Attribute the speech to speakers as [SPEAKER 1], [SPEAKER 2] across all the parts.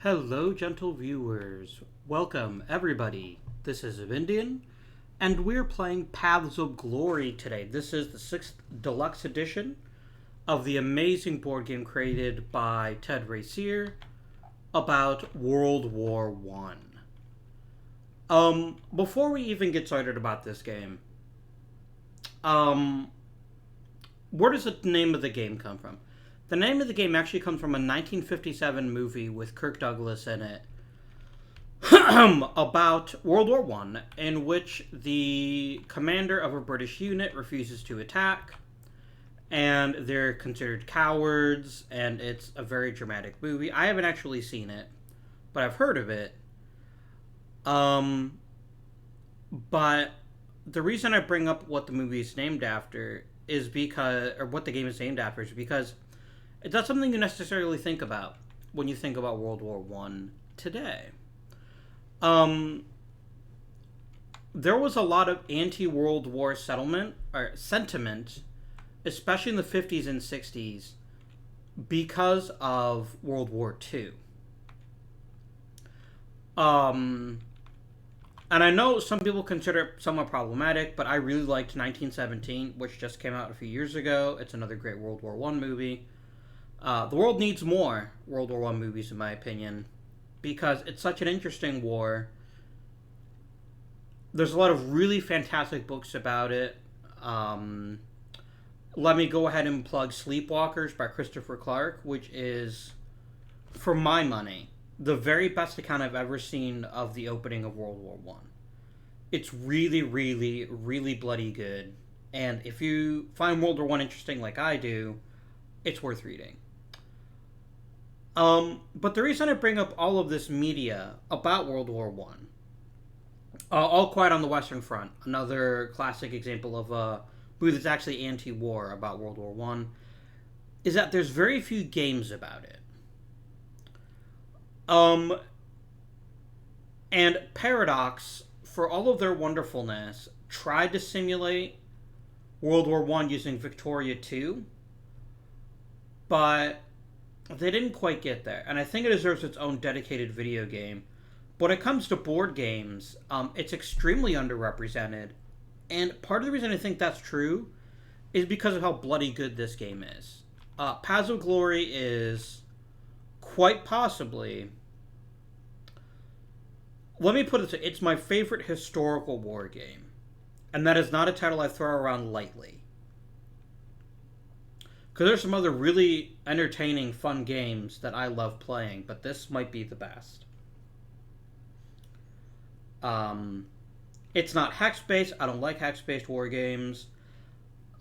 [SPEAKER 1] Hello, gentle viewers. Welcome, everybody. This is Vindian, and we're playing Paths of Glory today. This is the 6th deluxe edition of the amazing board game created by Ted Racier about World War One. Before we even get started about this game, where does the name of the game come from? The name of the game actually comes from a 1957 movie with Kirk Douglas in it about World War One, in which the commander of a British unit refuses to attack, and they're considered cowards, and it's a very dramatic movie. I haven't actually seen it, but I've heard of it. But the reason I bring up what the movie is named after is because, or what the game is named after, is because it's not something you necessarily think about when you think about World War One today. There was a lot of anti-World War sentiment, especially in the 50s and 60s, because of World War Two. And I know some people consider it somewhat problematic, but I really liked 1917, which just came out a few years ago. It's another great World War One movie. The world needs more World War One movies, in my opinion, because it's such an interesting war. There's a lot of really fantastic books about it. Let me go ahead and plug Sleepwalkers by Christopher Clark, which is, for my money, the very best account I've ever seen of the opening of World War One. It's really, really, really bloody good. And if you find World War One interesting like I do, it's worth reading. But the reason I bring up all of this media about World War One, All Quiet on the Western Front, another classic example of a movie that's actually anti-war about World War One, is that there's very few games about it. And Paradox, for all of their wonderfulness, tried to simulate World War One using Victoria 2, but they didn't quite get there, and I think it deserves its own dedicated video game. But when it comes to board games, it's extremely underrepresented, and part of the reason I think that's true is because of how bloody good this game is. Paths of Glory is quite possibly, let me put it this way, it's my favorite historical war game, and that is not a title I throw around lightly. Because there's some other really entertaining, fun games that I love playing, but this might be the best. It's not hex-based. I don't like hex-based war games.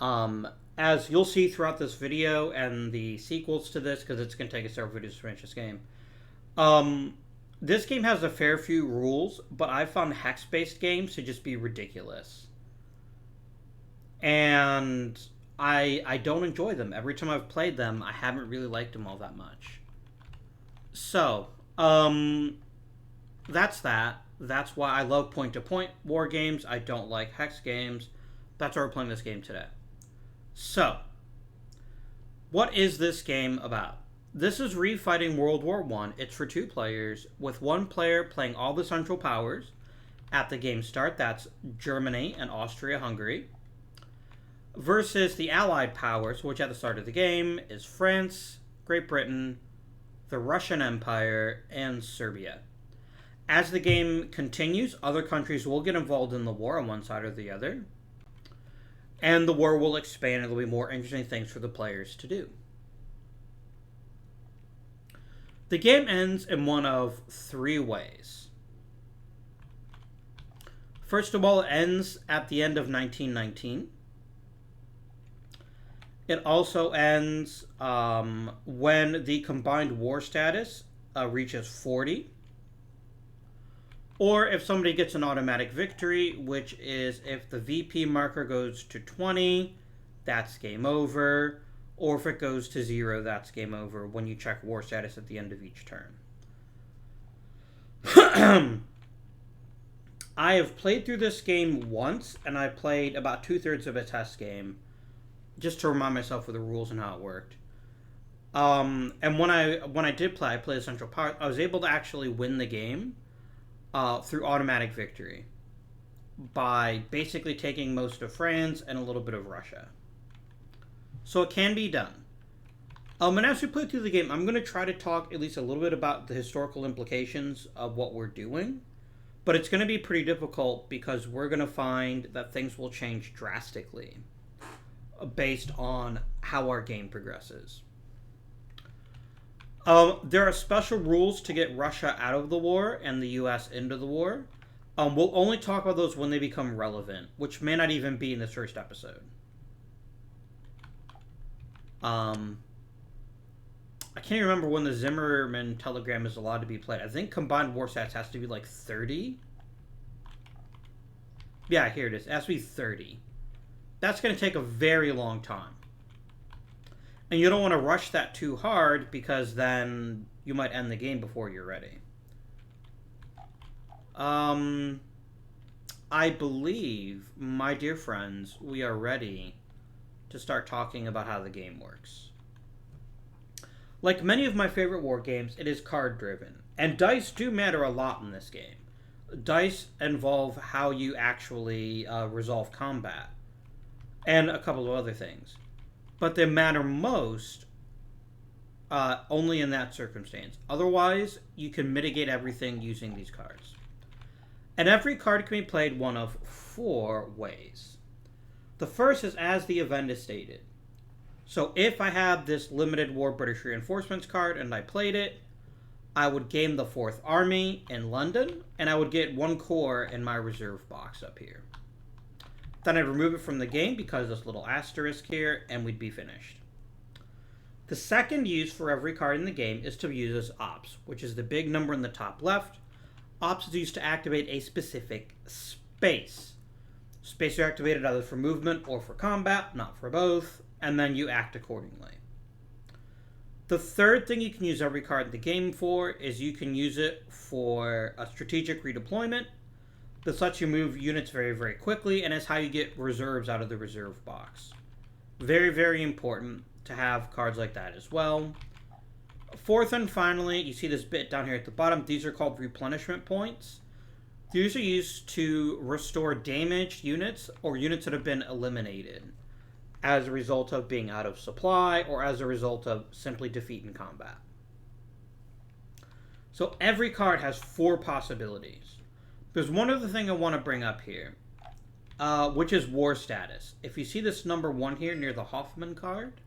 [SPEAKER 1] As you'll see throughout this video and the sequels to this, because it's going to take us several videos to finish this game, this game has a fair few rules, but I found hex-based games to just be ridiculous. And I don't enjoy them. Every time I've played them, I haven't really liked them all that much. So, that's that. That's why I love point-to-point war games. I don't like hex games. That's why we're playing this game today. So, what is this game about? This is refighting World War One. It's for 2 players, with 1 player playing all the Central Powers at the game start. That's Germany and Austria-Hungary. Versus the Allied powers, which at the start of the game is France, Great Britain, the Russian Empire, and Serbia. As the game continues, other countries will get involved in the war on one side or the other, and the war will expand and there'll be more interesting things for the players to do. The game ends in one of 3 ways. First of all, it ends at the end of 1919. It also ends when the combined war status reaches 40. Or if somebody gets an automatic victory, which is if the VP marker goes to 20, that's game over. Or if it goes to 0, that's game over when you check war status at the end of each turn. I have played through this game once, and I played about 2/3 of a test game, just to remind myself of the rules and how it worked. And when I did play, I played Central Power. I was able to actually win the game through automatic victory by basically taking most of France and a little bit of Russia. So it can be done. And as we play through the game, I'm going to try to talk at least a little bit about the historical implications of what we're doing. But it's going to be pretty difficult because we're going to find that things will change drastically based on how our game progresses. There are special rules to get Russia out of the war and the U.S. into the war. We'll only talk about those when they become relevant, which may not even be in this first episode. I can't remember when the Zimmerman telegram is allowed to be played. I think combined war stats has to be like 30. Yeah, here it is. It has to be 30. That's going to take a very long time. And you don't want to rush that too hard because then you might end the game before you're ready. I believe, my dear friends, we are ready to start talking about how the game works. Like many of my favorite war games, it is card-driven. And dice do matter a lot in this game. Dice involve how you actually resolve combat. And a couple of other things. But they matter most only in that circumstance. Otherwise, you can mitigate everything using these cards. And every card can be played one of 4 ways. The first is as the event is stated. So if I have this limited war British reinforcements card and I played it, I would game the 4th Army in London, and I would get 1 corps in my reserve box up here. Then I'd remove it from the game because this little asterisk here, and we'd be finished. The second use for every card in the game is to use as ops, which is the big number in the top left. Ops is used to activate a specific space. Space are activated either for movement or for combat, not for both, and then you act accordingly. The third thing you can use every card in the game for is you can use it for a strategic redeployment. This lets you move units very, very quickly, and is how you get reserves out of the reserve box. Very, very important to have cards like that as well. Fourth and finally, you see this bit down here at the bottom. These are called replenishment points. These are used to restore damaged units or units that have been eliminated as a result of being out of supply or as a result of simply defeat in combat. So every card has 4 possibilities. There's one other thing I want to bring up here, which is war status. If you see this number 1 here near the Hoffman card,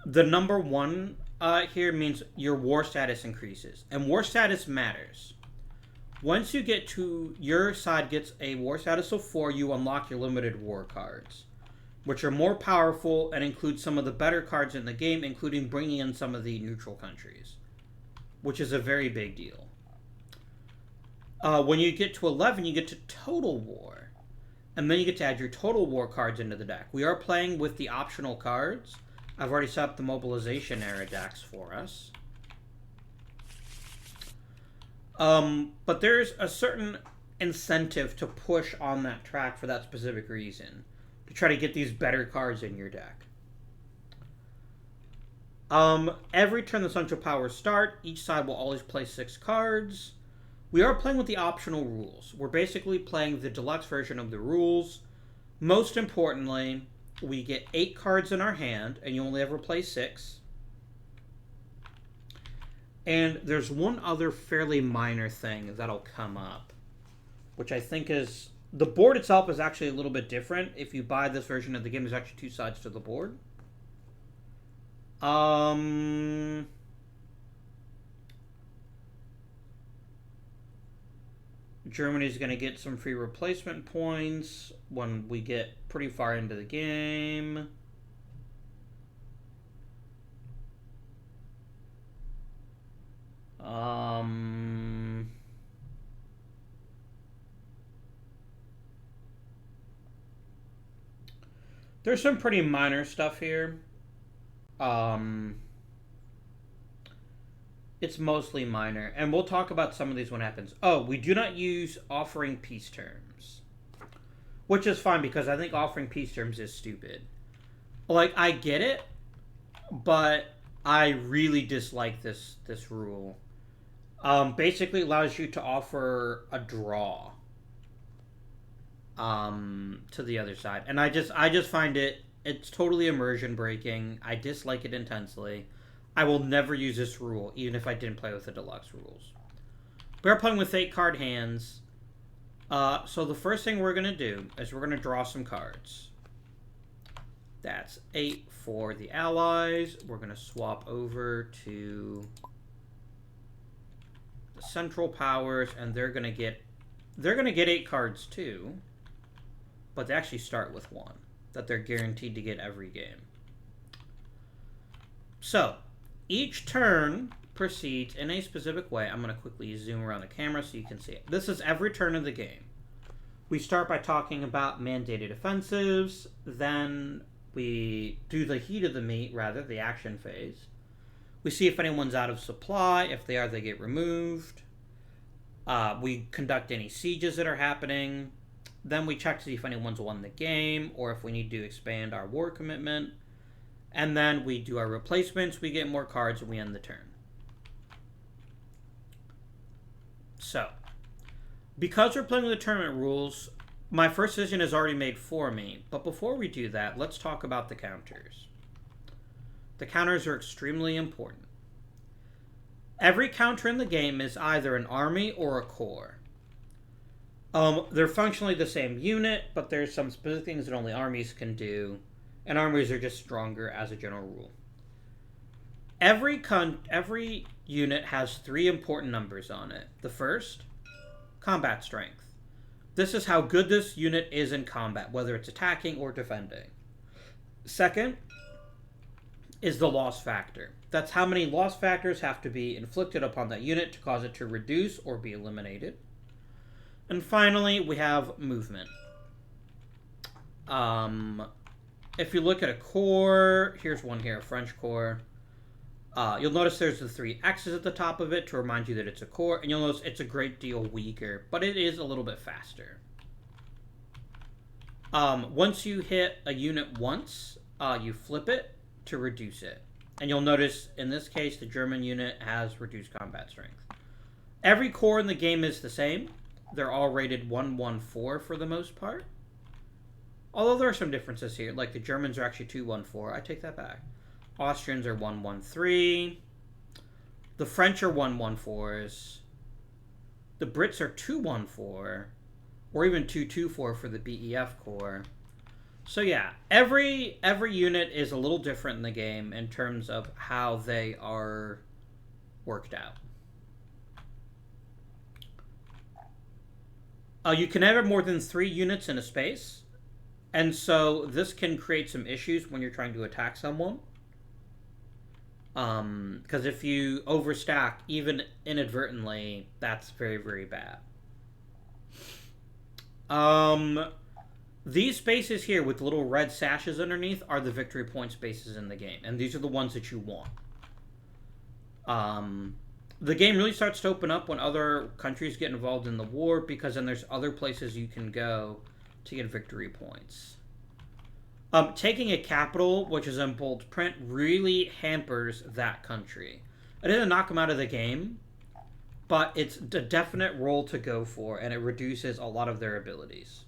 [SPEAKER 1] the number 1 here means your war status increases. And war status matters. Once you get to, your side gets a war status of 4, you unlock your limited war cards, which are more powerful and include some of the better cards in the game, including bringing in some of the neutral countries, which is a very big deal. When you get to 11, you get to Total War, and then you get to add your Total War cards into the deck. We are playing with the optional cards. I've already set up the Mobilization era decks for us. But there's a certain incentive to push on that track for that specific reason, to try to get these better cards in your deck. Every turn the Central Powers start, each side will always play 6 cards. We are playing with the optional rules. We're basically playing the deluxe version of the rules. Most importantly, we get 8 cards in our hand, and you only ever play 6. And there's one other fairly minor thing that'll come up, which I think is... The board itself is actually a little bit different. If you buy this version of the game, there's actually 2 sides to the board. Germany's going to get some free replacement points when we get pretty far into the game. There's some pretty minor stuff here. It's mostly minor, and we'll talk about some of these when it happens. Oh, we do not use offering peace terms, which is fine because I think offering peace terms is stupid. Like, I get it, but I really dislike this rule. Basically allows you to offer a draw to the other side, and I just find it's totally immersion breaking. I dislike it intensely. I will never use this rule, even if I didn't play with the deluxe rules. We're playing with 8-card hands. So the first thing we're gonna do is we're gonna draw some cards. That's 8 for the allies. We're gonna swap over to the Central Powers, and they're gonna get 8 cards too, but they actually start with 1 that they're guaranteed to get every game. So each turn proceeds in a specific way. I'm going to quickly zoom around the camera so you can see it. This is every turn of the game. We start by talking about mandated offensives, then we do the heat of the meat, rather, the action phase. We see if anyone's out of supply. If they are, they get removed. We conduct any sieges that are happening. Then we check to see if anyone's won the game, or if we need to expand our war commitment. And then we do our replacements, we get more cards, and we end the turn. So, because we're playing with the tournament rules, my first decision is already made for me. But before we do that, let's talk about the counters. The counters are extremely important. Every counter in the game is either an army or a corps. They're functionally the same unit, but there's some specific things that only armies can do, and armies are just stronger as a general rule. Every unit has 3 important numbers on it. The first, combat strength. This is how good this unit is in combat, whether it's attacking or defending. Second is the loss factor. That's how many loss factors have to be inflicted upon that unit to cause it to reduce or be eliminated. And finally, we have movement. If you look at a corps, here's one here, a French corps. You'll notice there's the 3 X's at the top of it to remind you that it's a corps, and you'll notice it's a great deal weaker, but it is a little bit faster. Once you hit a unit once, you flip it to reduce it. And you'll notice, in this case, the German unit has reduced combat strength. Every corps in the game is the same. They're all rated 114 for the most part. Although there are some differences here, like the Germans are actually 214. I take that back. Austrians are 113. The French are 114s. The Brits are 214, or even 224 for the BEF Corps. So yeah, every unit is a little different in the game in terms of how they are worked out. You can have more than 3 units in a space, and so this can create some issues when you're trying to attack someone. Because if you overstack, even inadvertently, that's very, very bad. These spaces here with little red sashes underneath are the victory point spaces in the game, and these are the ones that you want. The game really starts to open up when other countries get involved in the war, because then there's other places you can go to get victory points. Taking a capital, which is in bold print, really hampers that country. It doesn't knock them out of the game, but it's a definite role to go for, and it reduces a lot of their abilities.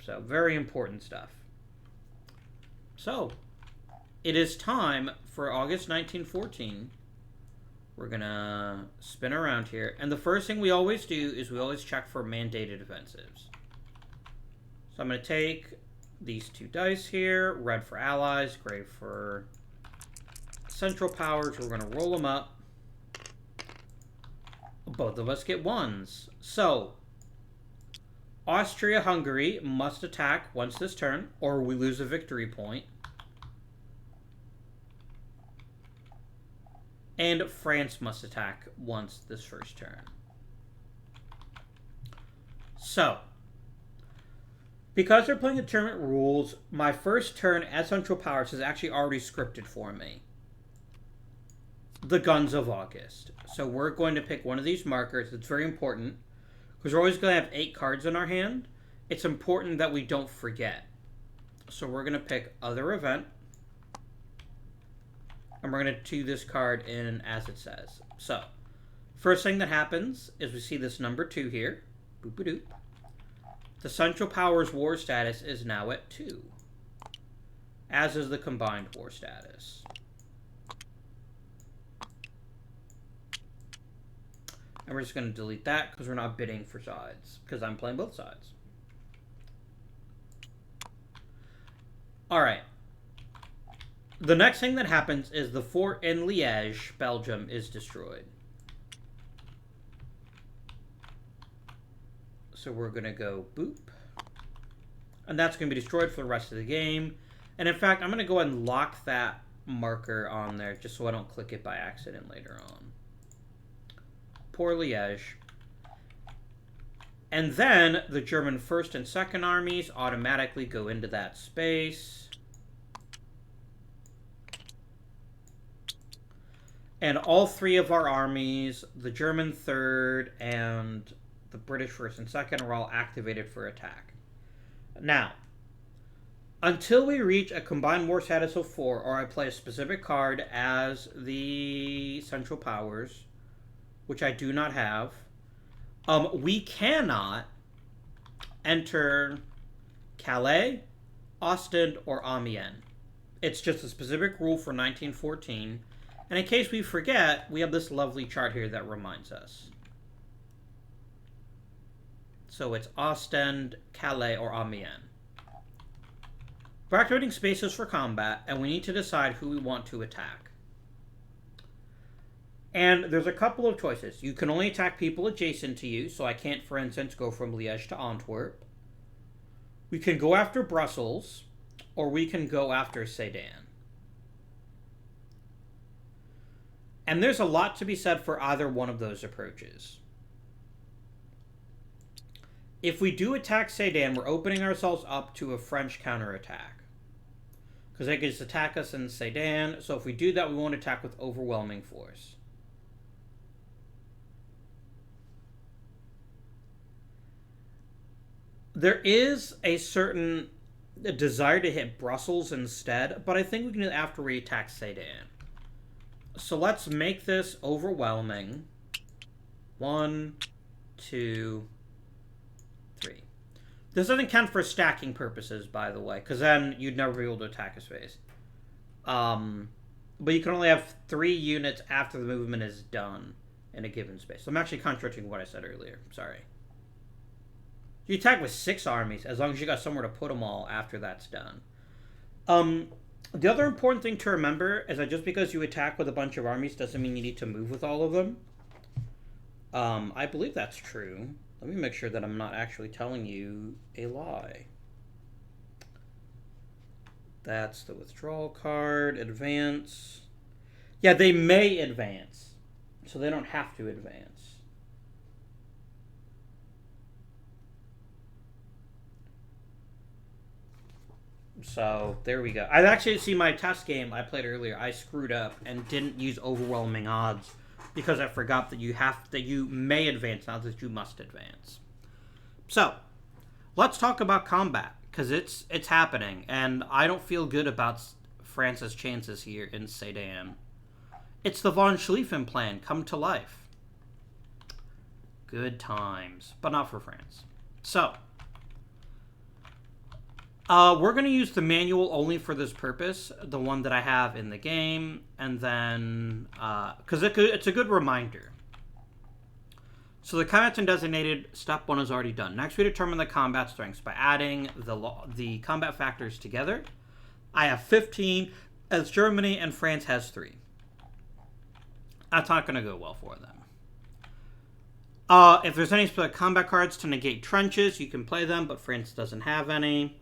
[SPEAKER 1] So, very important stuff. So, it is time for August 1914. We're going to spin around here. And the first thing we always do is we always check for mandated offensives. So I'm going to take these 2 dice here. Red for allies, gray for Central Powers. We're going to roll them up. Both of us get 1s. So, Austria-Hungary must attack once this turn, or we lose a victory point. And France must attack once this first turn. So, because they're playing the tournament rules, my first turn as Central Powers is actually already scripted for me. The Guns of August. So we're going to pick one of these markers. It's very important, because we're always going to have 8 cards in our hand. It's important that we don't forget. So we're going to pick Other Event. And we're going to do this card in as it says. So, first thing that happens is we see this number 2 here. Boop-a-doop. The Central Powers war status is now at 2. As is the combined war status. And we're just going to delete that because we're not bidding for sides. Because I'm playing both sides. Alright. The next thing that happens is the fort in Liège, Belgium, is destroyed. So we're going to go boop. And that's going to be destroyed for the rest of the game. And in fact, I'm going to go ahead and lock that marker on there just so I don't click it by accident later on. Poor Liège. And then the German 1st and 2nd armies automatically go into that space. And all 3 of our armies, the German 3rd and the British 1st and 2nd, are all activated for attack. Now, until we reach a combined war status of 4, or I play a specific card as the Central Powers, which I do not have, we cannot enter Calais, Ostend, or Amiens. It's just a specific rule for 1914. And in case we forget, we have this lovely chart here that reminds us. So it's Ostend, Calais, or Amiens. We're activating spaces for combat, and we need to decide who we want to attack. And there's a couple of choices. You can only attack people adjacent to you, so I can't, for instance, go from Liège to Antwerp. We can go after Brussels, or we can go after Sedan. And there's a lot to be said for either one of those approaches. If we do attack Sedan, we're opening ourselves up to a French counterattack. Because they can just attack us in Sedan, so if we do that, we won't attack with overwhelming force. There is a certain desire to hit Brussels instead, but I think we can do it after we attack Sedan. So let's make this overwhelming. 1, 2, 3. This doesn't count for stacking purposes, by the way, because then you'd never be able to attack a space. But you can only have 3 units after the movement is done in a given space. So I'm actually contradicting what I said earlier. Sorry. You attack with 6 armies, as long as you got somewhere to put them all after that's done. The other important thing to remember is that just because you attack with a bunch of armies doesn't mean you need to move with all of them. I believe that's true. Let me make sure that I'm not actually telling you a lie. That's the withdrawal card. Advance. Yeah, they may advance. So they don't have to advance. So, there we go. I actually see my test game I played earlier. I screwed up and didn't use overwhelming odds because I forgot that you may advance, not that you must advance. So, let's talk about combat because it's happening, and I don't feel good about France's chances here in Sedan. It's the von Schlieffen plan come to life. Good times, but not for France. So, we're going to use the manual only for this purpose, the one that I have in the game, and then, because it's a good reminder. So the combat's undesignated, step 1 is already done. Next we determine the combat strengths by adding the combat factors together. I have 15, as Germany, and France has 3. That's not going to go well for them. If there's any specific combat cards to negate trenches, you can play them, but France doesn't have any.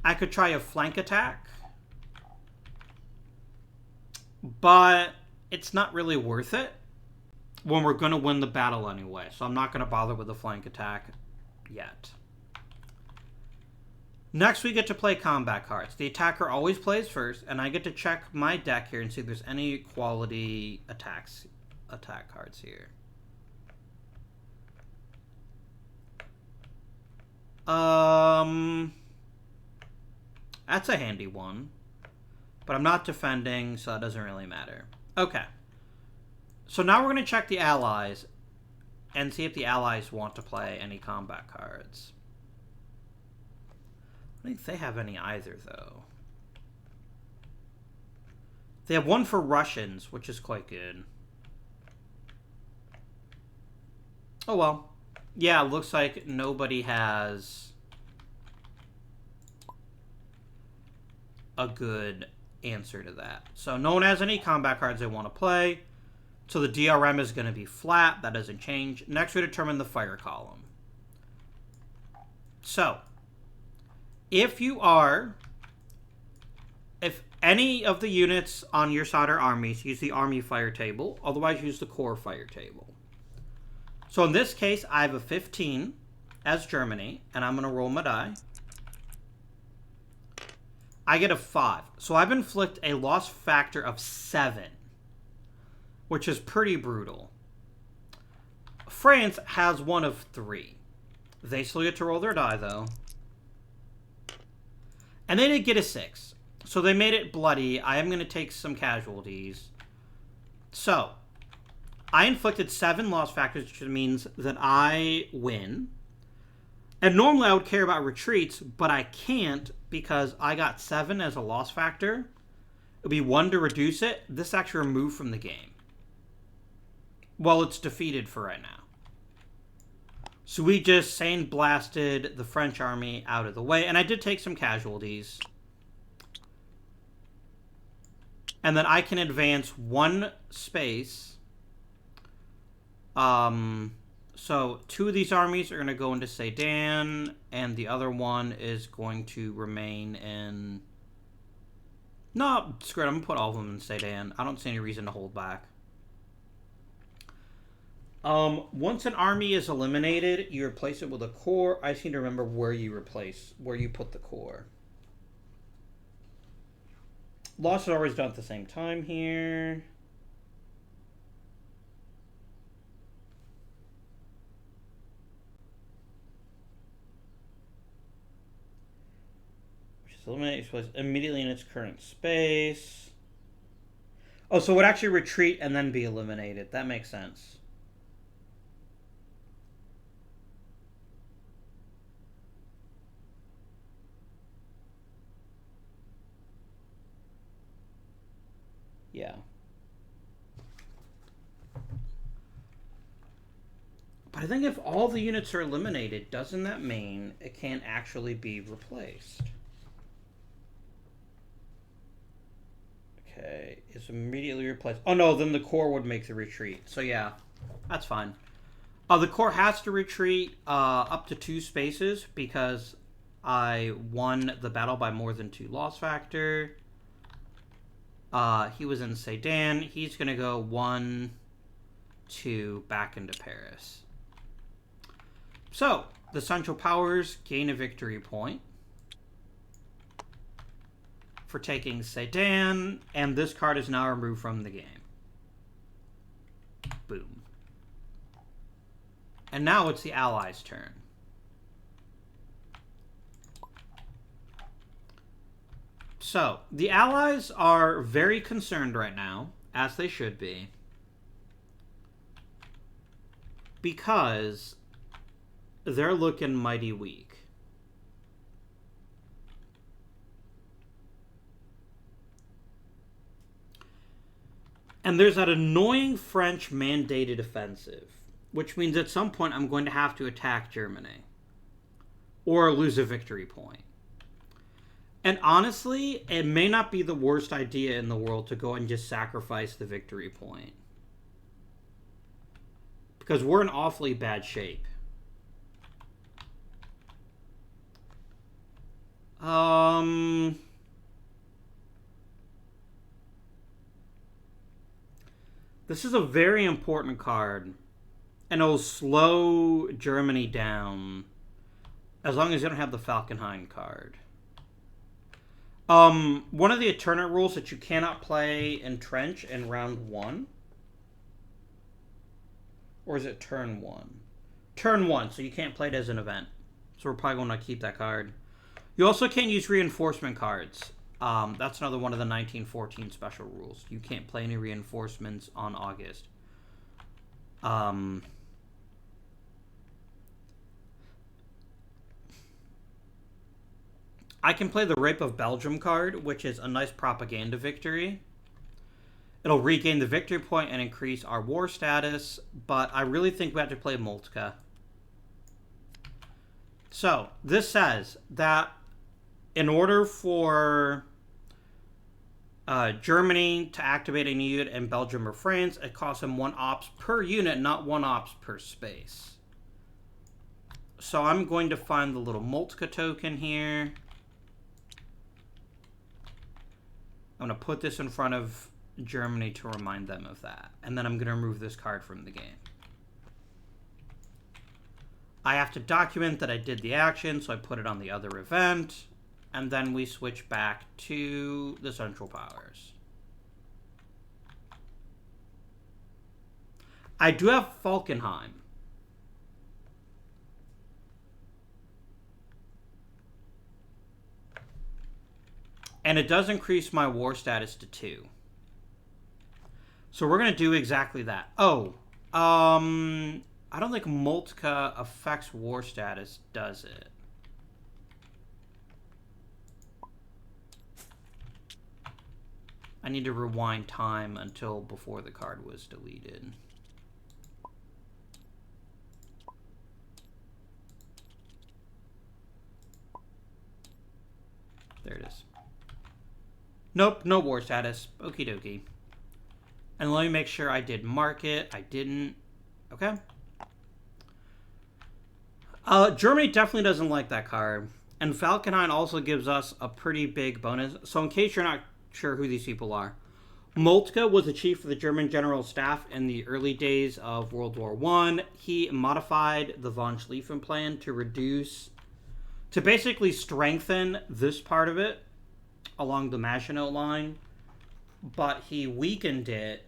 [SPEAKER 1] I could try a flank attack, but it's not really worth it when we're going to win the battle anyway, so I'm not going to bother with a flank attack yet. Next, we get to play combat cards. The attacker always plays first, and I get to check my deck here and see if there's any quality attack cards here. That's a handy one. But I'm not defending, so that doesn't really matter. Okay. So now we're going to check the allies and see if the allies want to play any combat cards. I don't think they have any either, though. They have one for Russians, which is quite good. Oh, well. Yeah, it looks like nobody has a good answer to that. So no one has any combat cards they want to play. So the DRM is going to be flat. That doesn't change. Next, we determine the fire column. So, if any of the units on your side are armies, use the army fire table. Otherwise, use the core fire table. So in this case, I have a 15 as Germany, and I'm going to roll my die. I get a 5. So I've inflicted a loss factor of 7, which is pretty brutal. France has one of 3. They still get to roll their die, though. And they did get a 6. So they made it bloody. I am going to take some casualties. So, I inflicted 7 loss factors, which means that I win. And normally I would care about retreats, but I can't because I got 7 as a loss factor. It would be 1 to reduce it. This actually removed from the game. Well, it's defeated for right now. So we just sand blasted the French army out of the way. And I did take some casualties. And then I can advance 1 space. So 2 of these armies are going to go into Sedan, and the other one is going to remain in... No, screw it, I'm going to put all of them in Sedan. I don't see any reason to hold back. Once an army is eliminated, you replace it with a core. I just need to remember where you put the core. Loss is always done at the same time here. Which is eliminated, so it's immediately in its current space. Oh, so it would actually retreat and then be eliminated. That makes sense. Yeah. But I think if all the units are eliminated, doesn't that mean it can't actually be replaced? Okay, it's immediately replaced. Oh no, then the core would make the retreat. So yeah, that's fine. The core has to retreat up to 2 spaces because I won the battle by more than 2 loss factor. He was in Sedan. He's going to go 1, 2, back into Paris. So, the Central Powers gain a victory point for taking Sedan, and this card is now removed from the game. Boom. And now it's the Allies' turn. So, the Allies are very concerned right now, as they should be, because they're looking mighty weak. And there's that annoying French mandated offensive, which means at some point I'm going to have to attack Germany or lose a victory point. And honestly, it may not be the worst idea in the world to go and just sacrifice the victory point. Because we're in awfully bad shape. This is a very important card. And it'll slow Germany down as long as you don't have the Falkenhayn card. One of the alternate rules that you cannot play Entrench in round 1. Or is it turn 1? Turn 1, so you can't play it as an event. So we're probably going to keep that card. You also can't use reinforcement cards. That's another one of the 1914 special rules. You can't play any reinforcements on August. I can play the Rape of Belgium card, which is a nice propaganda victory. It'll regain the victory point and increase our war status, but I really think we have to play Moltke. So, this says that in order for Germany to activate a new unit in Belgium or France, it costs them 1 ops per unit, not 1 ops per space. So I'm going to find the little Moltke token here. I'm going to put this in front of Germany to remind them of that. And then I'm going to remove this card from the game. I have to document that I did the action, so I put it on the other event. And then we switch back to the Central Powers. I do have Falkenhayn. And it does increase my war status to 2. So we're going to do exactly that. Oh, I don't think Moltke affects war status, does it? I need to rewind time until before the card was deleted. There it is. Nope, no war status. Okie dokie. And let me make sure I did mark it. I didn't. Okay. Germany definitely doesn't like that card. And Falkenhayn also gives us a pretty big bonus. So in case you're not sure who these people are, Moltke was the chief of the German General Staff in the early days of World War I. He modified the von Schlieffen plan to basically strengthen this part of it along the Maginot Line, but he weakened it.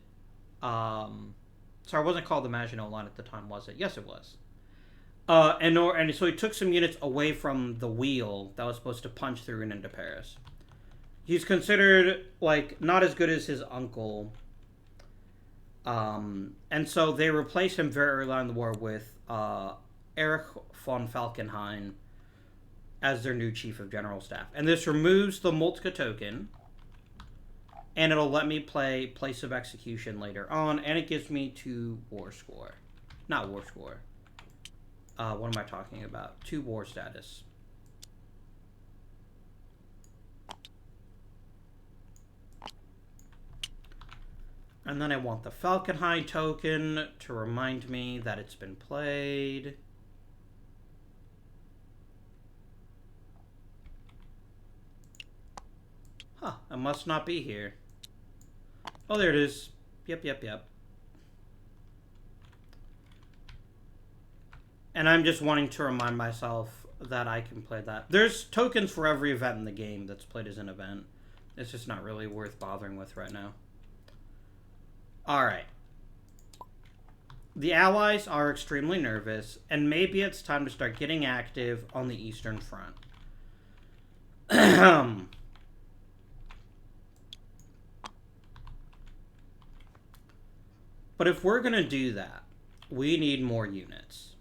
[SPEAKER 1] Sorry, it wasn't called the Maginot Line at the time, was it? Yes, it was. And so he took some units away from the wheel that was supposed to punch through and into Paris. He's considered, like, not as good as his uncle. And so they replaced him very early on in the war with Erich von Falkenhayn as their new chief of general staff. And this removes the Moltke token, and it'll let me play Place of Execution later on, and it gives me 2 war score. Not war score. What am I talking about? 2 war status. And then I want the Falkenhayn token to remind me that it's been played. Huh, it must not be here. Oh, there it is. Yep. And I'm just wanting to remind myself that I can play that. There's tokens for every event in the game that's played as an event. It's just not really worth bothering with right now. Alright. The Allies are extremely nervous, and maybe it's time to start getting active on the Eastern Front. But if we're going to do that, we need more units.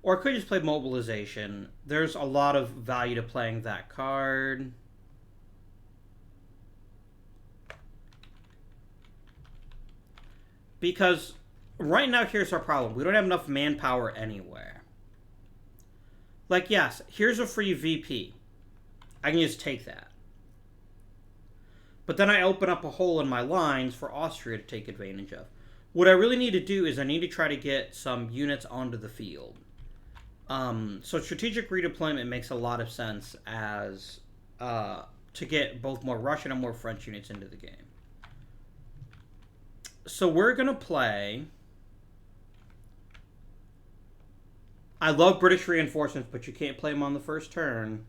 [SPEAKER 1] Or I could just play Mobilization. There's a lot of value to playing that card. Because right now, here's our problem. We don't have enough manpower anywhere. Like, yes, here's a free VP. I can just take that. But then I open up a hole in my lines for Austria to take advantage of. What I really need to do is I need to try to get some units onto the field. So strategic redeployment makes a lot of sense as to get both more Russian and more French units into the game. So we're going to play... I love British reinforcements, but you can't play them on the first turn.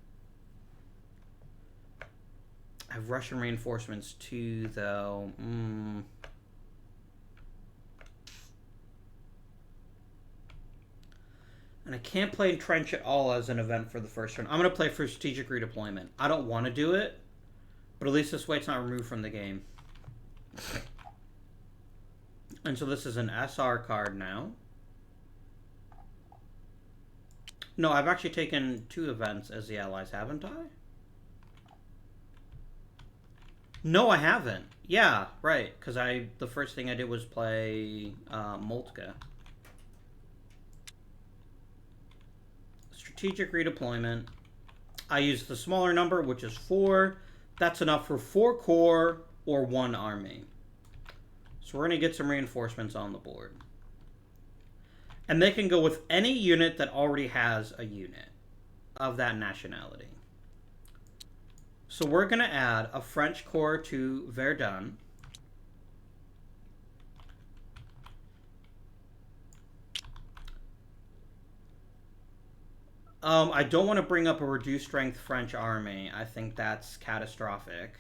[SPEAKER 1] I have Russian reinforcements too, though. And I can't play Trench at all as an event for the first turn. I'm going to play for Strategic Redeployment. I don't want to do it, but at least this way it's not removed from the game. And so this is an SR card now. No, I've actually taken 2 events as the allies, haven't I? No, I haven't. Yeah, right. Because the first thing I did was play Moltke. Strategic Redeployment. I used the smaller number, which is 4. That's enough for 4 corps or 1 army. So we're going to get some reinforcements on the board. And they can go with any unit that already has a unit of that nationality. So we're going to add a French corps to Verdun. I don't want to bring up a reduced strength French army. I think that's catastrophic.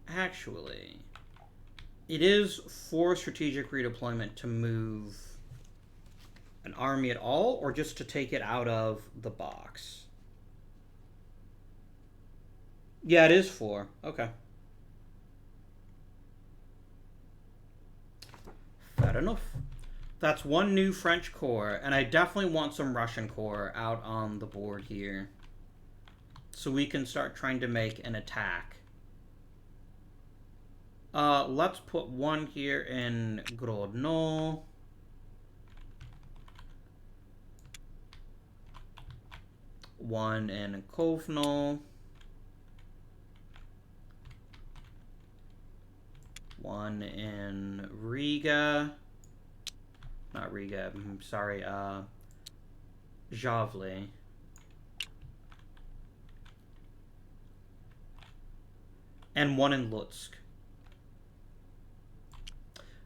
[SPEAKER 1] Actually, it is for strategic redeployment to move an army at all, or just to take it out of the box. Yeah, it is 4. Okay. Fair enough. That's 1 new French corps, and I definitely want some Russian corps out on the board here, so we can start trying to make an attack. Let's put 1 here in Grodno. One in Kovno. 1 in Riga. Not Riga, I'm sorry, Javli. And 1 in Lutsk.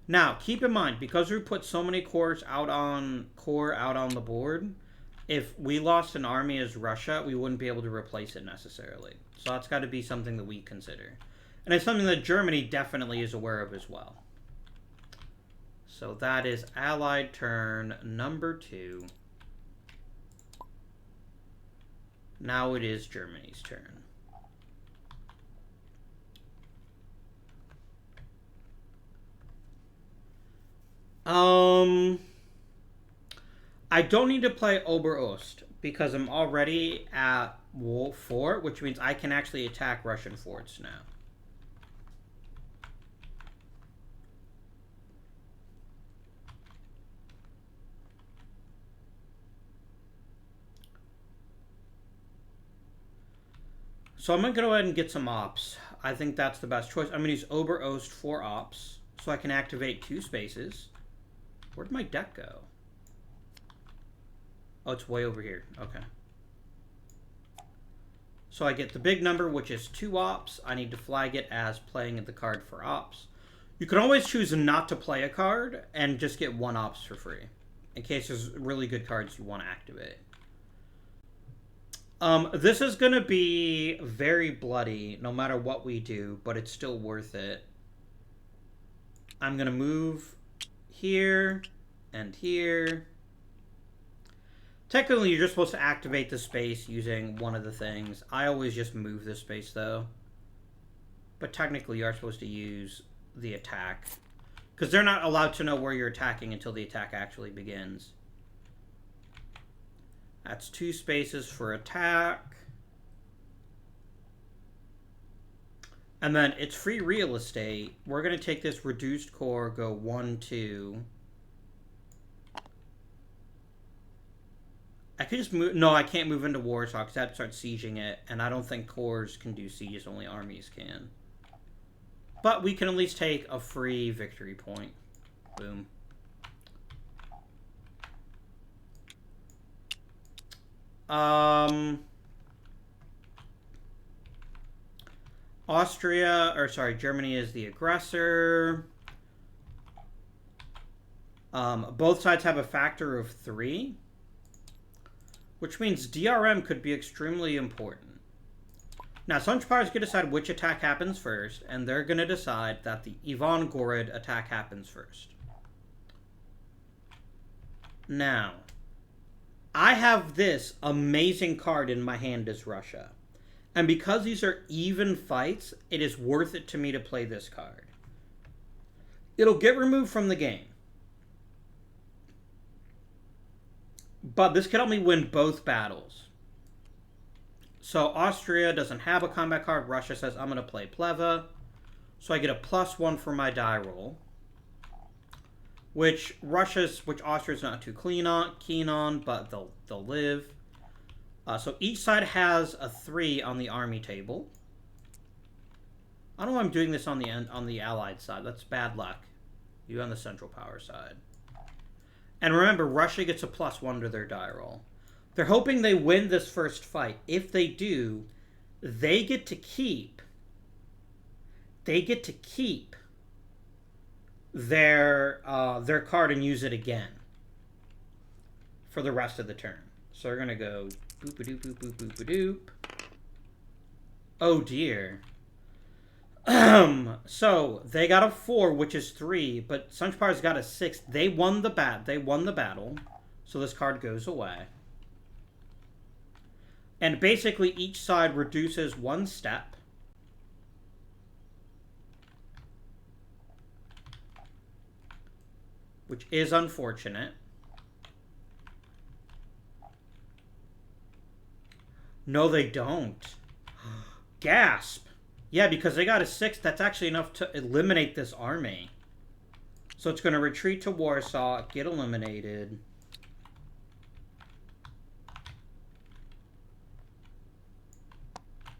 [SPEAKER 1] Now, keep in mind, because we put so many corps out on the board, if we lost an army as Russia, we wouldn't be able to replace it necessarily. So that's got to be something that we consider. And it's something that Germany definitely is aware of as well. So that is Allied turn number 2. Now it is Germany's turn. I don't need to play Oberost because I'm already at Wall 4, which means I can actually attack Russian forts now. So I'm going to go ahead and get some ops. I think that's the best choice. I'm going to use Oberost for ops, so I can activate 2 spaces. Where'd my deck go? Oh, it's way over here. Okay. So I get the big number, which is 2 ops. I need to flag it as playing the card for ops. You can always choose not to play a card and just get 1 ops for free, in case there's really good cards you want to activate. This is going to be very bloody no matter what we do, but it's still worth it. I'm going to move here and here. Technically, you're just supposed to activate the space using one of the things. I always just move this space, though. But technically, you are supposed to use the attack, because they're not allowed to know where you're attacking until the attack actually begins. That's 2 spaces for attack. And then it's free real estate. We're going to take this reduced core, go 1, 2. I could just move. No, I can't move into Warsaw because I have to start sieging it. And I don't think cores can do sieges, only armies can. But we can at least take a free victory point. Boom. Germany is the aggressor. Both sides have a factor of 3, which means DRM could be extremely important. Now, some powers can decide which attack happens first, and they're going to decide that the Ivan Gorod attack happens first. Now, I have this amazing card in my hand as Russia. And because these are even fights, it is worth it to me to play this card. It'll get removed from the game. But this could help me win both battles. So Austria doesn't have a combat card. Russia says, I'm going to play Pleva. So I get a +1 for my die roll. Which Austria's not too keen on, but they'll live. So each side has a 3 on the army table. I don't know why I'm doing this on the Allied side. That's bad luck. You on the Central Power side. And remember, Russia gets a +1 to their die roll. They're hoping they win this first fight. If they do, they get to keep their card and use it again for the rest of the turn. So they're gonna go boop-a-doop, boop, boop, boop, boop, doop. Oh dear. So they got a 4, which is 3, but Central Power's got a 6. They won the battle, so this card goes away. And basically each side reduces 1 step. Which is unfortunate. No, they don't. Gasp. Yeah, because they got a 6. That's actually enough to eliminate this army. So it's going to retreat to Warsaw, get eliminated.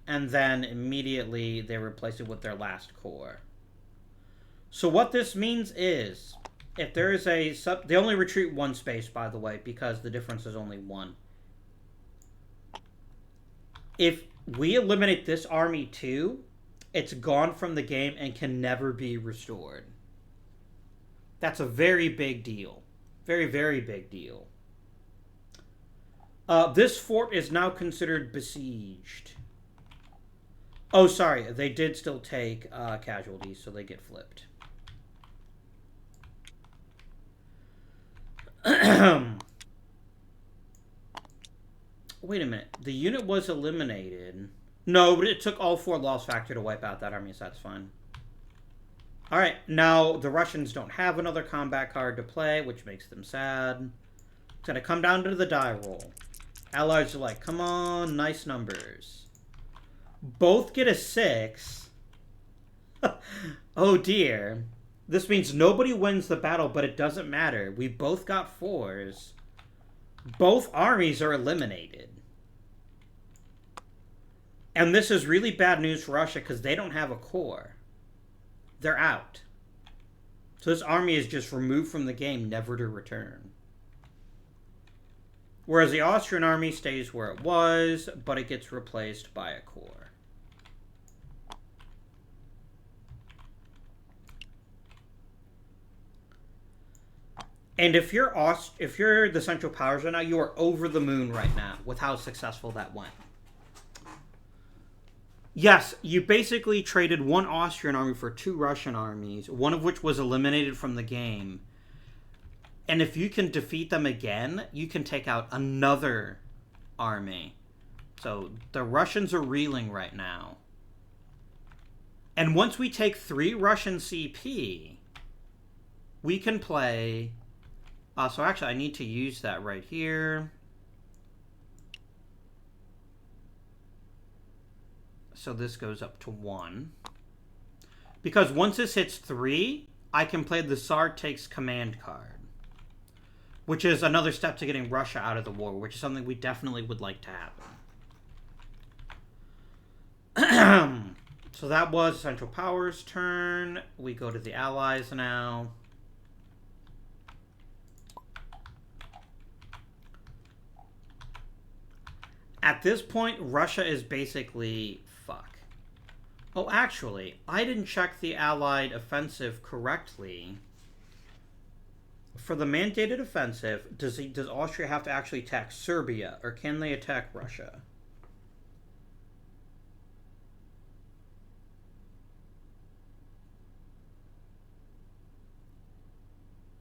[SPEAKER 1] And then immediately they replace it with their last corps. So what this means is, if there is a they only retreat 1 space, by the way, because the difference is only 1. If we eliminate this army too, it's gone from the game and can never be restored. That's a very big deal. Very, very big deal. This fort is now considered besieged. Oh, sorry. They did still take casualties, so they get flipped. Wait a minute. The unit was eliminated. No, but it took all 4 loss factor to wipe out that army, so that's fine. Alright, now the Russians don't have another combat card to play, which makes them sad. It's going to come down to the die roll. Allies are like, come on, nice numbers. Both get a 6. Oh dear. This means nobody wins the battle, but it doesn't matter. We both got 4s. Both armies are eliminated. And this is really bad news for Russia because they don't have a corps. They're out. So this army is just removed from the game, never to return. Whereas the Austrian army stays where it was, but it gets replaced by a corps. And if you're the Central Powers right now, you are over the moon right now with how successful that went. Yes, you basically traded 1 Austrian army for 2 Russian armies, one of which was eliminated from the game. And if you can defeat them again, you can take out another army. So the Russians are reeling right now. And once we take 3 Russian CP, we can play... so actually, I need to use that right here. So this goes up to 1. Because once this hits 3, I can play the Tsar takes command card. Which is another step to getting Russia out of the war, which is something we definitely would like to happen. So that was Central Powers' turn. We go to the Allies now. At this point, Russia is basically fuck. Oh, actually, I didn't check the Allied offensive correctly. For the mandated offensive, does Austria have to actually attack Serbia, or can they attack Russia?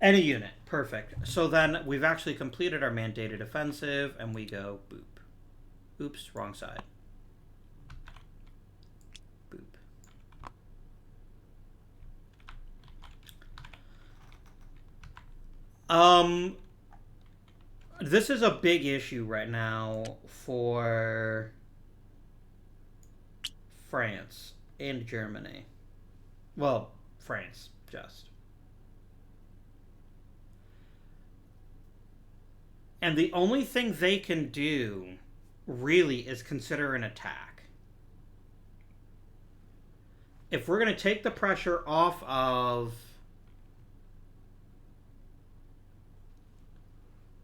[SPEAKER 1] Any unit. Perfect. So then we've actually completed our mandated offensive, and we go boop. Oops, wrong side. Boop. This is a big issue right now for France and Germany. Well, France, just. And the only thing they can do, really, is consider an attack. If we're going to take the pressure off of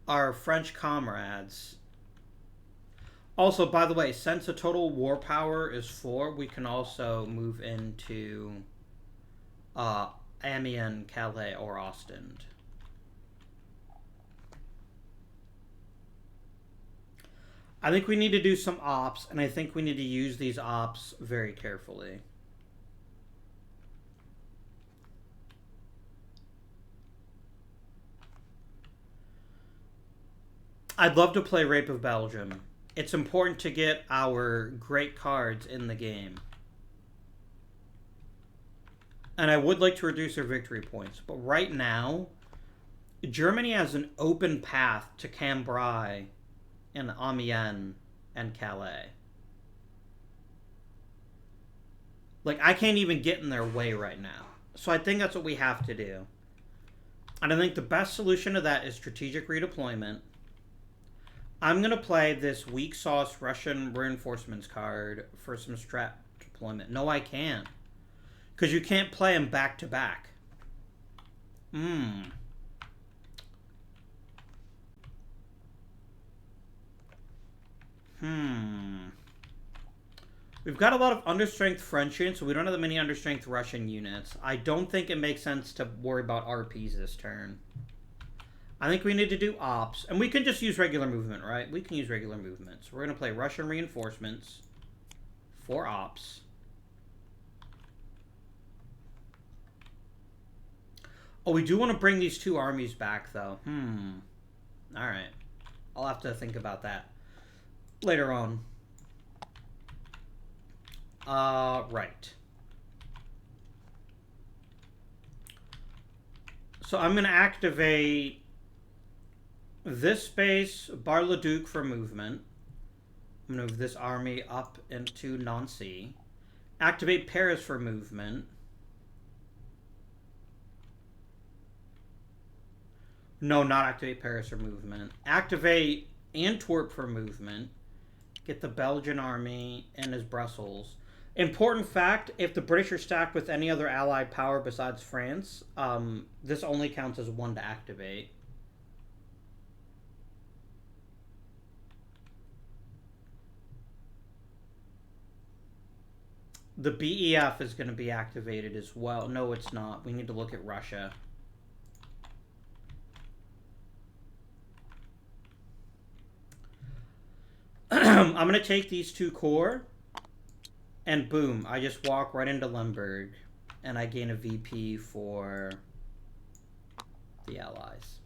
[SPEAKER 1] our French comrades. Also, by the way, since the total war power is 4, we can also move into Amiens, Calais, or Ostend. I think we need to do some ops, and I think we need to use these ops very carefully. I'd love to play Rape of Belgium. It's important to get our great cards in the game. And I would like to reduce our victory points. But right now, Germany has an open path to Cambrai and Amiens and Calais. Like, I can't even get in their way right now. So I think that's what we have to do. And I think the best solution to that is strategic redeployment. I'm going to play this weak sauce Russian reinforcements card for some strat deployment. No, I can't. Because you can't play them back to back. We've got a lot of understrength French units, so we don't have that many understrength Russian units. I don't think it makes sense to worry about RPs this turn. I think we need to do ops. And we can just use regular movement, right? We can use regular movement. So we're going to play Russian reinforcements for ops. Oh, we do want to bring these 2 armies back, though. Alright. I'll have to think about that later on. Right. So I'm going to activate this space, Bar-le-Duc for movement. I'm going to move this army up into Nancy. Activate Paris for movement. No, not activate Paris for movement. Activate Antwerp for movement. Get the Belgian army in as Brussels. Important fact, if the British are stacked with any other allied power besides France, this only counts as 1 to activate. The BEF is going to be activated as well. No, it's not. We need to look at Russia. I'm going to take these 2 core, and boom, I just walk right into Lemberg, and I gain a VP for the Allies.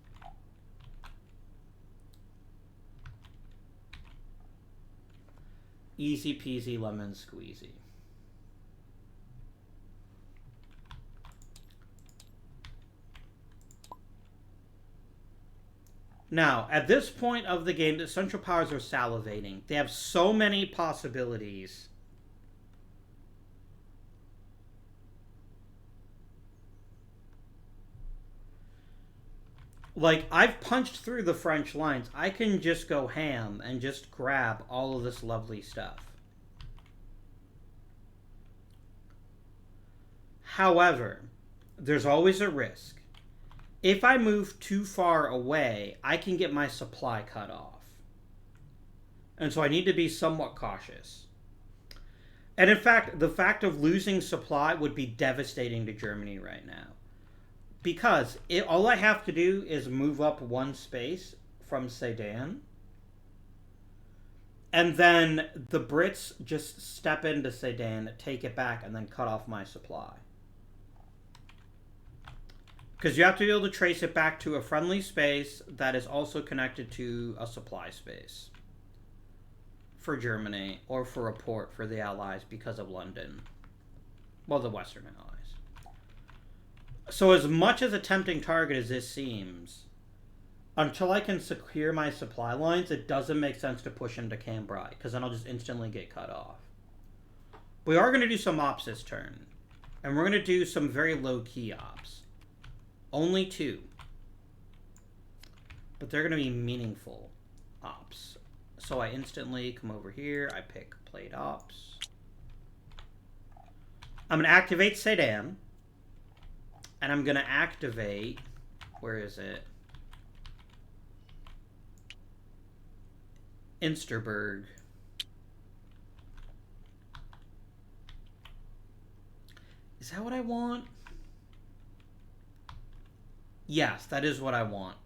[SPEAKER 1] Easy peasy lemon squeezy. Now, at this point of the game, the Central Powers are salivating. They have so many possibilities. Like, I've punched through the French lines. I can just go ham and just grab all of this lovely stuff. However, there's always a risk. If I move too far away, I can get my supply cut off. And so I need to be somewhat cautious. And in fact, the fact of losing supply would be devastating to Germany right now. Because all I have to do is move up 1 space from Sedan. And then the Brits just step into Sedan, take it back, and then cut off my supply. Because you have to be able to trace it back to a friendly space that is also connected to a supply space for Germany, or for a port for the Allies because of London. Well, the Western Allies. So as much as a tempting target as this seems, until I can secure my supply lines, it doesn't make sense to push into Cambrai, because then I'll just instantly get cut off. We are going to do some ops this turn, and we're going to do some very low-key ops. Only 2. But they're going to be meaningful ops. So I instantly come over here, I pick Plate Ops. I'm going to activate Sedan, and I'm going to activate, where is it? Insterberg. Is that what I want? Yes, that is what I want.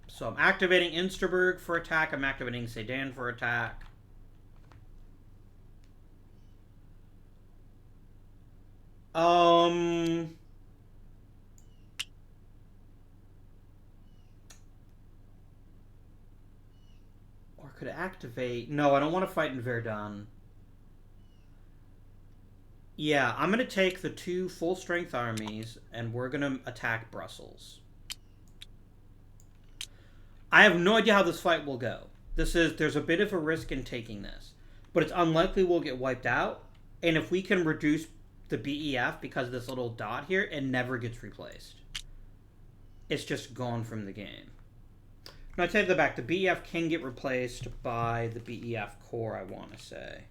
[SPEAKER 1] So I'm activating Insterberg for attack. I'm activating Sedan for attack. Or could activate... No, I don't want to fight in Verdun. Yeah, I'm going to take the 2 full-strength armies, and we're going to attack Brussels. I have no idea how this fight will go. There's a bit of a risk in taking this. But it's unlikely we'll get wiped out. And if we can reduce the BEF because of this little dot here, it never gets replaced. It's just gone from the game. Now, I take that back. The BEF can get replaced by the BEF core, I want to say.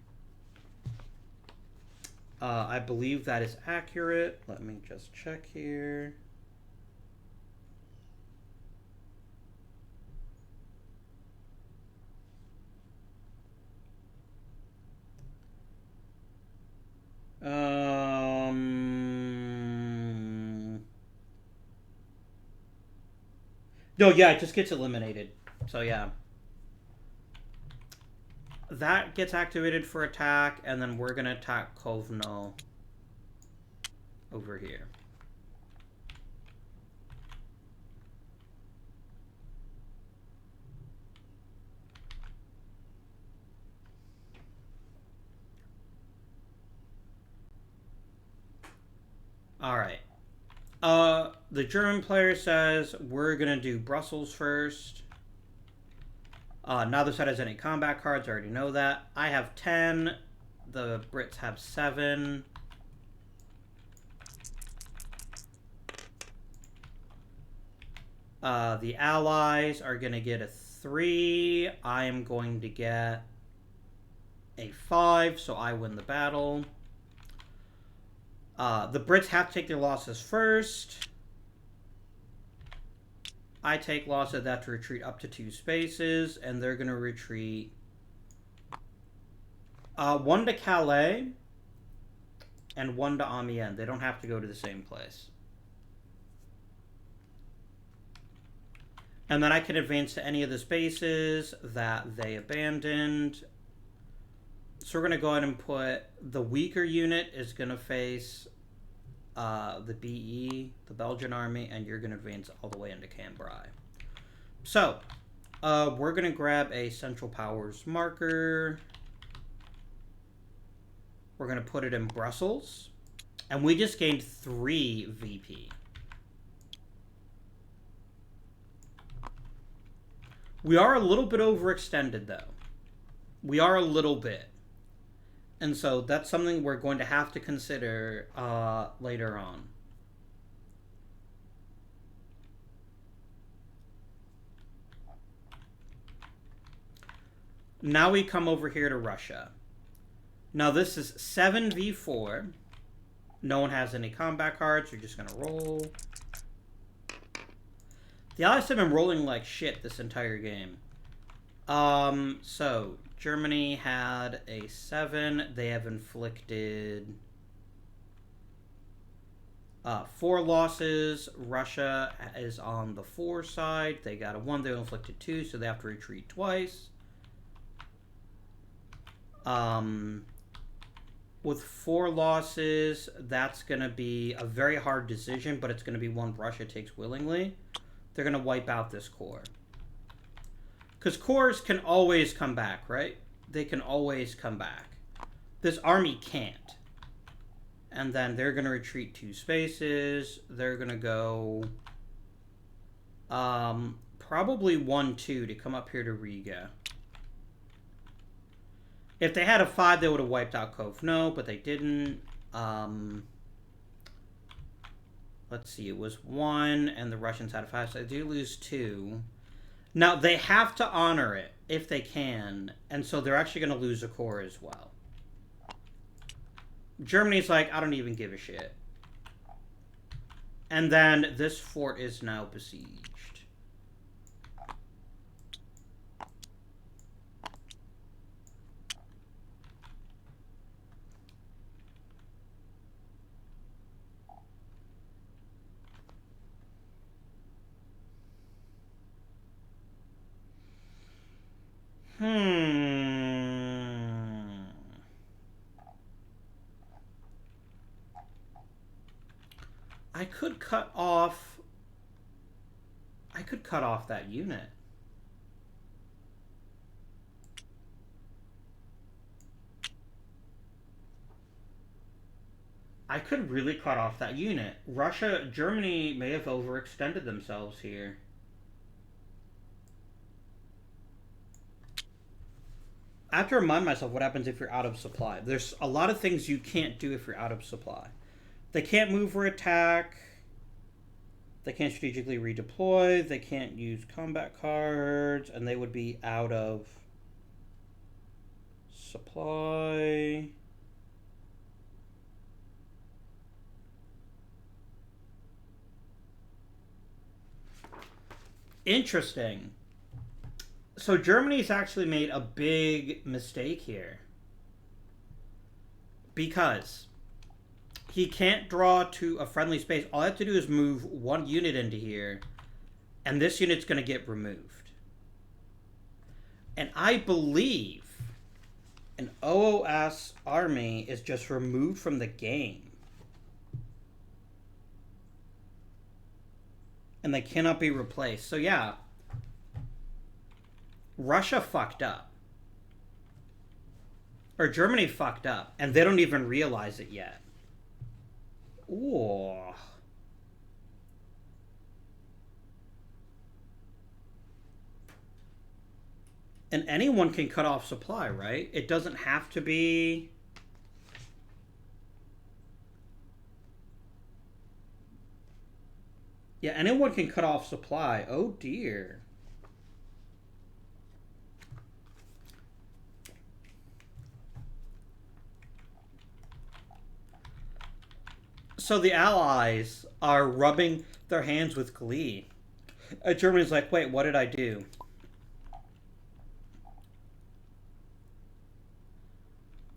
[SPEAKER 1] I believe that is accurate. Let me just check here. No, yeah, it just gets eliminated. So, yeah. That gets activated for attack, and then we're going to attack Kovno over here. All right. The German player says we're going to do Brussels first. Neither side has any combat cards. I already know that. I have 10. The Brits have 7. The Allies are going to get a 3. I am going to get a 5, so I win the battle. The Brits have to take their losses first. I take losses that have to retreat up to 2 spaces, and they're going to retreat 1 to Calais and 1 to Amiens. They don't have to go to the same place. And then I can advance to any of the spaces that they abandoned. So we're going to go ahead and put the weaker unit is going to face the BE, the Belgian army, and you're going to advance all the way into Cambrai. So, we're going to grab a Central Powers marker. We're going to put it in Brussels. And we just gained 3 VP. We are a little bit overextended, though. We are a little bit. And so that's something we're going to have to consider later on. Now we come over here to Russia. Now this is 7v4. No one has any combat cards. You're just going to roll. The Allies have been rolling like shit this entire game. So Germany had a 7. They have inflicted 4 losses. Russia is on the 4 side. They got a 1. They inflicted 2, so they have to retreat twice. With 4 losses, that's going to be a very hard decision, but it's going to be one Russia takes willingly. They're going to wipe out this corps. Because corps can always come back, right? They can always come back. This army can't. And then they're going to retreat 2 spaces. They're going to go probably 1-2 to come up here to Riga. If they had a 5, they would have wiped out Kovno, but they didn't. Let's see, it was 1, and the Russians had a 5, so they do lose 2. Now, they have to honor it, if they can, and so they're actually going to lose a corps as well. Germany's like, I don't even give a shit. And then this fort is now besieged. I could cut off that unit. I could really cut off that unit. Germany may have overextended themselves here. I have to remind myself what happens if you're out of supply. There's a lot of things you can't do if you're out of supply. They can't move or attack. They can't strategically redeploy. They can't use combat cards. And they would be out of supply. Interesting. So Germany's actually made a big mistake here. Because he can't draw to a friendly space. All I have to do is move 1 unit into here, and this unit's going to get removed. And I believe an OOS army is just removed from the game. And they cannot be replaced. So yeah, Russia fucked up. Or Germany fucked up, and they don't even realize it yet. Ooh. And anyone can cut off supply, right? It doesn't have to be... Yeah, anyone can cut off supply. Oh, dear. So the Allies are rubbing their hands with glee. Germany's like, wait, what did I do?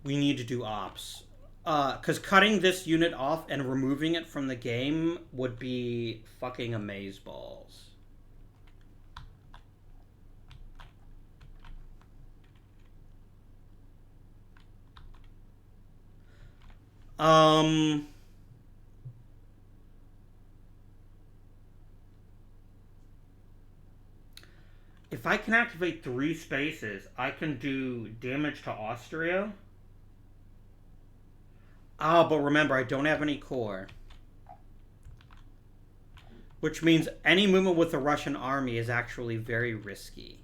[SPEAKER 1] We need to do ops. Because cutting this unit off and removing it from the game would be fucking amazeballs. If I can activate 3 spaces, I can do damage to Austria. Ah, but remember, I don't have any core. Which means any movement with the Russian army is actually very risky.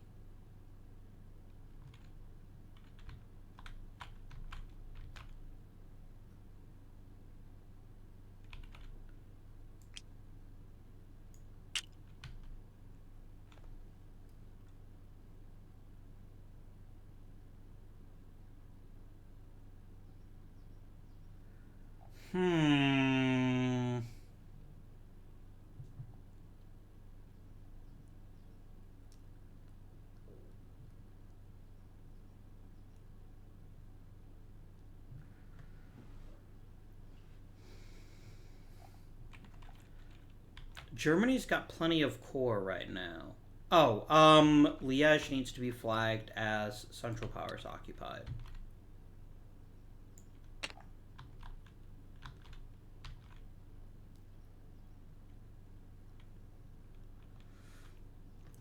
[SPEAKER 1] Germany's got plenty of core right now. Oh, Liège needs to be flagged as Central Powers occupied.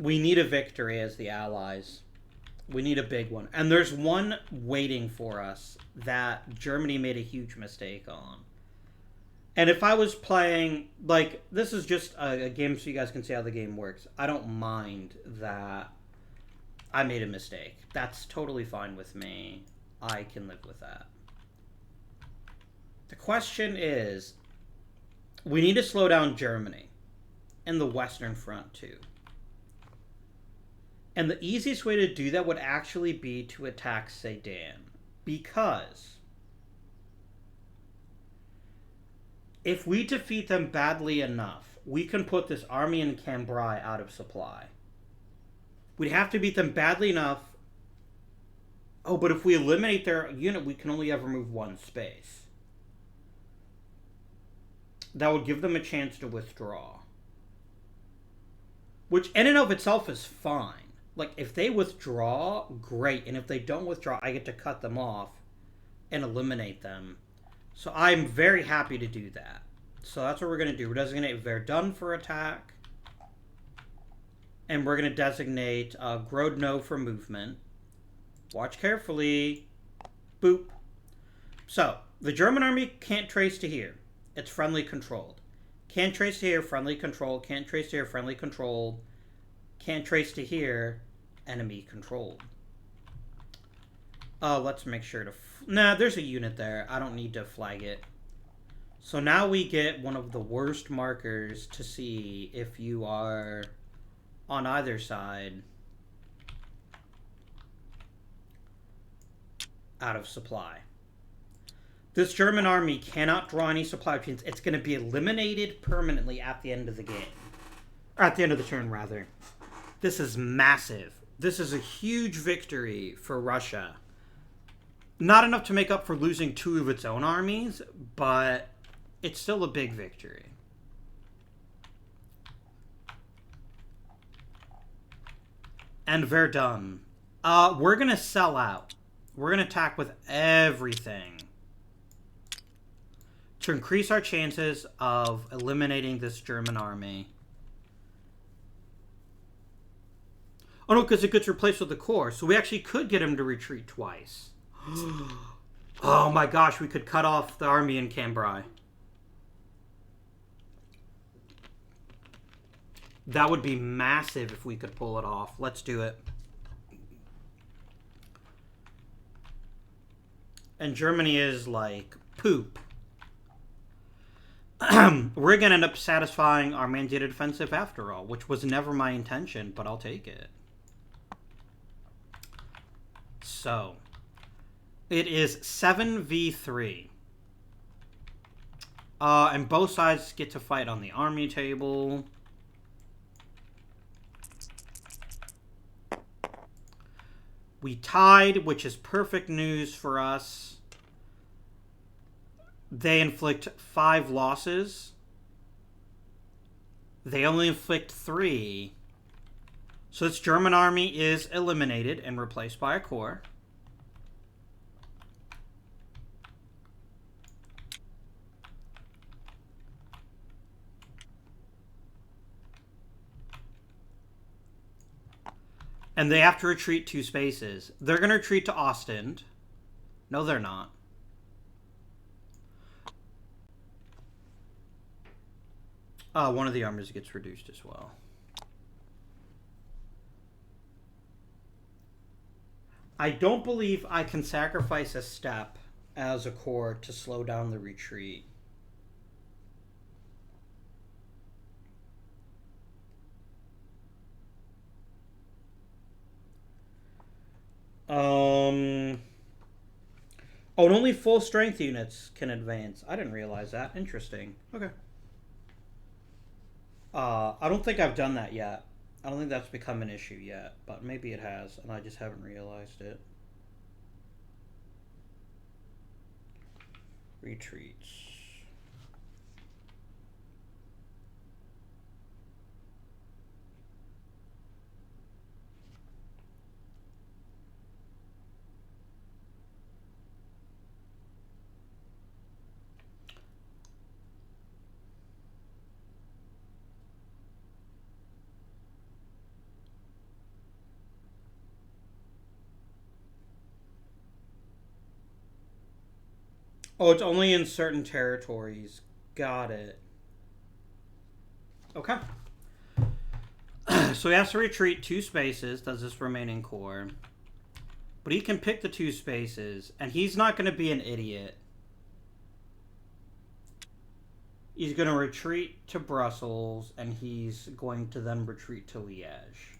[SPEAKER 1] We need a victory as the Allies. We need a big one. And there's one waiting for us that Germany made a huge mistake on. And if I was playing, like, this is just a game so you guys can see how the game works. I don't mind that I made a mistake. That's totally fine with me. I can live with that. The question is, we need to slow down Germany and the Western Front too. And the easiest way to do that would actually be to attack Sedan. Because if we defeat them badly enough, we can put this army in Cambrai out of supply. We'd have to beat them badly enough. Oh, but if we eliminate their unit, we can only ever move one space. That would give them a chance to withdraw. Which in and of itself is fine. Like, if they withdraw, great. And if they don't withdraw, I get to cut them off and eliminate them. So I'm very happy to do that. So that's what we're going to do. We're designate Verdun for attack. And we're going to designate Grodno for movement. Watch carefully. Boop. So, the German army can't trace to here. It's friendly controlled. Can't trace to here, friendly controlled. Can't trace to here, friendly controlled. Can't trace to here, enemy controlled. Let's make sure to... Nah, there's a unit there. I don't need to flag it. So now we get one of the worst markers to see if you are on either side out of supply. This German army cannot draw any supply chains. It's going to be eliminated permanently at the end of the game. Or at the end of the turn, rather. This is massive. This is a huge victory for Russia. Not enough to make up for losing 2 of its own armies, but it's still a big victory. And Verdun. We're going to sell out. We're going to attack with everything to increase our chances of eliminating this German army. Oh no, because it gets replaced with the core. So we actually could get him to retreat twice. Oh my gosh, we could cut off the army in Cambrai. That would be massive if we could pull it off. Let's do it. And Germany is like poop. We're going to end up satisfying our mandated offensive after all, which was never my intention, but I'll take it. So, it is 7v3. And both sides get to fight on the army table. We tied, which is perfect news for us. They inflict 5 losses. They only inflict 3. So this German army is eliminated and replaced by a core. And they have to retreat 2 spaces. They're going to retreat to Ostend. No, they're not. One of the armies gets reduced as well. I don't believe I can sacrifice a step as a core to slow down the retreat. Oh, and only full strength units can advance. I didn't realize that. Interesting. Okay. I don't think I've done that yet. I don't think that's become an issue yet, but maybe it has, and I just haven't realized it. Retreats. Oh, it's only in certain territories. Got it. Okay. So he has to retreat 2 spaces, does this remaining core. But he can pick the 2 spaces, and he's not going to be an idiot. He's going to retreat to Brussels, and he's going to then retreat to Liège.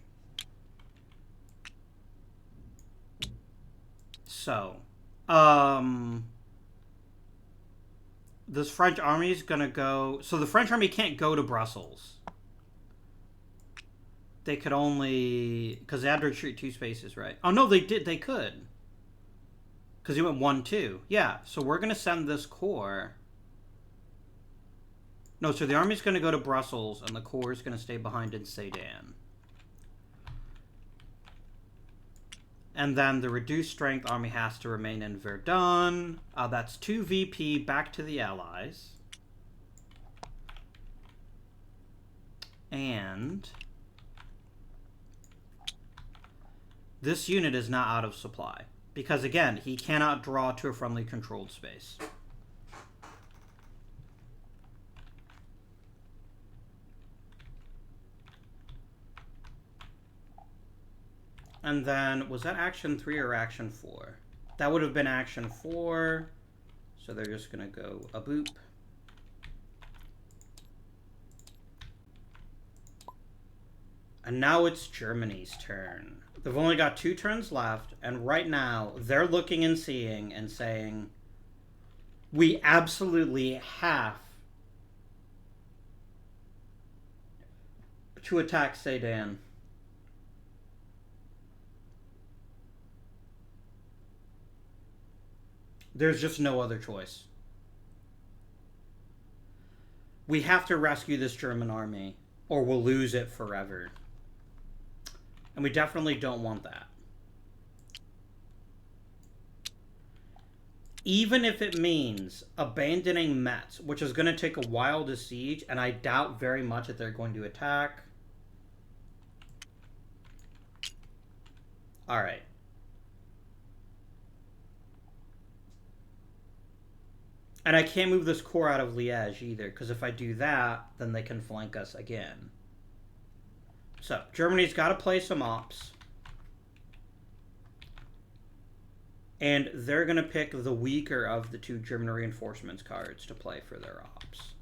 [SPEAKER 1] So, this French army is going to go... So the French army can't go to Brussels. They could only... Because they had to retreat 2 spaces, right? Oh, no, they did. They could. Because he went 1-2. Yeah, so we're going to send this corps... No, so the army's going to go to Brussels, and the corps is going to stay behind in Sedan. And then the reduced strength army has to remain in Verdun. That's 2 VP back to the Allies. And this unit is not out of supply. Because, again, he cannot draw to a friendly controlled space. And then, was that action 3 or action 4? That would have been action 4. So they're just going to go a boop. And now it's Germany's turn. They've only got 2 turns left. And right now, they're looking and seeing and saying, we absolutely have to attack Sedan. There's just no other choice. We have to rescue this German army, or we'll lose it forever. And we definitely don't want that. Even if it means abandoning Metz, which is going to take a while to siege, and I doubt very much that they're going to attack. Alright. And I can't move this corps out of Liège either, because if I do that, then they can flank us again. So, Germany's got to play some ops. And they're going to pick the weaker of the 2 German reinforcements cards to play for their ops.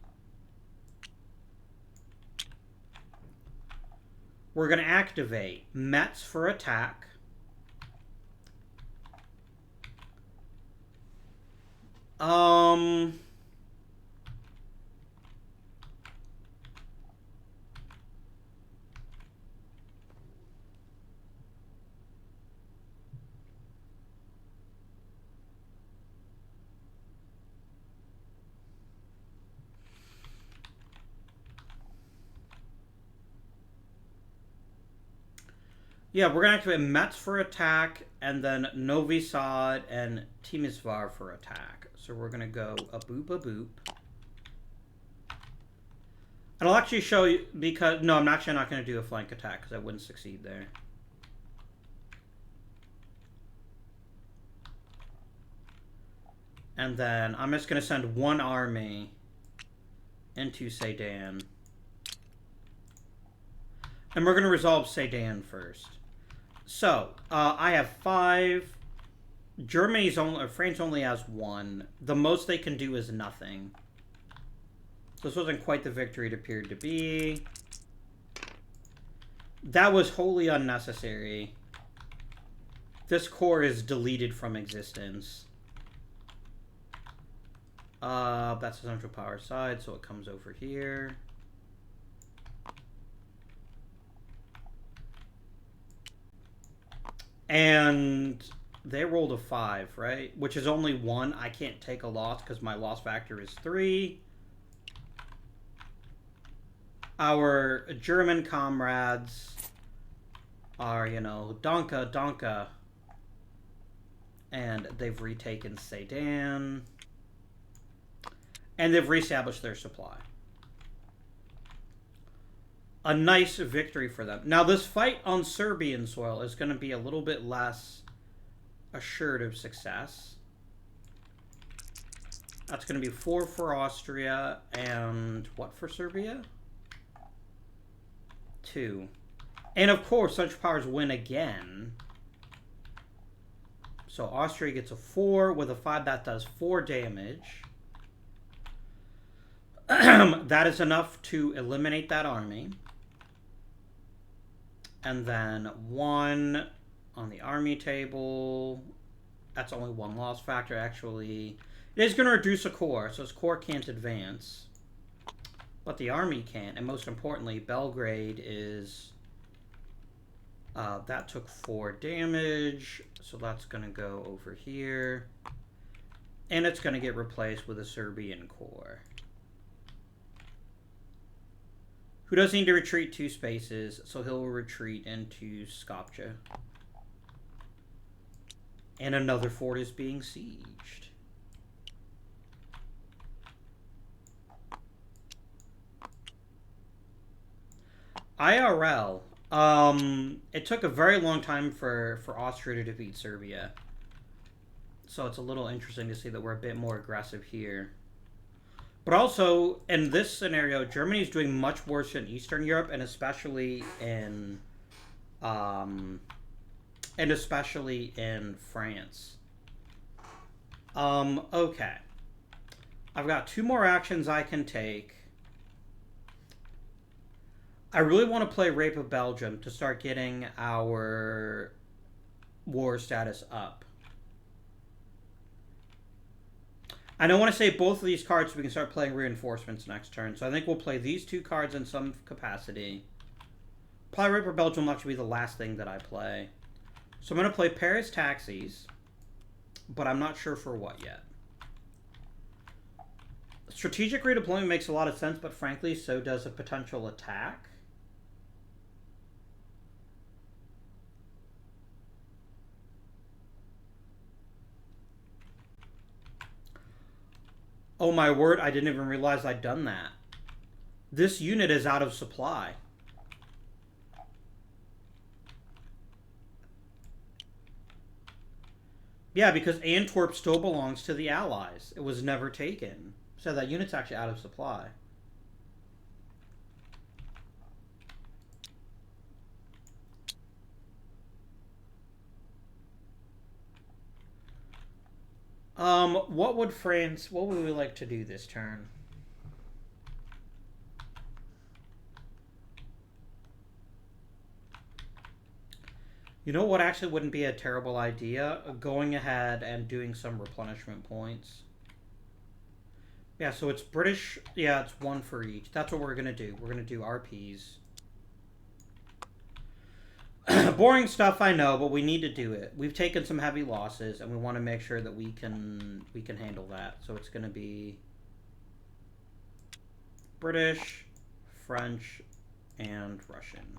[SPEAKER 1] We're going to activate Metz for attack. Yeah, we're going to activate Metz for attack, and then Novi Sad and Timișoara for attack. So we're going to go a boop, a boop. And I'll actually show you, because... No, I'm actually not going to do a flank attack, because I wouldn't succeed there. And then I'm just going to send 1 army into Sedan. And we're going to resolve Sedan first. So, I have 5. France only has 1. The most they can do is nothing. This wasn't quite the victory it appeared to be. That was wholly unnecessary. This corps is deleted from existence. That's the Central Power side, so it comes over here. And they rolled a 5, right? Which is only 1. I can't take a loss because my loss factor is 3. Our German comrades are, you know, Danke, Danke. And they've retaken Sedan. And they've reestablished their supply. A nice victory for them. Now, this fight on Serbian soil is going to be a little bit less assured of success. That's going to be 4 for Austria, and what for Serbia? 2. And of course, Central Powers win again. So Austria gets a 4 with a 5. That does 4 damage. That is enough to eliminate that army. And then 1 on the army table. That's only 1 loss factor, actually. It is going to reduce a corps, so his corps can't advance. But the army can. And most importantly, Belgrade is... that took 4 damage, so that's going to go over here. And it's going to get replaced with a Serbian corps. Who does need to retreat 2 spaces, so he'll retreat into Skopje. And another fort is being sieged. IRL. It took a very long time for Austria to defeat Serbia. So it's a little interesting to see that we're a bit more aggressive here. But also, in this scenario, Germany is doing much worse in Eastern Europe, and especially in France. Okay. I've got 2 more actions I can take. I really want to play Rape of Belgium to start getting our war status up. I don't want to say both of these cards so we can start playing reinforcements next turn. So I think we'll play these 2 cards in some capacity. Probably Rape of Belgium will actually be the last thing that I play. So I'm going to play Paris Taxis, but I'm not sure for what yet. Strategic redeployment makes a lot of sense, but frankly, so does a potential attack. Oh my word, I didn't even realize I'd done that. This unit is out of supply. Yeah, because Antwerp still belongs to the Allies. It was never taken. So that unit's actually out of supply. What would we like to do this turn? You know what actually wouldn't be a terrible idea? Going ahead and doing some replenishment points. Yeah, so it's British. Yeah, it's 1 for each. That's what we're going to do. We're going to do RPs. Boring stuff, I know, but we need to do it. We've taken some heavy losses, and we want to make sure that we can handle that. So it's going to be British, French, and Russian.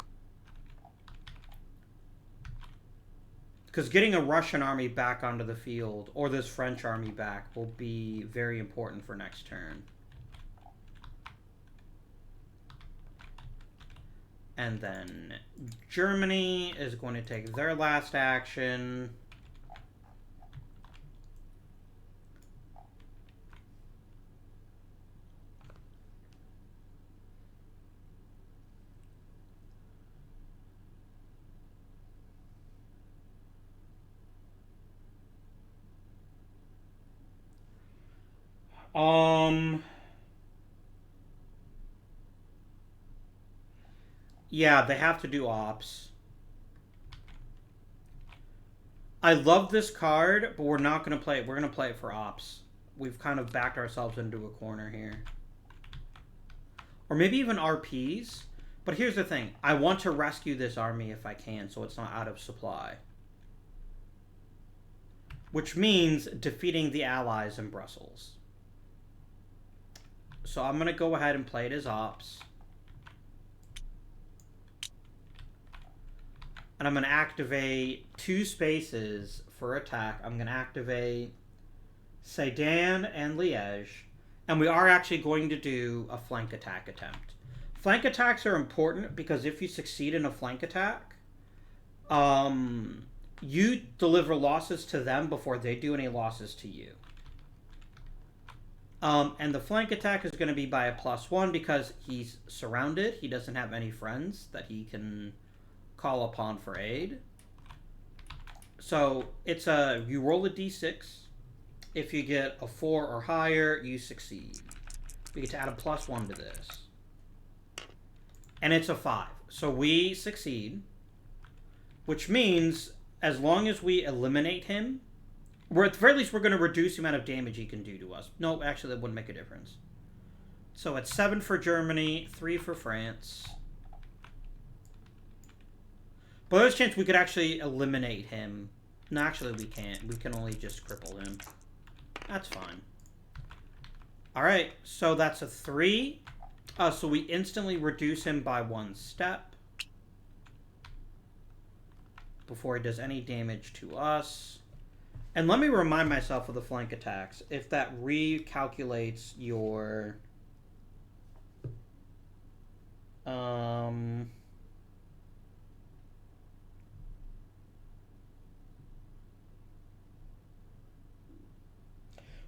[SPEAKER 1] Because getting a Russian army back onto the field, or this French army back, will be very important for next turn. And then Germany is going to take their last action. Yeah, they have to do ops. I love this card, but we're not going to play it. We're going to play it for ops. We've kind of backed ourselves into a corner here. Or maybe even RPs. But here's the thing. I want to rescue this army if I can, so it's not out of supply. Which means defeating the Allies in Brussels. So I'm going to go ahead and play it as ops. And I'm going to activate 2 spaces for attack. I'm going to activate Sedan and Liège. And we are actually going to do a flank attack attempt. Flank attacks are important because if you succeed in a flank attack, you deliver losses to them before they do any losses to you. And the flank attack is going to be by a +1 because he's surrounded. He doesn't have any friends that he can call upon for aid. So it's you roll a d6. If you get a 4 or higher, you succeed. We get to add a +1 to this. And it's a 5. So we succeed, which means as long as we eliminate him, at the very least we're going to reduce the amount of damage he can do to us. No, actually that wouldn't make a difference. So it's 7 for Germany, 3 for France. But there's a chance we could actually eliminate him. No, actually we can't. We can only just cripple him. That's fine. Alright, so that's a 3. So we instantly reduce him by 1 step before he does any damage to us. And let me remind myself of the flank attacks. If that recalculates your...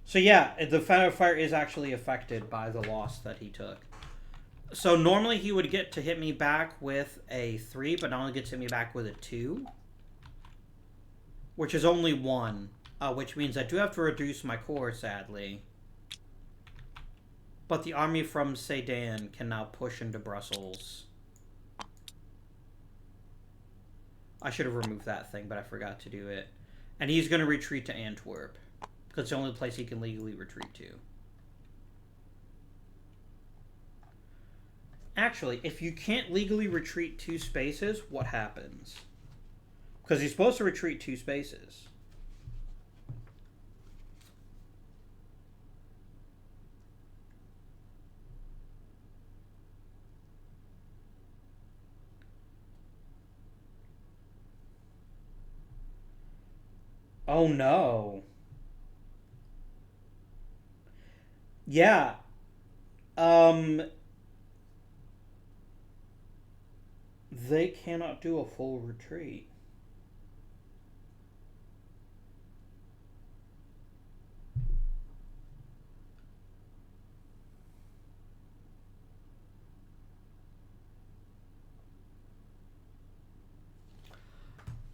[SPEAKER 1] So yeah, the fire is actually affected by the loss that he took. So normally he would get to hit me back with a 3, but now only gets to hit me back with a 2. Which is only 1. Which means I do have to reduce my core, sadly. But the army from Sedan can now push into Brussels. I should have removed that thing, but I forgot to do it. And he's going to retreat to Antwerp. Because it's the only place he can legally retreat to. Actually, if you can't legally retreat 2 spaces, what happens? Because he's supposed to retreat 2 spaces. Oh no. Yeah. They cannot do a full retreat.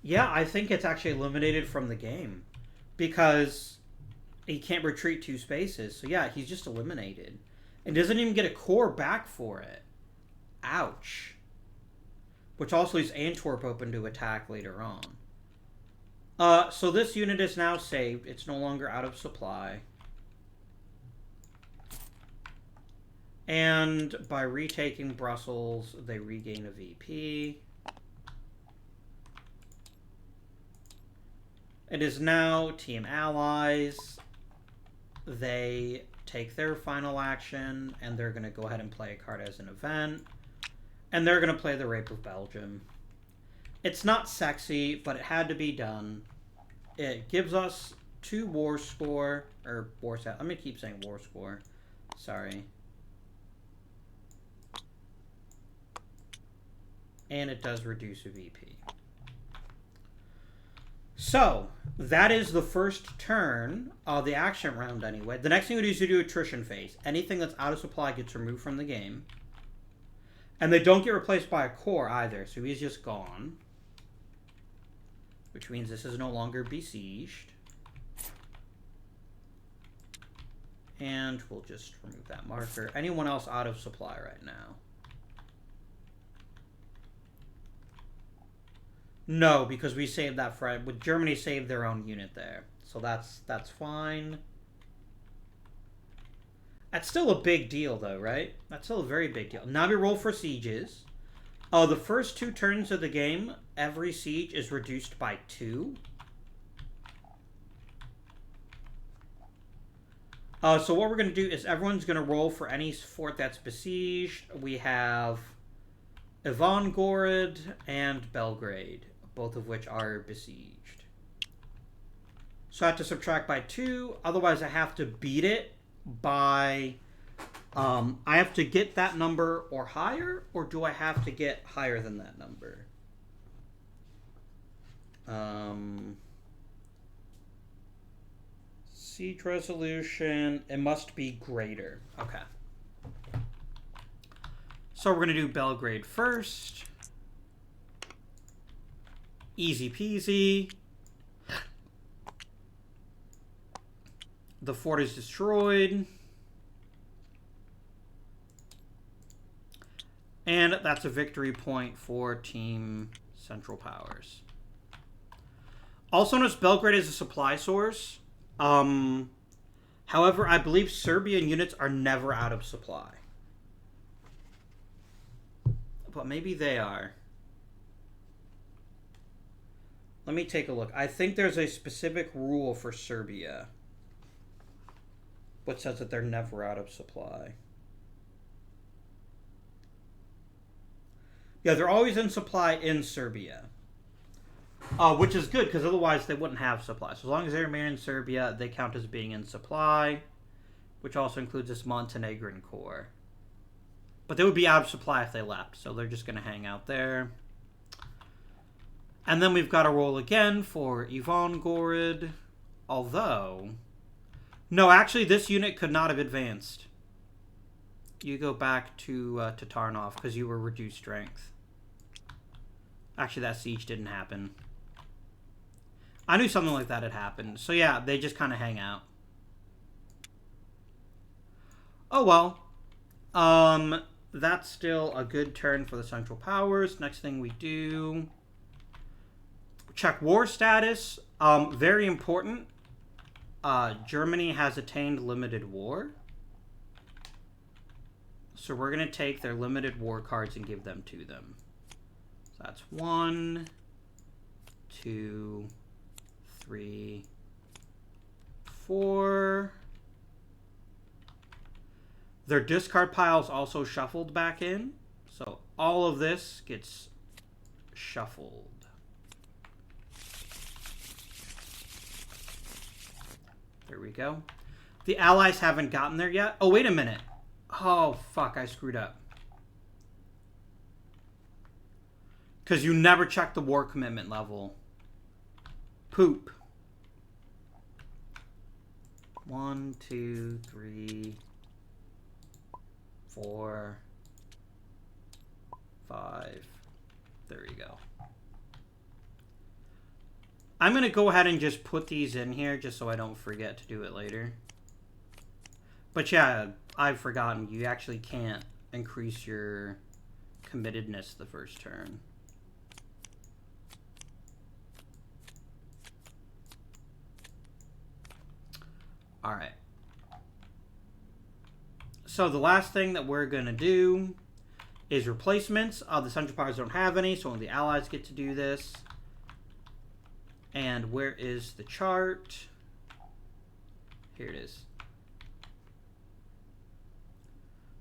[SPEAKER 1] Yeah, I think it's actually eliminated from the game. Because he can't retreat 2 spaces. So yeah, he's just eliminated. And doesn't even get a core back for it. Ouch. Which also leaves Antwerp open to attack later on. So this unit is now saved. It's no longer out of supply. And by retaking Brussels, they regain a VP. It is now Team Allies. They take their final action, and they're going to go ahead and play a card as an event. And they're going to play the Rape of Belgium. It's not sexy, but it had to be done. It gives us 2 war score, or war stat. Let me keep saying war score. Sorry. And it does reduce a VP. So, that is the first turn of the action round anyway. The next thing we do is to do Attrition Phase. Anything that's out of supply gets removed from the game. And they don't get replaced by a core either, so he's just gone. Which means this is no longer besieged. And we'll just remove that marker. Anyone else out of supply right now? No, because we saved that for... Germany saved their own unit there. So that's fine. That's still a big deal, though, right? That's still a very big deal. Now we roll for sieges. The first 2 turns of the game, every siege is reduced by 2. So what we're going to do is everyone's going to roll for any fort that's besieged. We have Ivangorod and Belgrade, both of which are besieged. So I have to subtract by 2. Otherwise, I have to beat it by... I have to get that number or higher, or do I have to get higher than that number? Siege resolution. It must be greater. Okay. So we're going to do Belgrade first. Easy peasy. The fort is destroyed. And that's a victory point for Team Central Powers. Also known as Belgrade as a supply source. However, I believe Serbian units are never out of supply. But maybe they are. Let me take a look. I think there's a specific rule for Serbia which says that they're never out of supply. Yeah, they're always in supply in Serbia. Which is good, because otherwise they wouldn't have supply. So as long as they remain in Serbia, they count as being in supply, which also includes this Montenegrin core. But they would be out of supply if they left, so they're just going to hang out there. And then we've got to roll again for Ivangorod, although... No, actually, this unit could not have advanced. You go back to Tarnov, because you were reduced strength. Actually, that siege didn't happen. I knew something like that had happened. So yeah, they just kind of hang out. Oh well. That's still a good turn for the Central Powers. Next thing we do... check war status. Very important. Germany has attained limited war. So we're going to take their limited war cards and give them to them. So that's 1, 2, 3, 4. Their discard pile is also shuffled back in. So all of this gets shuffled. There we go. The Allies haven't gotten there yet. Oh, wait a minute. Oh, fuck, I screwed up. Because you never check the war commitment level. Poop. 1, 2, 3, 4, 5. There you go. I'm going to go ahead and just put these in here just so I don't forget to do it later. But yeah, I've forgotten. You actually can't increase your committedness the first turn. Alright. So the last thing that we're going to do is replacements. The Central Powers don't have any, so only the Allies get to do this. And where is the chart? Here it is.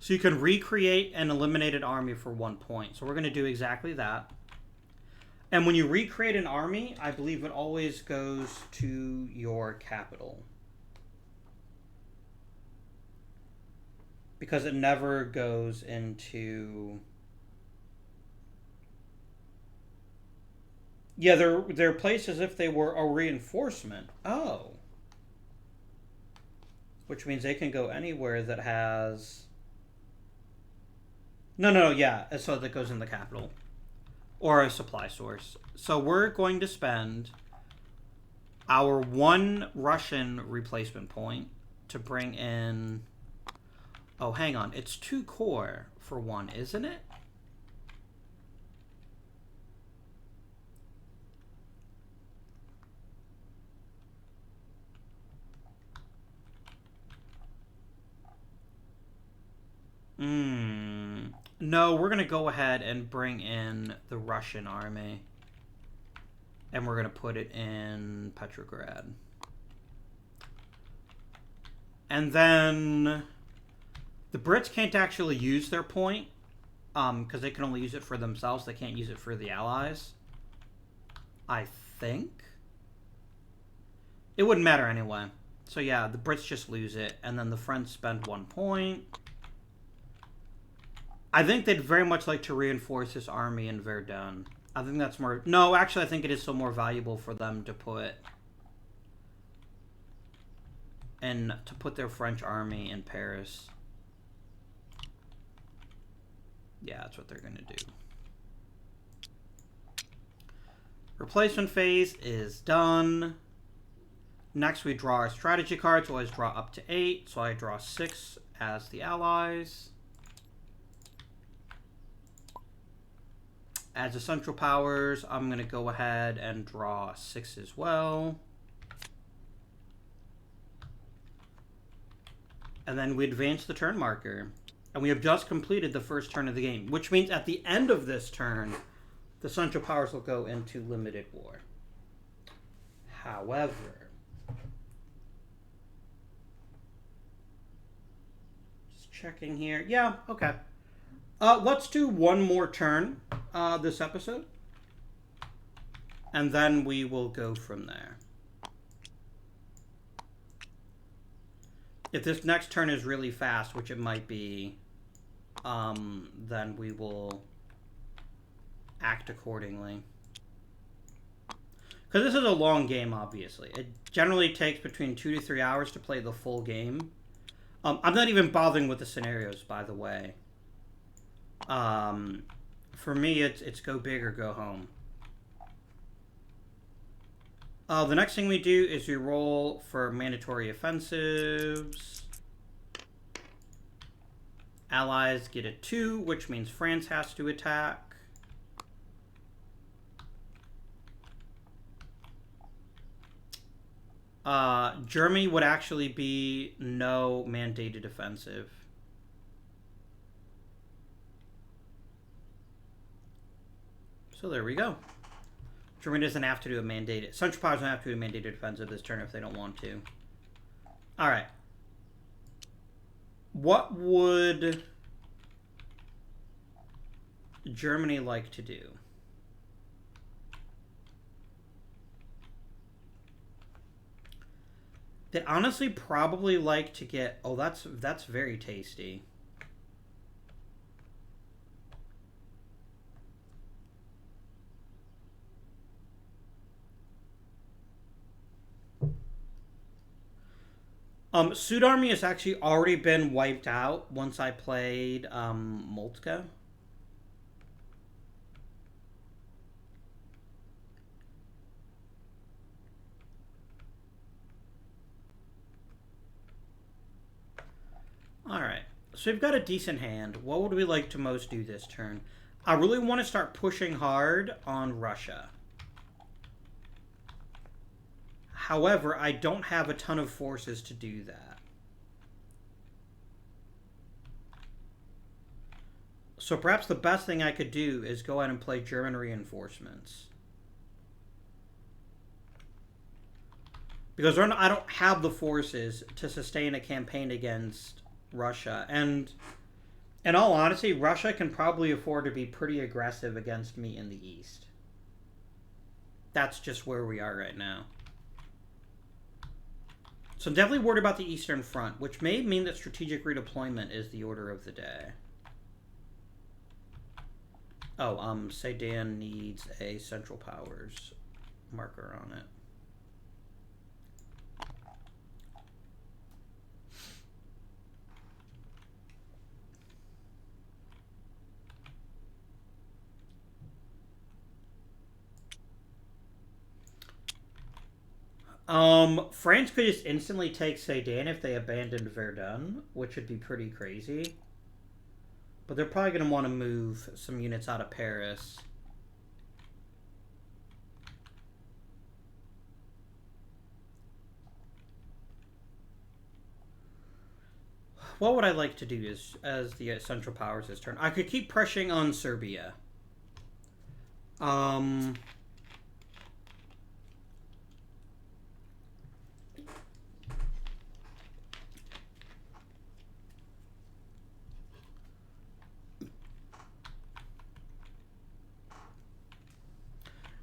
[SPEAKER 1] So you can recreate an eliminated army for 1 point. So we're going to do exactly that. And when you recreate an army, I believe it always goes to your capital. Because it never goes into... Yeah, they're placed as if they were a reinforcement. Oh. Which means they can go anywhere that has... No, yeah. So that goes in the capital. Or a supply source. So we're going to spend our 1 Russian replacement point to bring in... Oh, hang on. It's 2 core for 1, isn't it? No, we're going to go ahead and bring in the Russian army. And we're going to put it in Petrograd. And then the Brits can't actually use their point. Because they can only use it for themselves. They can't use it for the Allies. I think. It wouldn't matter anyway. So yeah, the Brits just lose it. And then the French spend 1 point. I think they'd very much like to reinforce this army in Verdun. I think that's more... No, actually, I think it is still more valuable for them to put and to put their French army in Paris. Yeah, that's what they're going to do. Replacement phase is done. Next, we draw our strategy cards. We always draw up to 8, so I draw 6 as the allies. As essential powers, I'm going to go ahead and draw 6 as well. And then we advance the turn marker. And we have just completed the first turn of the game, which means at the end of this turn, the essential powers will go into limited war. However, just checking here. Yeah, okay. Let's do one more turn this episode. And then we will go from there. If this next turn is really fast, which it might be, then we will act accordingly. Because this is a long game, obviously. It generally takes between 2 to 3 hours to play the full game. I'm not even bothering with the scenarios, by the way. For me, it's go big or go home. The next thing we do is we roll for mandatory offensives. Allies get a 2, which means France has to attack. Germany would actually be no mandated offensive. So there we go. Germany doesn't have to do a mandated. Central Powers don't have to do a mandated offensive this turn if they don't want to. All right. What would Germany like to do? They'd honestly probably like to get... Oh, that's very tasty. Sud Army has actually already been wiped out once I played Moltke. Alright, so we've got a decent hand. What would we like to most do this turn? I really want to start pushing hard on Russia. However, I don't have a ton of forces to do that. So perhaps the best thing I could do is go ahead and play German reinforcements. Because I don't have the forces to sustain a campaign against Russia. And in all honesty, Russia can probably afford to be pretty aggressive against me in the East. That's just where we are right now. So I'm definitely worried about the Eastern Front, which may mean that strategic redeployment is the order of the day. Oh, Sedan needs a Central Powers marker on it. France could just instantly take Sedan if they abandoned Verdun, which would be pretty crazy. But they're probably going to want to move some units out of Paris. What would I like to do as the Central Powers this turn? I could keep pressuring on Serbia.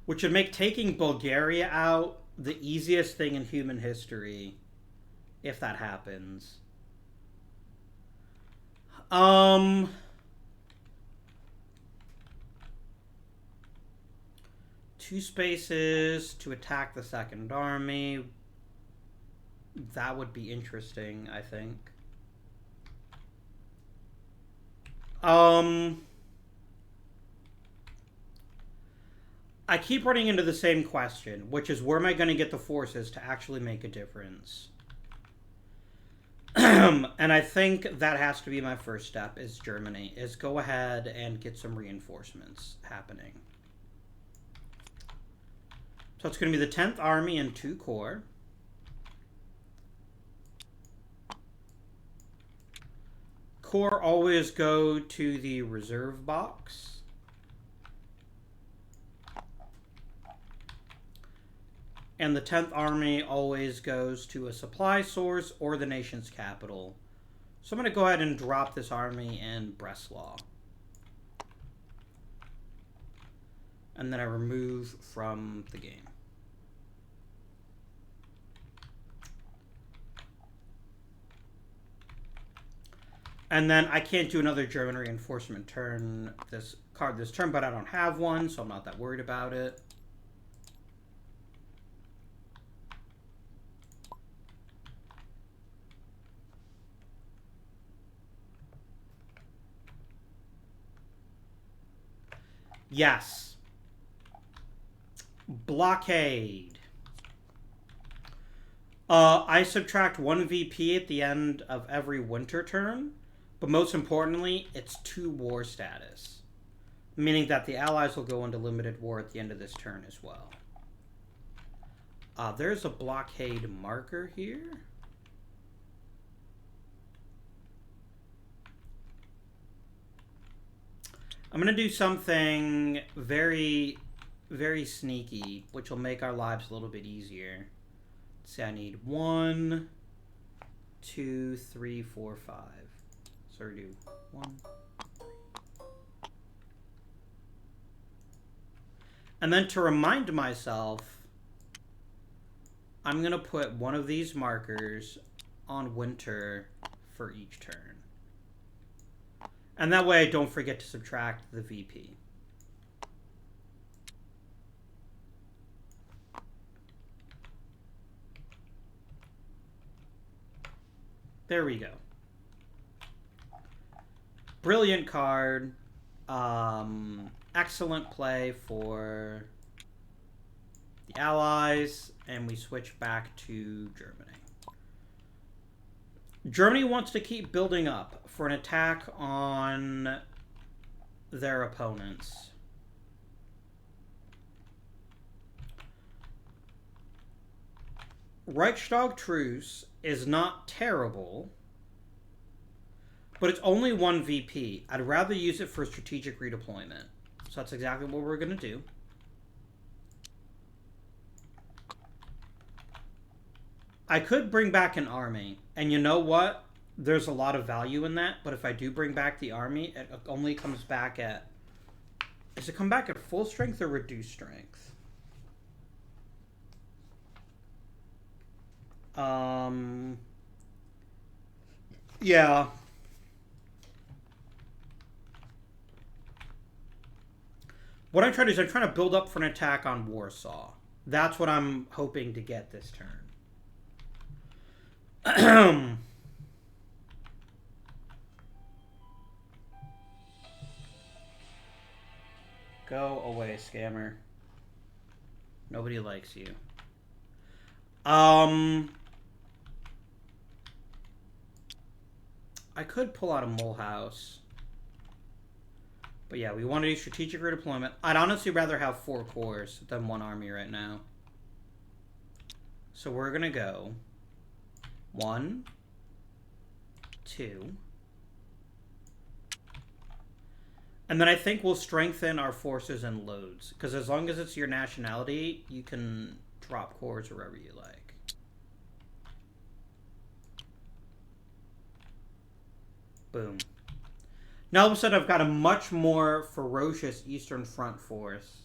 [SPEAKER 1] Which would make taking Bulgaria out the easiest thing in human history, if that happens. Two spaces to attack the Second Army. That would be interesting, I think. I keep running into the same question, which is where am I going to get the forces to actually make a difference? And I think that has to be my first step, is Germany, is go ahead and get some reinforcements happening. So it's going to be the 10th Army and 2 Corps. Corps always go to the reserve box. And the 10th Army always goes to a supply source or the nation's capital. So I'm going to go ahead and drop this army in Breslau. And then I remove from the game. And then I can't do another German reinforcement turn this turn, but I don't have one, so I'm not that worried about it. Yes. Blockade. I subtract 1 VP at the end of every winter turn, but most importantly, it's 2 war status, meaning that the Allies will go into limited war at the end of this turn as well. There's a blockade marker here. I'm going to do something very, very sneaky, which will make our lives a little bit easier. Let's say I need 1, 2, 3, 4, 5. So we do 1. And then to remind myself, I'm going to put one of these markers on winter for each turn. And that way I don't forget to subtract the VP. There we go. Brilliant card. Excellent play for the Allies. And we switch back to Germany. Germany wants to keep building up for an attack on their opponents. Reichstag Truce is not terrible, but it's only 1 VP. I'd rather use it for strategic redeployment. So that's exactly what we're going to do. I could bring back an army, and you know what? There's a lot of value in that, but if I do bring back the army, it only comes back at... Does it come back at full strength or reduced strength? Yeah. What I'm trying to do is I'm trying to build up for an attack on Warsaw. That's what I'm hoping to get this turn. Go away, scammer. Nobody likes you. I could pull out a Mulhouse. But yeah, we want to do strategic redeployment. I'd honestly rather have 4 corps than 1 army right now. So we're going to go 1, 2. And then I think we'll strengthen our forces and loads. Because as long as it's your nationality, you can drop corps wherever you like. Boom. Now all of a sudden I've got a much more ferocious Eastern Front force.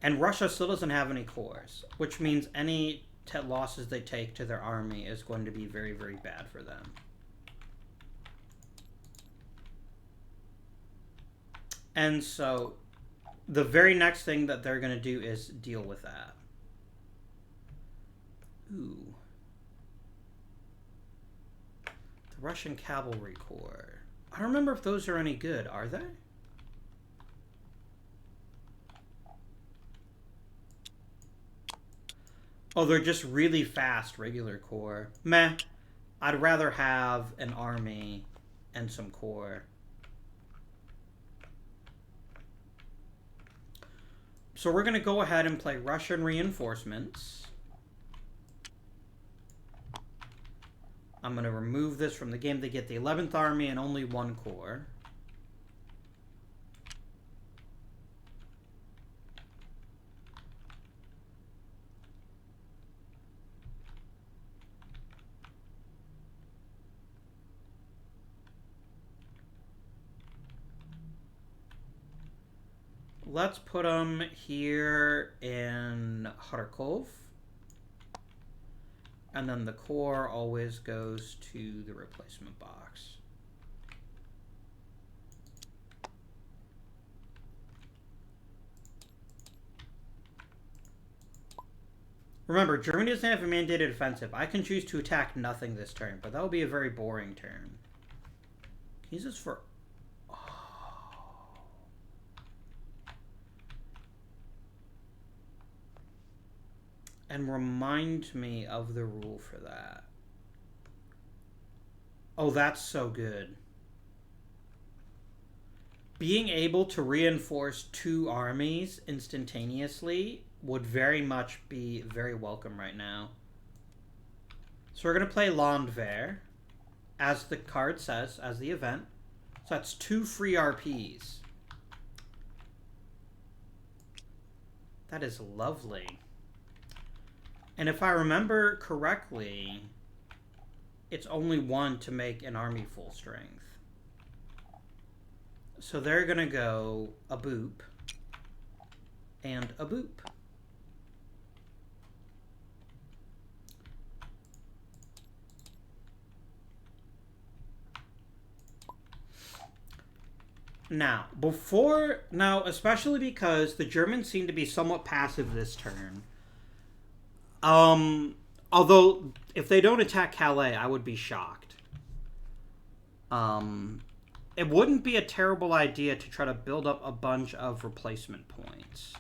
[SPEAKER 1] And Russia still doesn't have any corps. Which means any losses they take to their army is going to be very, very bad for them. And so the very next thing that they're going to do is deal with that. Ooh. Russian Cavalry Corps. I don't remember if those are any good, are they? Oh, they're just really fast regular corps. Meh. I'd rather have an army and some corps. So we're going to go ahead and play Russian reinforcements. I'm going to remove this from the game. They get the 11th Army and only one corps. Let's put them here in Kharkov. And then the core always goes to the replacement box. Remember, Germany doesn't have a mandated offensive. I can choose to attack nothing this turn, but that will be a very boring turn. Can use this for... And remind me of the rule for that. Oh, that's so good. Being able to reinforce 2 armies instantaneously would very much be very welcome right now. So we're going to play Landwehr, as the card says, as the event. So that's 2 free RPs. That is lovely. And if I remember correctly, it's only 1 to make an army full strength. So they're going to go a boop and a boop. Now, especially because the Germans seem to be somewhat passive this turn. Although, if they don't attack Calais, I would be shocked. It wouldn't be a terrible idea to try to build up a bunch of replacement points.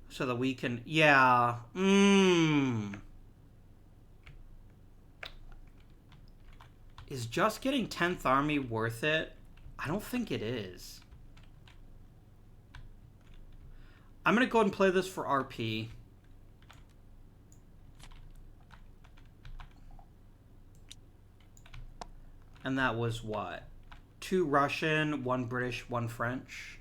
[SPEAKER 1] So that we can... Yeah. Is just getting 10th Army worth it? I don't think it is. I'm going to go ahead and play this for RP. And that was what? 2 Russian, 1 British, 1 French.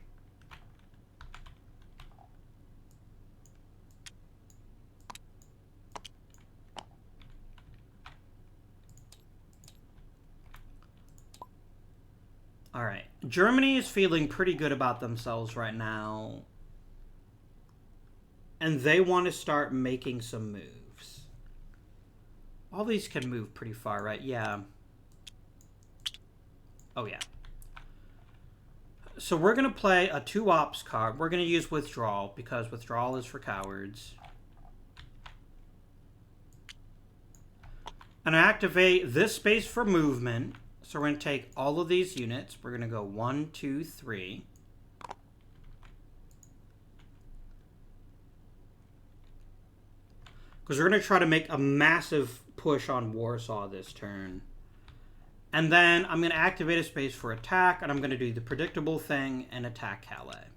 [SPEAKER 1] All right. Germany is feeling pretty good about themselves right now. And they want to start making some moves. All these can move pretty far, right? Yeah. Oh, yeah. So we're going to play a 2 ops card. We're going to use withdrawal because withdrawal is for cowards. And I activate this space for movement. So we're going to take all of these units. We're going to go 1, 2, 3. Because we're going to try to make a massive push on Warsaw this turn. And then I'm going to activate a space for attack, and I'm going to do the predictable thing and attack Calais.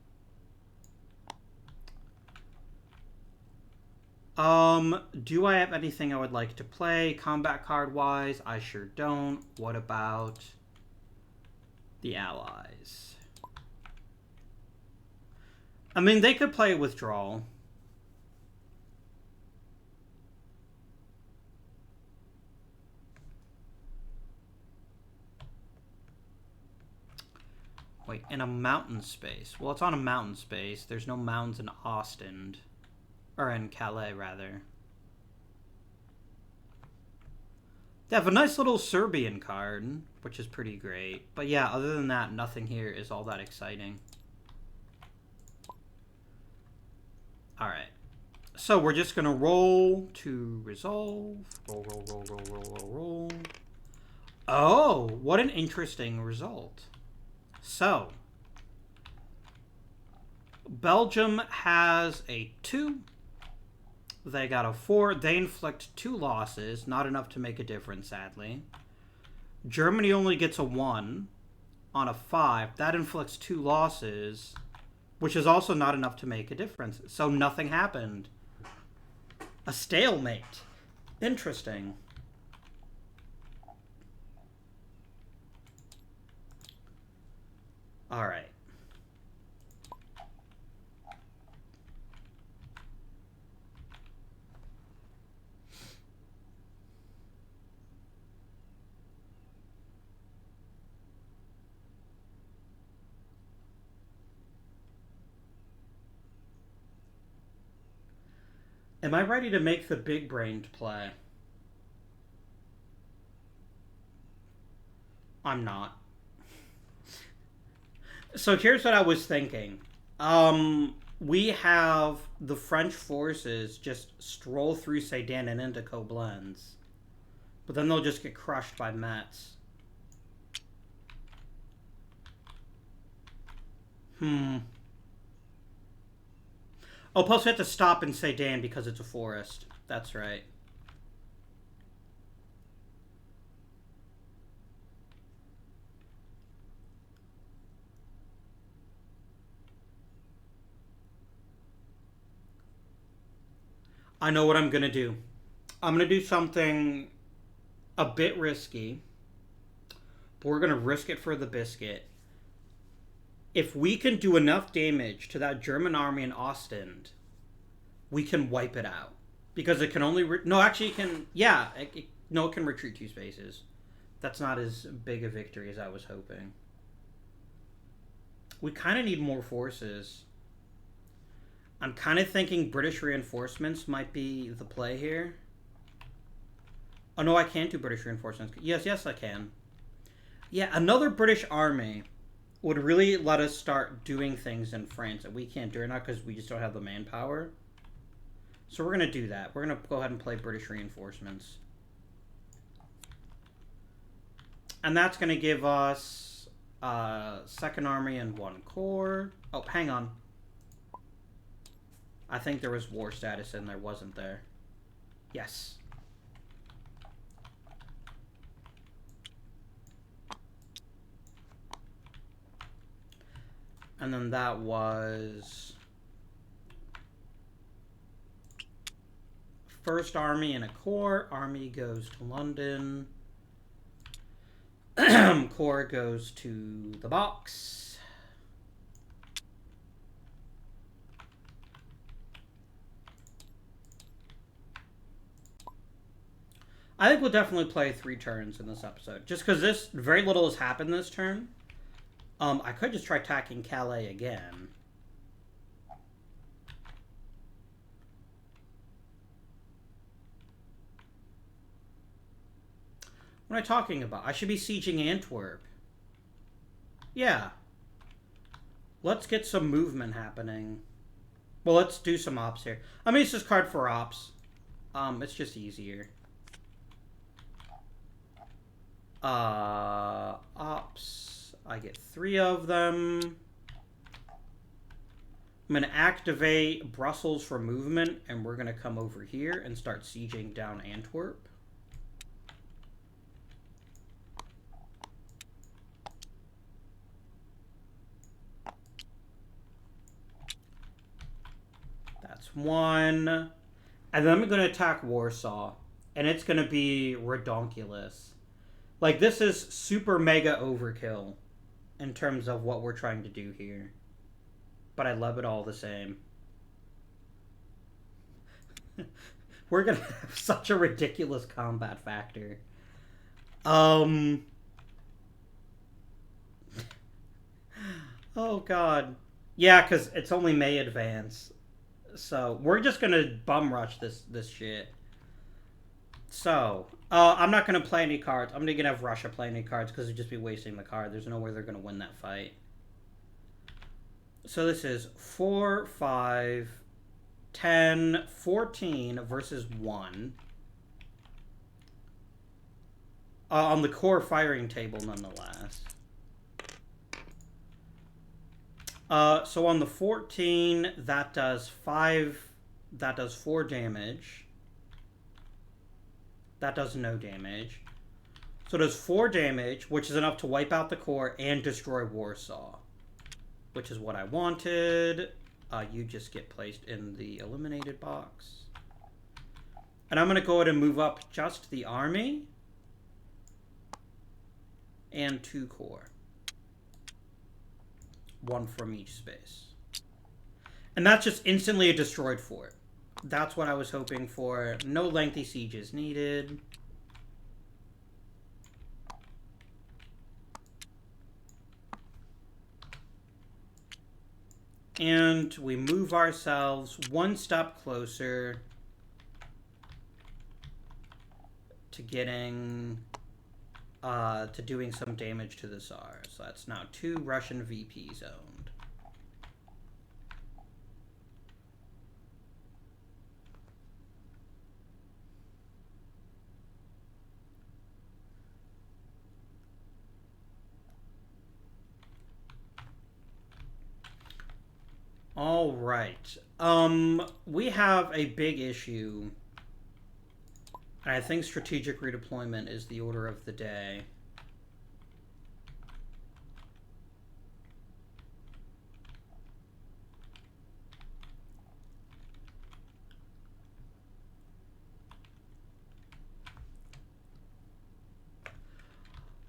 [SPEAKER 1] Do I have anything I would like to play combat card-wise? I sure don't. What about the Allies? I mean, they could play withdrawal. Wait, in a mountain space. Well, it's on a mountain space. There's no mountains in Ostend. Or in Calais, rather. They have a nice little Serbian card, which is pretty great. But yeah, other than that, nothing here is all that exciting. Alright. So we're just going to roll to resolve. Roll, roll, roll, roll, roll, roll, roll. Oh, what an interesting result. So, Belgium has a 2. They got a 4. They inflict 2 losses. Not enough to make a difference, sadly. Germany only gets a 1 on a 5. That inflicts 2 losses, which is also not enough to make a difference. So nothing happened. A stalemate. Interesting. All right. Am I ready to make the big-brained play? I'm not. So here's what I was thinking. We have the French forces just stroll through Sedan and into Koblenz. But then they'll just get crushed by Metz. Oh, plus we have to stop in Sedan because it's a forest. That's right. I know what I'm going to do. I'm going to do something a bit risky. But we're going to risk it for the biscuit. If we can do enough damage to that German army in Ostend, we can wipe it out. Because it can only... no, actually it can... yeah. It can retreat 2 spaces. That's not as big a victory as I was hoping. We kind of need more forces. I'm kind of thinking British reinforcements might be the play here. Oh, no, I can't do British reinforcements. Yes, I can. Yeah, another British army would really let us start doing things in France that we can't do right now because we just don't have the manpower. So we're going to do that. We're going to go ahead and play British reinforcements. And that's going to give us 2nd Army and 1 Corps. Oh, hang on. I think there was war status in there, wasn't there? Yes. And then that was 1st Army and a Corps. Army goes to London. Corps goes to the box. I think we'll definitely play 3 turns in this episode. Just because very little has happened this turn. I could just try attacking Calais again. What am I talking about? I should be sieging Antwerp. Yeah. Let's get some movement happening. Well, let's do some ops here. I'm going to use this card for ops. It's just easier. Ops. I get 3 of them. I'm going to activate Brussels for movement, and we're going to come over here and start sieging down Antwerp. That's 1. And then I'm going to attack Warsaw, and it's going to be redonkulous. Like, this is super mega overkill in terms of what we're trying to do here. But I love it all the same. We're going to have such a ridiculous combat factor. Oh, God. Yeah, because it's only May advance. So, we're just going to bum rush this shit. So, I'm not going to play any cards. I'm going to have Russia play any cards because it'd just be wasting the card. There's no way they're going to win that fight. So this is 4, 5, 10, 14 versus 1. On the core firing table, nonetheless. So on the 14, that does 4 damage. That does no damage. So it does 4 damage, which is enough to wipe out the core and destroy Warsaw. Which is what I wanted. You just get placed in the eliminated box. And I'm going to go ahead and move up just the army. And 2 core. 1 from each space. And that's just instantly a destroyed fort. That's what I was hoping for. No lengthy sieges needed. And we move ourselves 1 step closer to getting... to doing some damage to the Tsar. So that's now 2 Russian VPs owned. All right. We have a big issue. And I think strategic redeployment is the order of the day.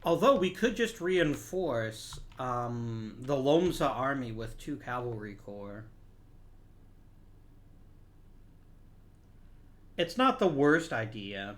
[SPEAKER 1] Although we could just reinforce the Lomza army with 2 cavalry corps. It's not the worst idea.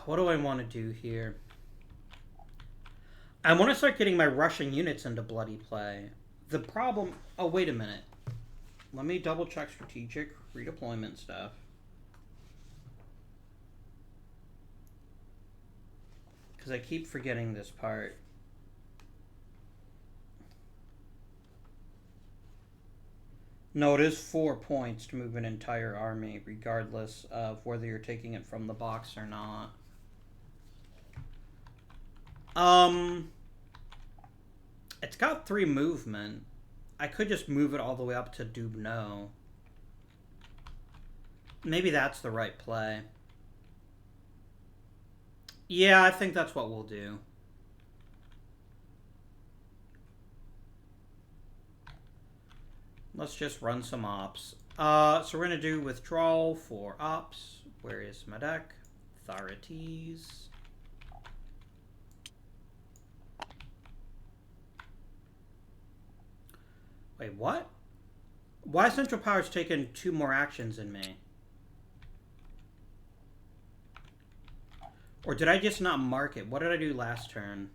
[SPEAKER 1] What do I want to do here? I want to start getting my Russian units into bloody play. The problem... Oh, wait a minute. Let me double check strategic redeployment stuff. Because I keep forgetting this part. No, it is 4 points to move an entire army, regardless of whether you're taking it from the box or not. It's got 3 movement. I could just move it all the way up to Dubno. Maybe that's the right play. Yeah, I think that's what we'll do. Let's just run some ops. So we're going to do withdrawal for ops. Where is my deck? Authorities. Wait, what? Why Central Power's taken 2 more actions than me? Or did I just not mark it? What did I do last turn?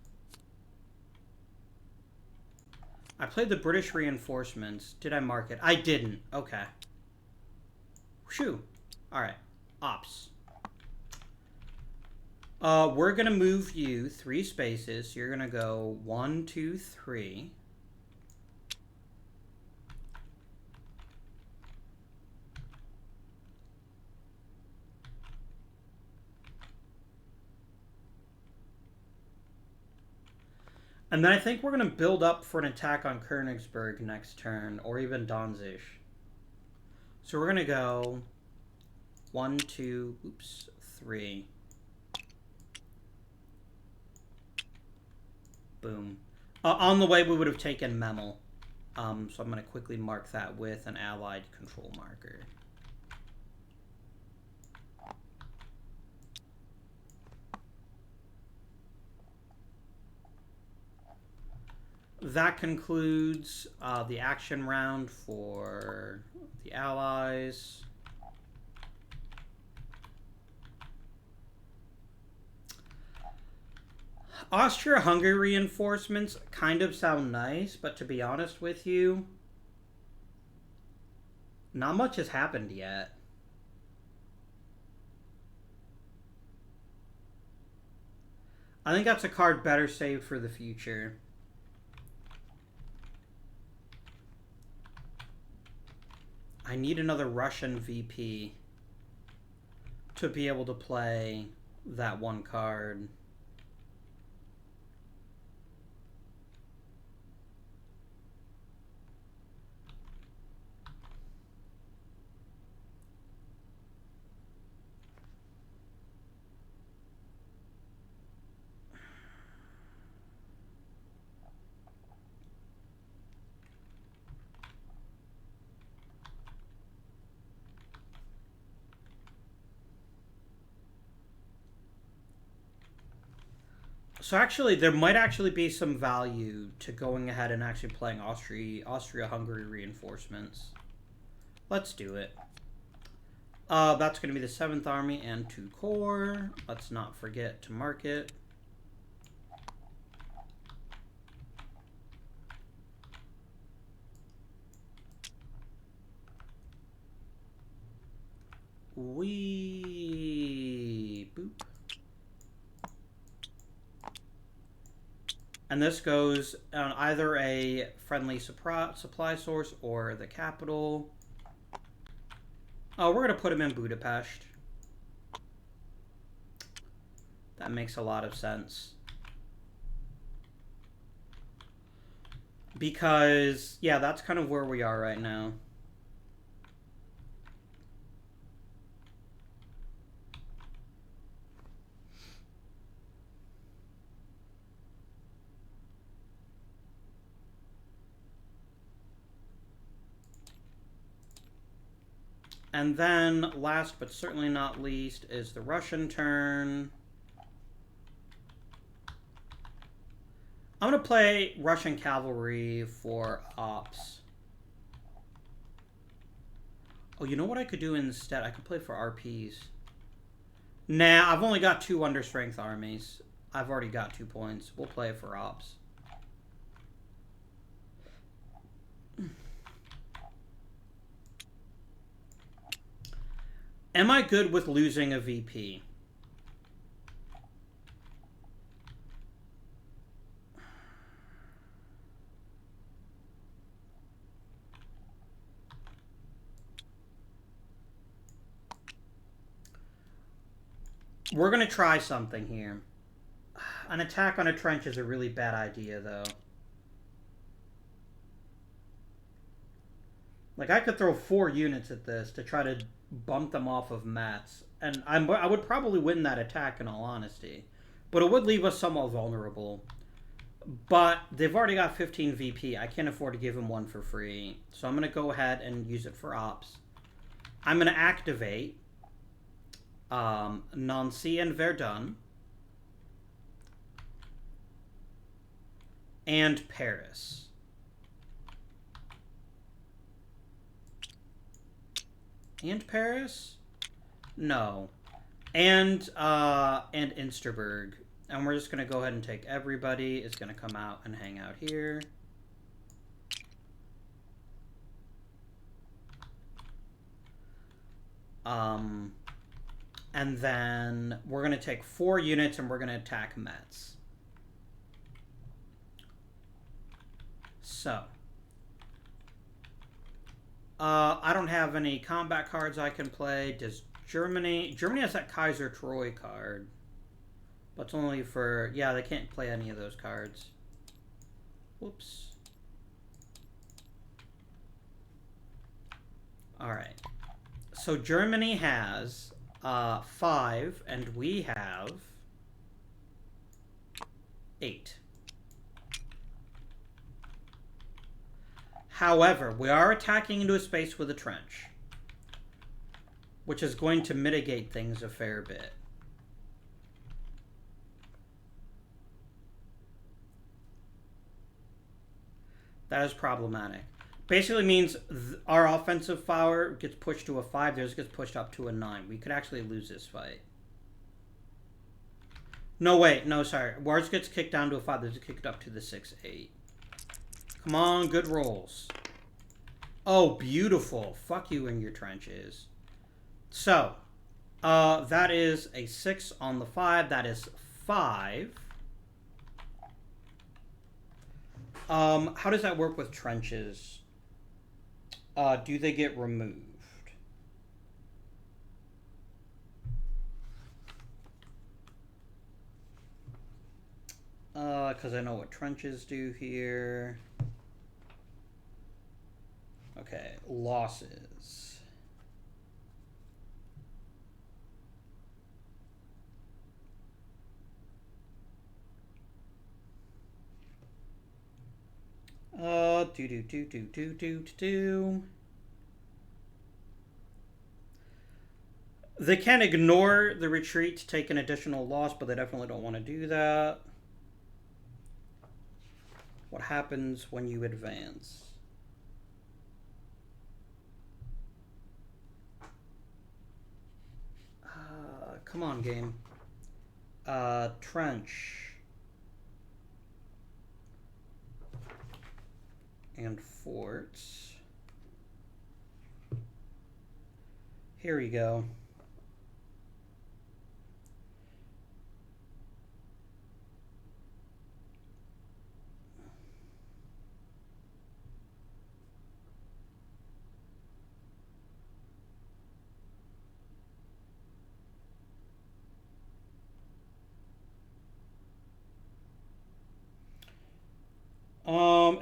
[SPEAKER 1] I played the British reinforcements. Did I mark it? I didn't. Okay. Shoo. Alright. Ops. We're going to move you 3 spaces. So you're going to go 1, 2, 3. And then I think we're going to build up for an attack on Kernigsburg next turn, or even Danzig. So we're going to go 1, 2, 3. Boom. On the way, we would have taken Memel. So I'm going to quickly mark that with an allied control marker. that concludes the action round for the Allies. Austria-Hungary reinforcements kind of sound nice, but to be honest with you, not much has happened yet. I think that's a card better saved for the future. I need another Russian VP to be able to play that one card. So actually, there might actually be some value to going ahead and actually playing Austria-Hungary reinforcements. Let's do it. That's going to be the 7th Army and 2 Corps. Let's not forget to mark it. Boop. And this goes on either a friendly supply source or the capital. Oh, we're going to put him in Budapest. That makes a lot of sense. Because, yeah, that's kind of where we are right now. And then, last but certainly not least, is the Russian turn. I'm going to play Russian Cavalry for Ops. Oh, you know what I could do instead? I could play for RPs. Nah, I've only got 2 understrength armies. I've already got 2 points. We'll play for Ops. Am I good with losing a VP? We're going to try something here. An attack on a trench is a really bad idea, though. Like, I could throw 4 units at this to try to bump them off of mats. And I would probably win that attack, in all honesty. But it would leave us somewhat vulnerable. But they've already got 15 VP. I can't afford to give them 1 for free. So I'm going to go ahead and use it for Ops. I'm going to activate Nancy and Verdun. And Paris. And Paris? No. And Insterburg. And we're just going to go ahead and take everybody. It's going to come out and hang out here. And then we're going to take 4 units and we're going to attack Metz. So. I don't have any combat cards I can play. Does Germany... Germany has that Kaiser Troy card. But it's only for... Yeah, they can't play any of those cards. Whoops. Alright. So Germany has 5, and we have 8. However, we are attacking into a space with a trench, which is going to mitigate things a fair bit. That is problematic. Basically means our offensive power gets pushed to a 5. Theirs gets pushed up to a 9. We could actually lose this fight. No, wait. No, sorry. Ours gets kicked down to a 5. Theirs gets kicked up to the 6, 8. Come on, good rolls. Oh, beautiful. Fuck you in your trenches. So, that is a 6 on the 5. That is 5. How does that work with trenches? Do they get removed? Because I know what trenches do here. Okay, losses. They can ignore the retreat to take an additional loss, but they definitely don't want to do that. What happens when you advance? Come on, game. Trench. And forts. Here we go.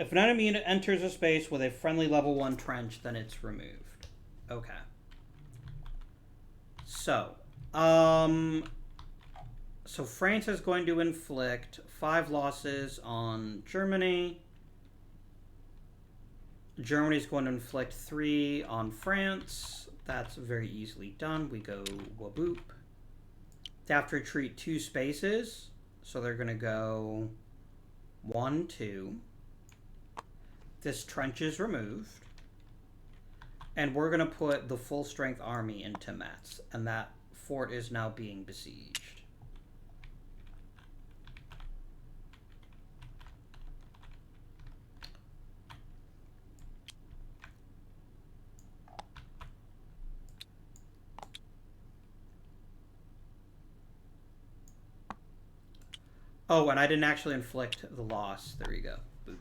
[SPEAKER 1] If an enemy unit enters a space with a friendly level 1 trench, then it's removed. Okay. So, France is going to inflict 5 losses on Germany. Germany is going to inflict 3 on France. That's very easily done. We go waboop. They have to retreat 2 spaces, so they're going to go 1, 2. This trench is removed. And we're going to put the full strength army into Metz. And that fort is now being besieged. Oh, and I didn't actually inflict the loss. There you go. Boop.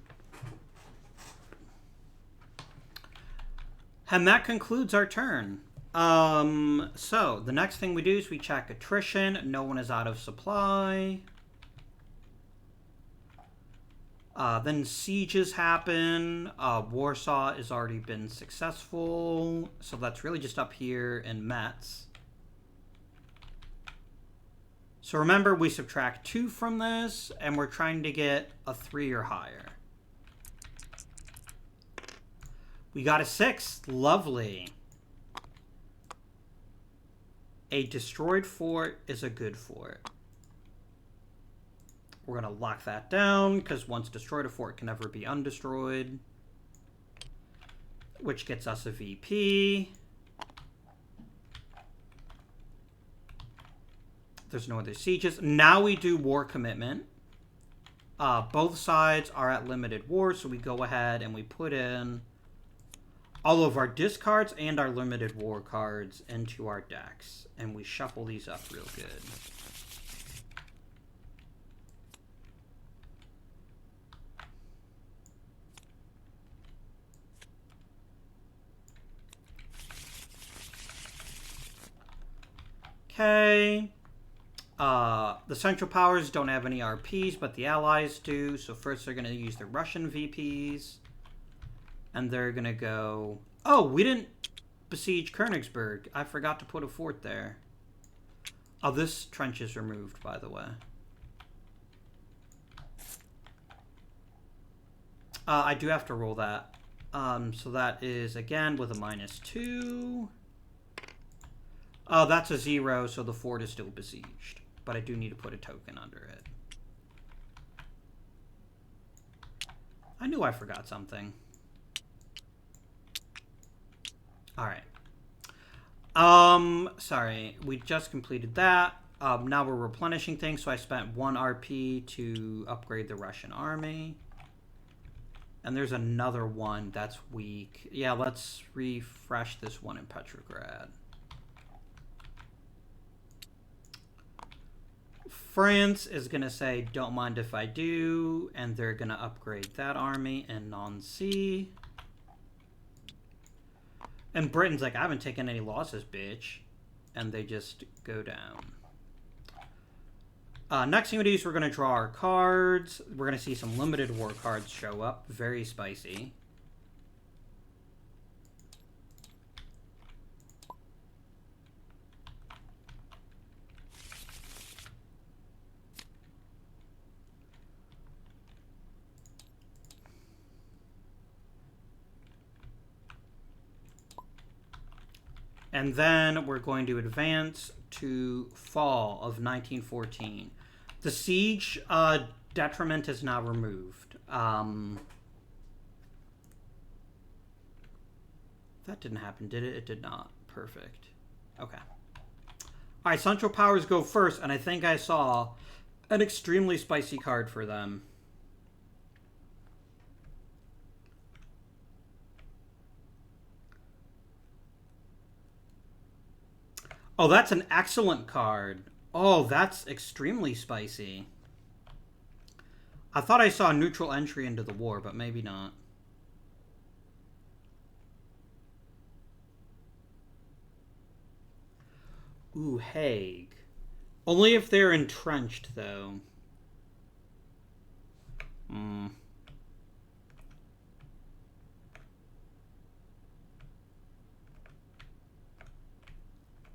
[SPEAKER 1] And that concludes our turn. So, the next thing we do is we check attrition. No one is out of supply. Then sieges happen. Warsaw has already been successful. So that's really just up here in Metz. So remember, we subtract 2 from this, and we're trying to get a 3 or higher. We got a 6. Lovely. A destroyed fort is a good fort. We're going to lock that down, because once destroyed, a fort can never be undestroyed. Which gets us a VP. There's no other sieges. Now we do war commitment. Both sides are at limited war, so we go ahead and we put in all of our discards and our limited war cards into our decks. And we shuffle these up real good. Okay. The Central Powers don't have any RPs, but the Allies do. So first they're going to use the Russian VPs. And they're going to go... Oh, we didn't besiege Kernigsburg. I forgot to put a fort there. Oh, this trench is removed, by the way. I do have to roll that. So that is, again, with a -2. That's a 0, so the fort is still besieged. But I do need to put a token under it. I knew I forgot something. Alright. Sorry. We just completed that. Now we're replenishing things, so I spent 1 RP to upgrade the Russian army. And there's another one that's weak. Yeah, let's refresh this one in Petrograd. France is going to say, don't mind if I do, and they're going to upgrade that army in Nancy. And Britain's like, I haven't taken any losses, bitch. And they just go down. Next thing we do is we're going to draw our cards. We're going to see some limited war cards show up. Very spicy. And then we're going to advance to fall of 1914. The siege detriment is now removed. That didn't happen, did it? It did not. Perfect. Okay. All right, Central Powers go first, and I think I saw an extremely spicy card for them. Oh, that's an excellent card. Oh, that's extremely spicy. I thought I saw a neutral entry into the war, but maybe not. Ooh, Hague. Only if they're entrenched, though.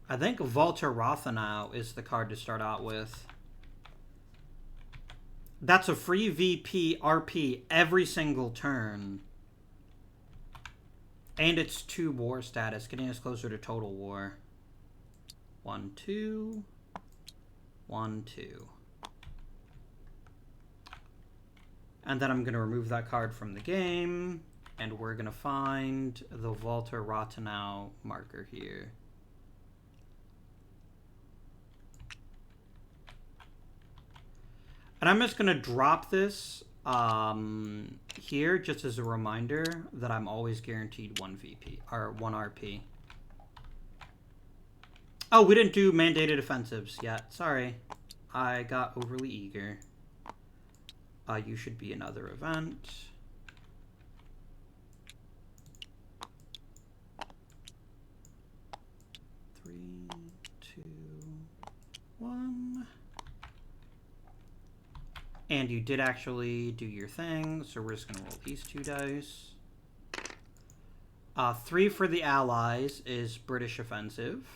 [SPEAKER 1] I think Walter Rathenau is the card to start out with. That's a free VP RP every single turn. And it's 2 war status, getting us closer to total war. 1, 2. 1, 2. And then I'm going to remove that card from the game. And we're going to find the Walter Rathenau marker here. And I'm just going to drop this here just as a reminder that I'm always guaranteed 1 VP, or 1 RP. Oh, we didn't do mandated offensives yet. Sorry. I got overly eager. You should be another event. Three, 2, 1. And you did actually do your thing, so we're just going to roll these 2 dice. 3 for the Allies is British offensive.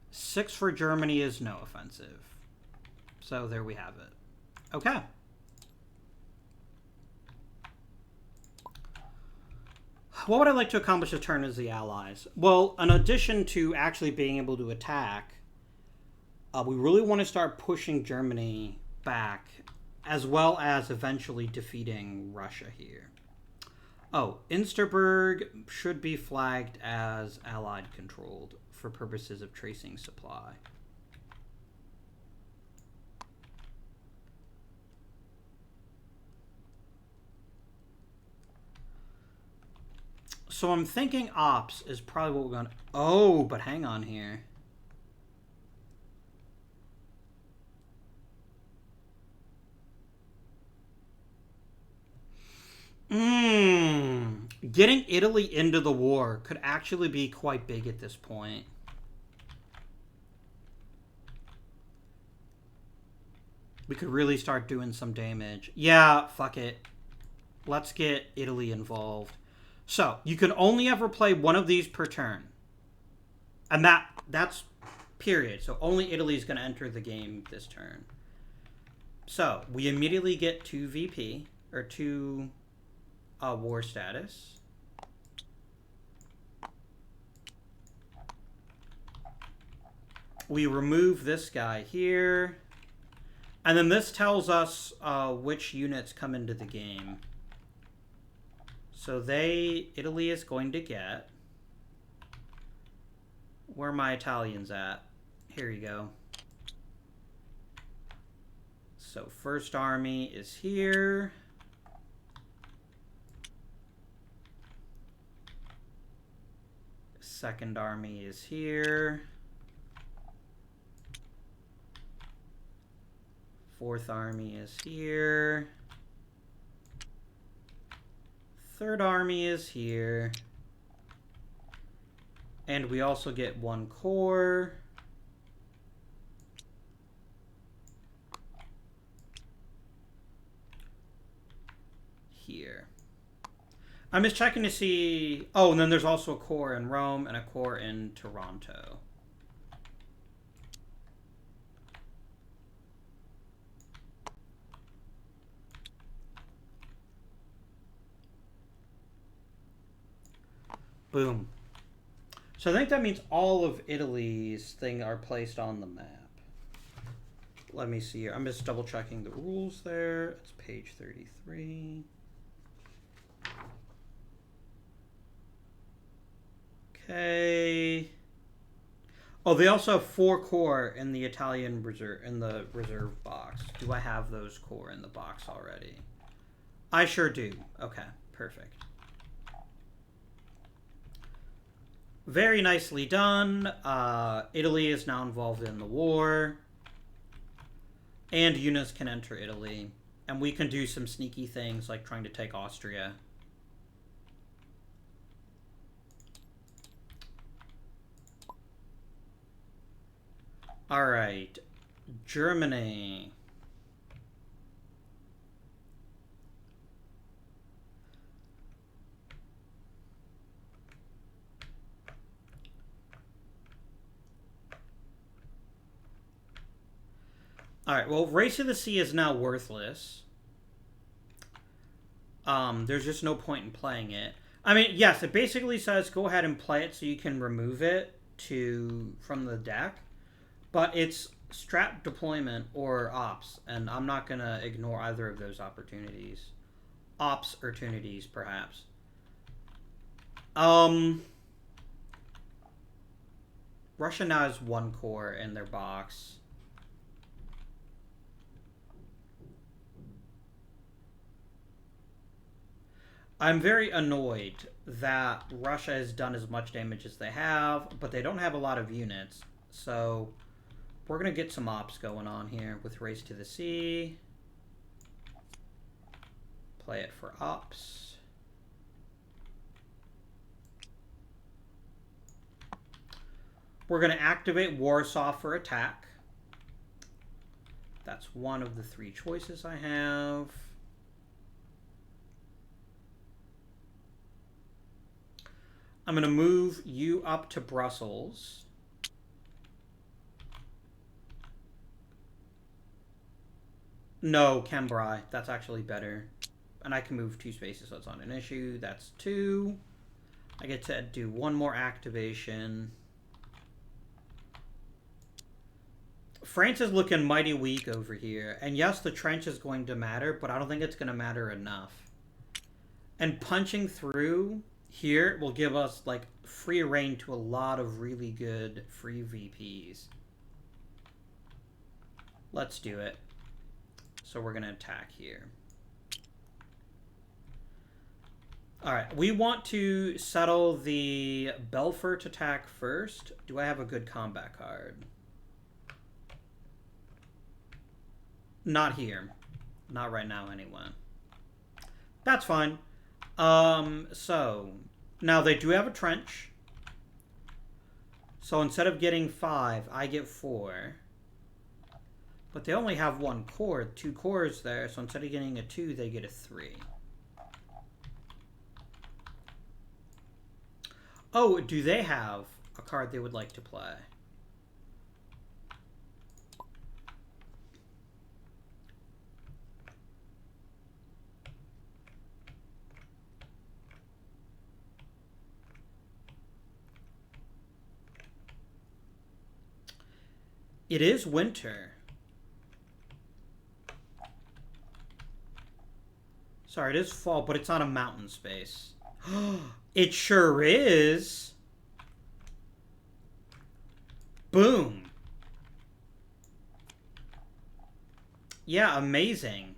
[SPEAKER 1] 6 for Germany is no offensive. So there we have it. Okay. What would I like to accomplish this turn as the Allies? Well, in addition to actually being able to attack, we really want to start pushing Germany back, as well as eventually defeating Russia here. Oh, Insterburg should be flagged as Allied controlled for purposes of tracing supply. So I'm thinking ops is probably what we're going to... Oh, but hang on here. Getting Italy into the war could actually be quite big at this point. We could really start doing some damage. Yeah, fuck it. Let's get Italy involved. So, you can only ever play one of these per turn. And that's period. So, only Italy is going to enter the game this turn. So, we immediately get 2 VP, or 2... war status. We remove this guy here. And then this tells us which units come into the game. So Italy is going to get... Where are my Italians at? Here you go. So First Army is here. Second Army is here. Fourth Army is here. Third Army is here. And we also get 1 corps. Here. I'm just checking to see... Oh, and then there's also a corps in Rome and a corps in Toronto. Boom. So I think that means all of Italy's things are placed on the map. Let me see here. I'm just double checking the rules there. It's page 33. Okay. Oh, they also have 4 corps in the Italian reserve, in the reserve box. Do I have those corps in the box already? I sure do. Okay, perfect. Very nicely done. Italy is now involved in the war. And units can enter Italy. And we can do some sneaky things like trying to take Austria. Alright. Germany. Alright, well, Race to the Sea is now worthless. There's just no point in playing it. I mean, yes, it basically says go ahead and play it so you can remove it from the deck. But it's strat deployment or ops, and I'm not going to ignore either of those opportunities. Opportunities, perhaps. Russia now has 1 corps in their box. I'm very annoyed that Russia has done as much damage as they have, but they don't have a lot of units. So we're going to get some ops going on here with Race to the Sea. Play it for ops. We're going to activate Warsaw for attack. That's one of the 3 choices I have. I'm going to move you up to Brussels. No, Cambrai. That's actually better. And I can move 2 spaces, so it's not an issue. That's 2. I get to do 1 more activation. France is looking mighty weak over here. And yes, the trench is going to matter, but I don't think it's going to matter enough. And punching through here will give us like free reign to a lot of really good free VPs. Let's do it. So we're going to attack here. Alright, we want to settle the Belfort attack first. Do I have a good combat card? Not here. Not right now, anyway. That's fine. So, now they do have a trench. So instead of getting 5, I get 4. But they only have 1 corps, 2 corps there, so instead of getting a 2, they get a 3. Oh, do they have a card they would like to play? It is winter. Sorry, it is fall, but it's on a mountain space. It sure is. Boom. Yeah, amazing.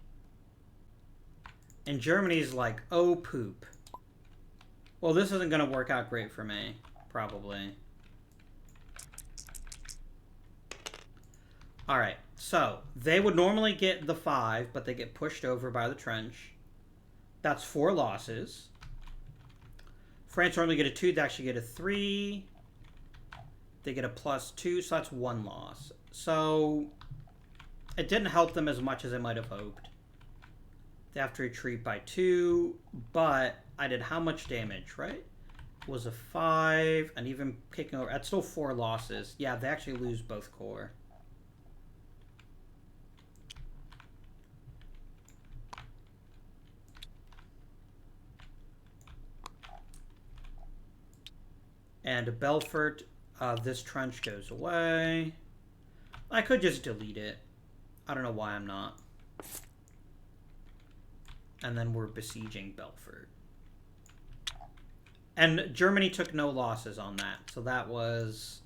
[SPEAKER 1] And Germany's like, oh poop. Well, this isn't going to work out great for me, probably. Alright, so they would normally get the 5, but they get pushed over by the trench. That's 4 losses. France normally get a 2, they actually get a 3. They get a +2, so that's 1 loss. So it didn't help them as much as I might have hoped. They have to retreat by 2, but I did how much damage, right? It was a 5, and even kicking over. That's still 4 losses. Yeah, they actually lose both corps. And Belfort, this trench goes away. I could just delete it. I don't know why I'm not. And then we're besieging Belfort. And Germany took no losses on that. So that was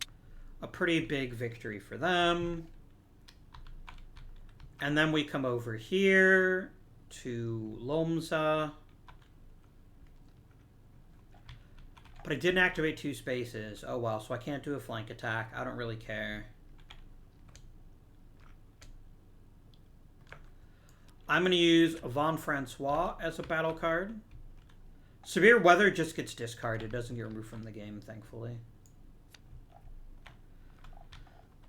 [SPEAKER 1] a pretty big victory for them. And then we come over here to Lomza. But I didn't activate 2 spaces. Oh well, so I can't do a flank attack. I don't really care. I'm going to use Von Francois as a battle card. Severe Weather just gets discarded. It doesn't get removed from the game, thankfully.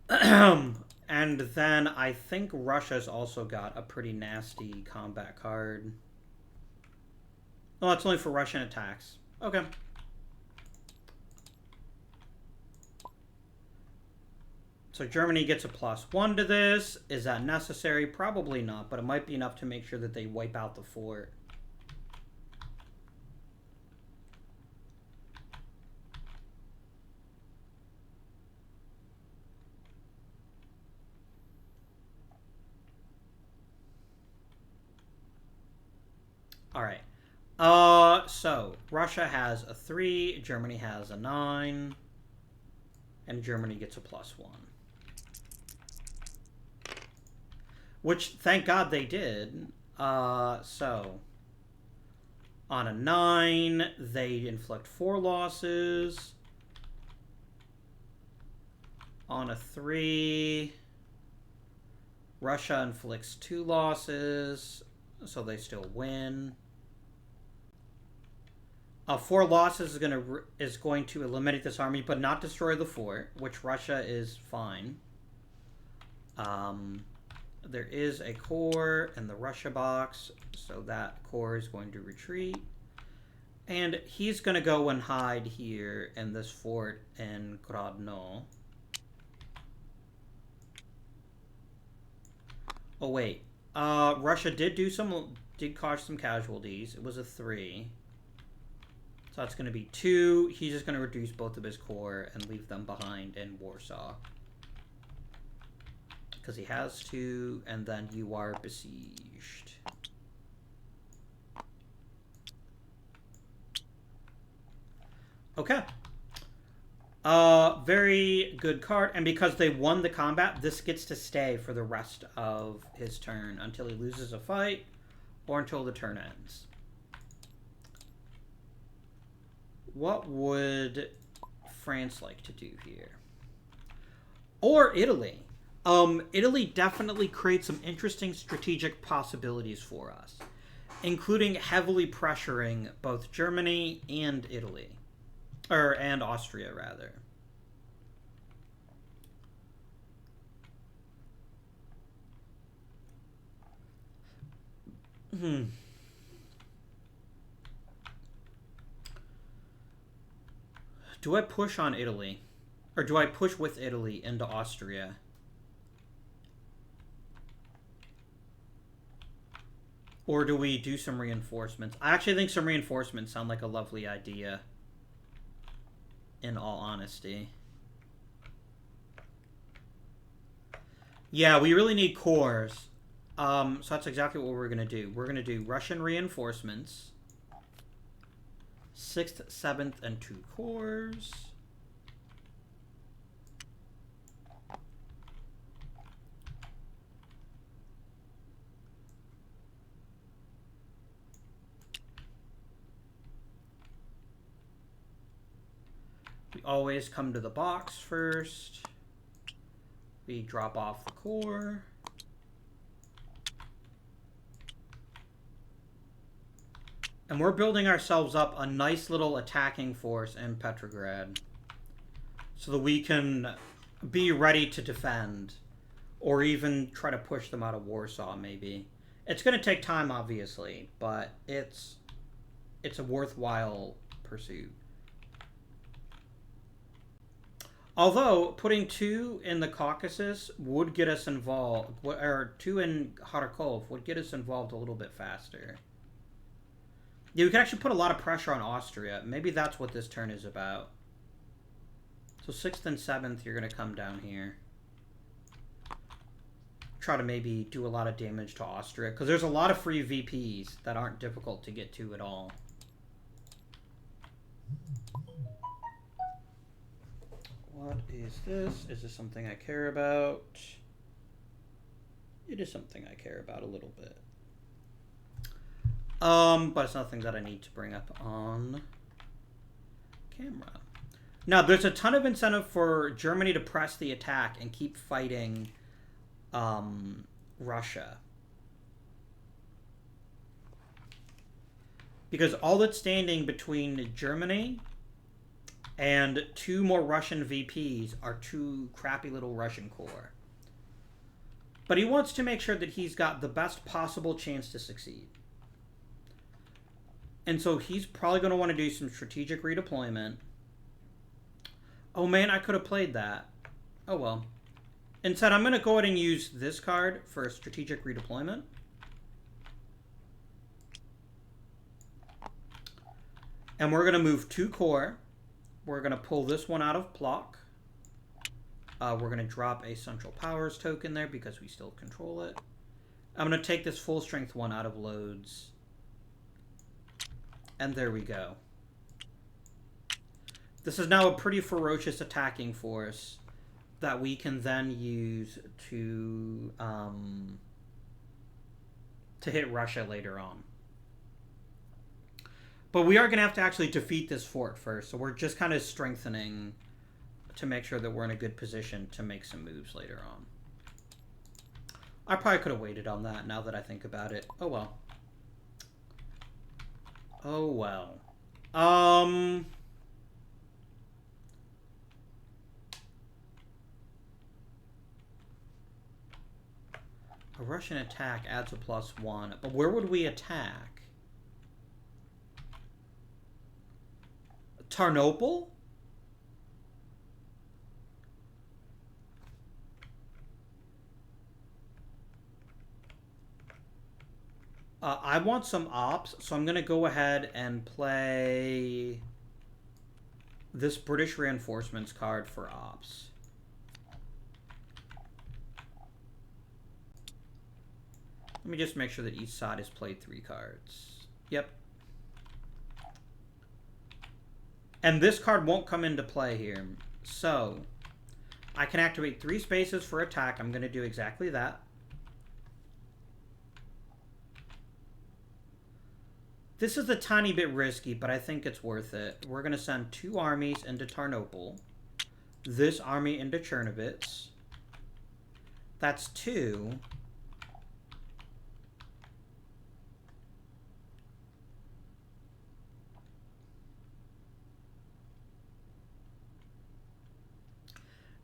[SPEAKER 1] And then I think Russia's also got a pretty nasty combat card. Oh, it's only for Russian attacks. Okay. So Germany gets a +1 to this. Is that necessary? Probably not, but it might be enough to make sure that they wipe out the fort. All right. So Russia has a 3, Germany has a 9, and Germany gets a +1. Which, thank God they did. So, on a 9, they inflict 4 losses. On a 3, Russia inflicts 2 losses, so they still win. 4 losses is going to eliminate this army, but not destroy the fort, which Russia is fine. There is a corps in the Russia box, so that corps is going to retreat. And he's going to go and hide here in this fort in Grodno. Oh, wait. Russia did cause some casualties. It was a 3. So that's going to be 2. He's just going to reduce both of his corps and leave them behind in Warsaw. Because he has to, and then you are besieged. Okay. Very good card. And because they won the combat, this gets to stay for the rest of his turn until he loses a fight or until the turn ends. What would France like to do here? Or Italy. Italy definitely creates some interesting strategic possibilities for us, including heavily pressuring both Germany and Italy. And Austria, rather. Do I push on Italy? Or do I push with Italy into Austria? Or do we do some reinforcements? I actually think some reinforcements sound like a lovely idea. In all honesty. Yeah, we really need cores. So that's exactly what we're going to do. We're going to do Russian reinforcements. 6th, 7th, and 2 cores. We always come to the box first. We drop off the core. And we're building ourselves up a nice little attacking force in Petrograd so that we can be ready to defend or even try to push them out of Warsaw, maybe. It's going to take time, obviously, but it's a worthwhile pursuit. Although, putting 2 in the Caucasus would get us involved, or 2 in Kharkov would get us involved a little bit faster. Yeah, we could actually put a lot of pressure on Austria. Maybe that's what this turn is about. So 6th and 7th, you're going to come down here. Try to maybe do a lot of damage to Austria, because there's a lot of free VPs that aren't difficult to get to at all. What is this? Is this something I care about? It is something I care about a little bit. But it's nothing that I need to bring up on camera. Now, there's a ton of incentive for Germany to press the attack and keep fighting Russia. Because all that's standing between Germany and 2 more Russian VPs are 2 crappy little Russian corps. But he wants to make sure that he's got the best possible chance to succeed. And so he's probably going to want to do some strategic redeployment. Oh man, I could have played that. Oh well. Instead, I'm going to go ahead and use this card for strategic redeployment. And we're going to move 2 corps. We're going to pull this one out of block. We're going to drop a Central Powers token there because we still control it. I'm going to take this full strength one out of loads. And there we go. This is now a pretty ferocious attacking force that we can then use to hit Russia later on. But we are going to have to actually defeat this fort first, so we're just kind of strengthening to make sure that we're in a good position to make some moves later on. I probably could have waited on that now that I think about it. Oh well. Oh well. A Russian attack adds a +1, but where would we attack? Tarnople? I want some ops, so I'm going to go ahead and play this British Reinforcements card for ops. Let me just make sure that each side has played 3 cards. Yep. And this card won't come into play here. So, I can activate 3 spaces for attack. I'm going to do exactly that. This is a tiny bit risky, but I think it's worth it. We're going to send 2 armies into Tarnople. This army into Chernovitz. That's 2.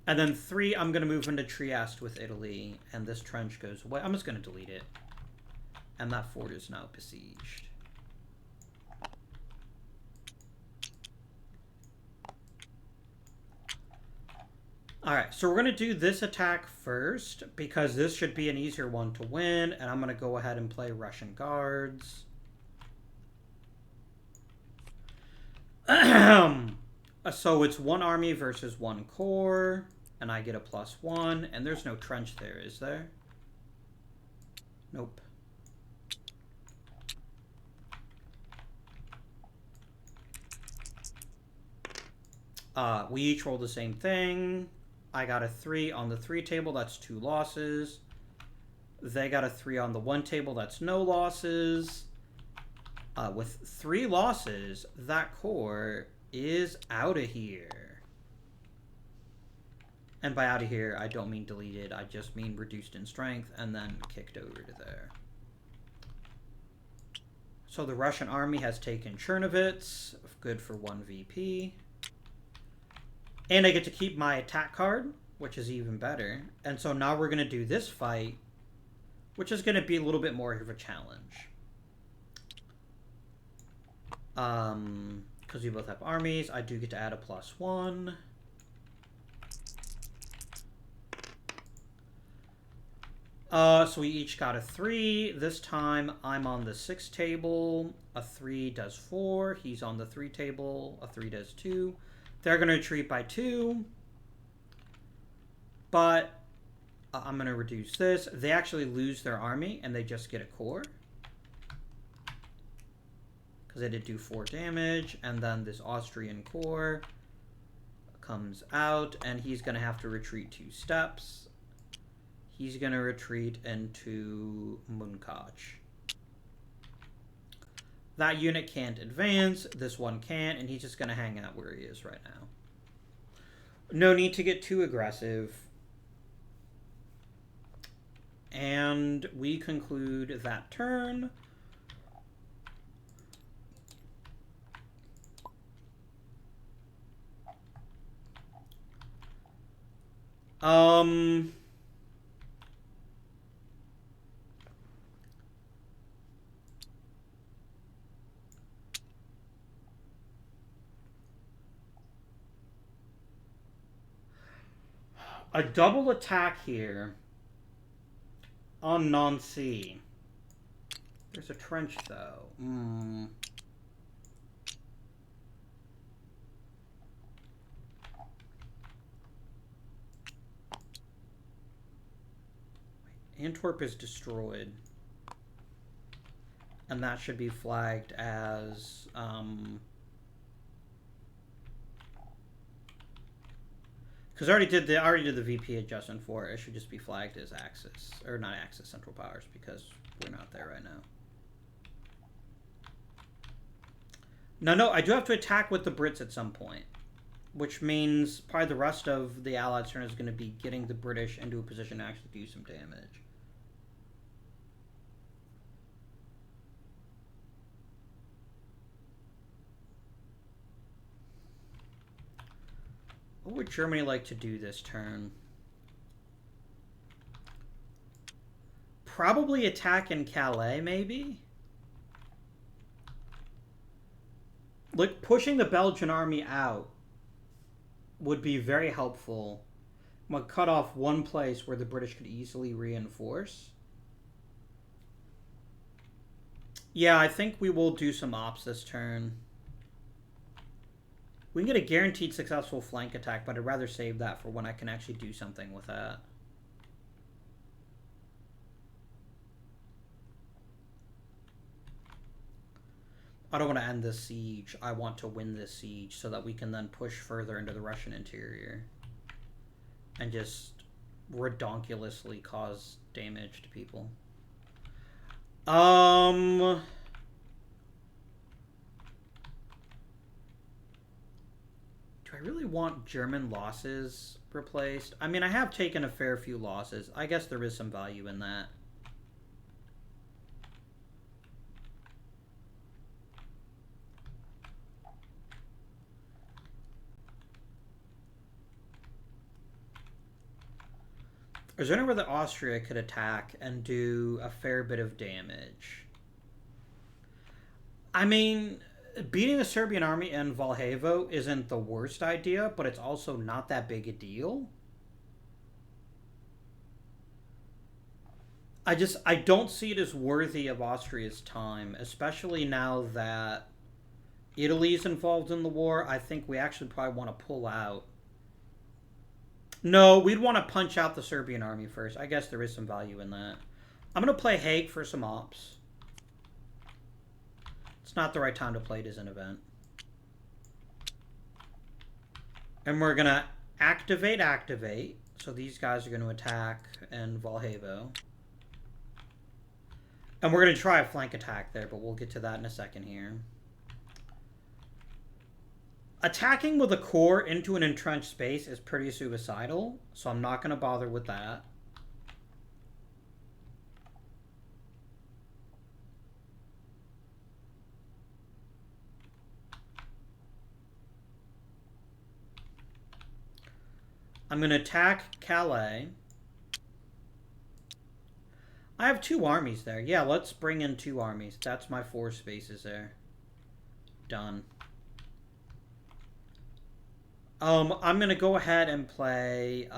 [SPEAKER 1] And then 3, I'm going to move into Trieste with Italy, and this trench goes away. I'm just going to delete it. And that fort is now besieged. Alright, so we're going to do this attack first, because this should be an easier one to win, and I'm going to go ahead and play Russian Guards. So it's 1 army versus 1 corps, and I get a +1, and there's no trench there, is there? Nope. We each roll the same thing. I got a 3 on the 3 table. That's 2 losses. They got a 3 on the 1 table. That's no losses. With 3 losses, that core is out of here. And by out of here, I don't mean deleted. I just mean reduced in strength and then kicked over to there. So the Russian army has taken Chernovitz. Good for 1 VP. And I get to keep my attack card, which is even better. And so now we're going to do this fight, which is going to be a little bit more of a challenge. Because we both have armies, I do get to add a +1. So we each got a 3. This time I'm on the 6 table. A 3 does 4. He's on the 3 table. A 3 does 2. They're going to retreat by 2. But I'm going to reduce this. They actually lose their army and they just get a core. Because they did do 4 damage. And then this Austrian core comes out and he's going to have to retreat 2 steps. He's going to retreat into Munkac. That unit can't advance. This one can't, and he's just going to hang out where he is right now. No need to get too aggressive. And we conclude that turn. A double attack here on Nancy. There's a trench, though. Antwerp is destroyed. And that should be flagged as... Because I already did the VP adjustment for it. It should just be flagged as Axis, or not Axis, Central Powers, because we're not there right now. No, I do have to attack with the Brits at some point, which means probably the rest of the Allied turn is going to be getting the British into a position to actually do some damage. What would Germany like to do this turn? Probably attack in Calais, maybe? Like, pushing the Belgian army out would be very helpful. I'm going to cut off one place where the British could easily reinforce. Yeah, I think we will do some ops this turn. We can get a guaranteed successful flank attack, but I'd rather save that for when I can actually do something with that. I don't want to end this siege. I want to win this siege so that we can then push further into the Russian interior and just redonkulously cause damage to people. Do I really want German losses replaced? I mean, I have taken a fair few losses. I guess there is some value in that. Is there anywhere that Austria could attack and do a fair bit of damage? I mean, beating the Serbian army in Valjevo isn't the worst idea, but it's also not that big a deal. I don't see it as worthy of Austria's time, especially now that Italy's involved in the war. I think we actually probably want to pull out. No, we'd want to punch out the Serbian army first. I guess there is some value in that. I'm going to play Hague for some ops. It's not the right time to play it as an event. And we're going to activate. So these guys are going to attack and Valhalla. And we're going to try a flank attack there, but we'll get to that in a second here. Attacking with a core into an entrenched space is pretty suicidal, so I'm not going to bother with that. I'm going to attack Calais. I have 2 armies there. Yeah, let's bring in 2 armies. That's my 4 spaces there. Done. I'm going to go ahead and play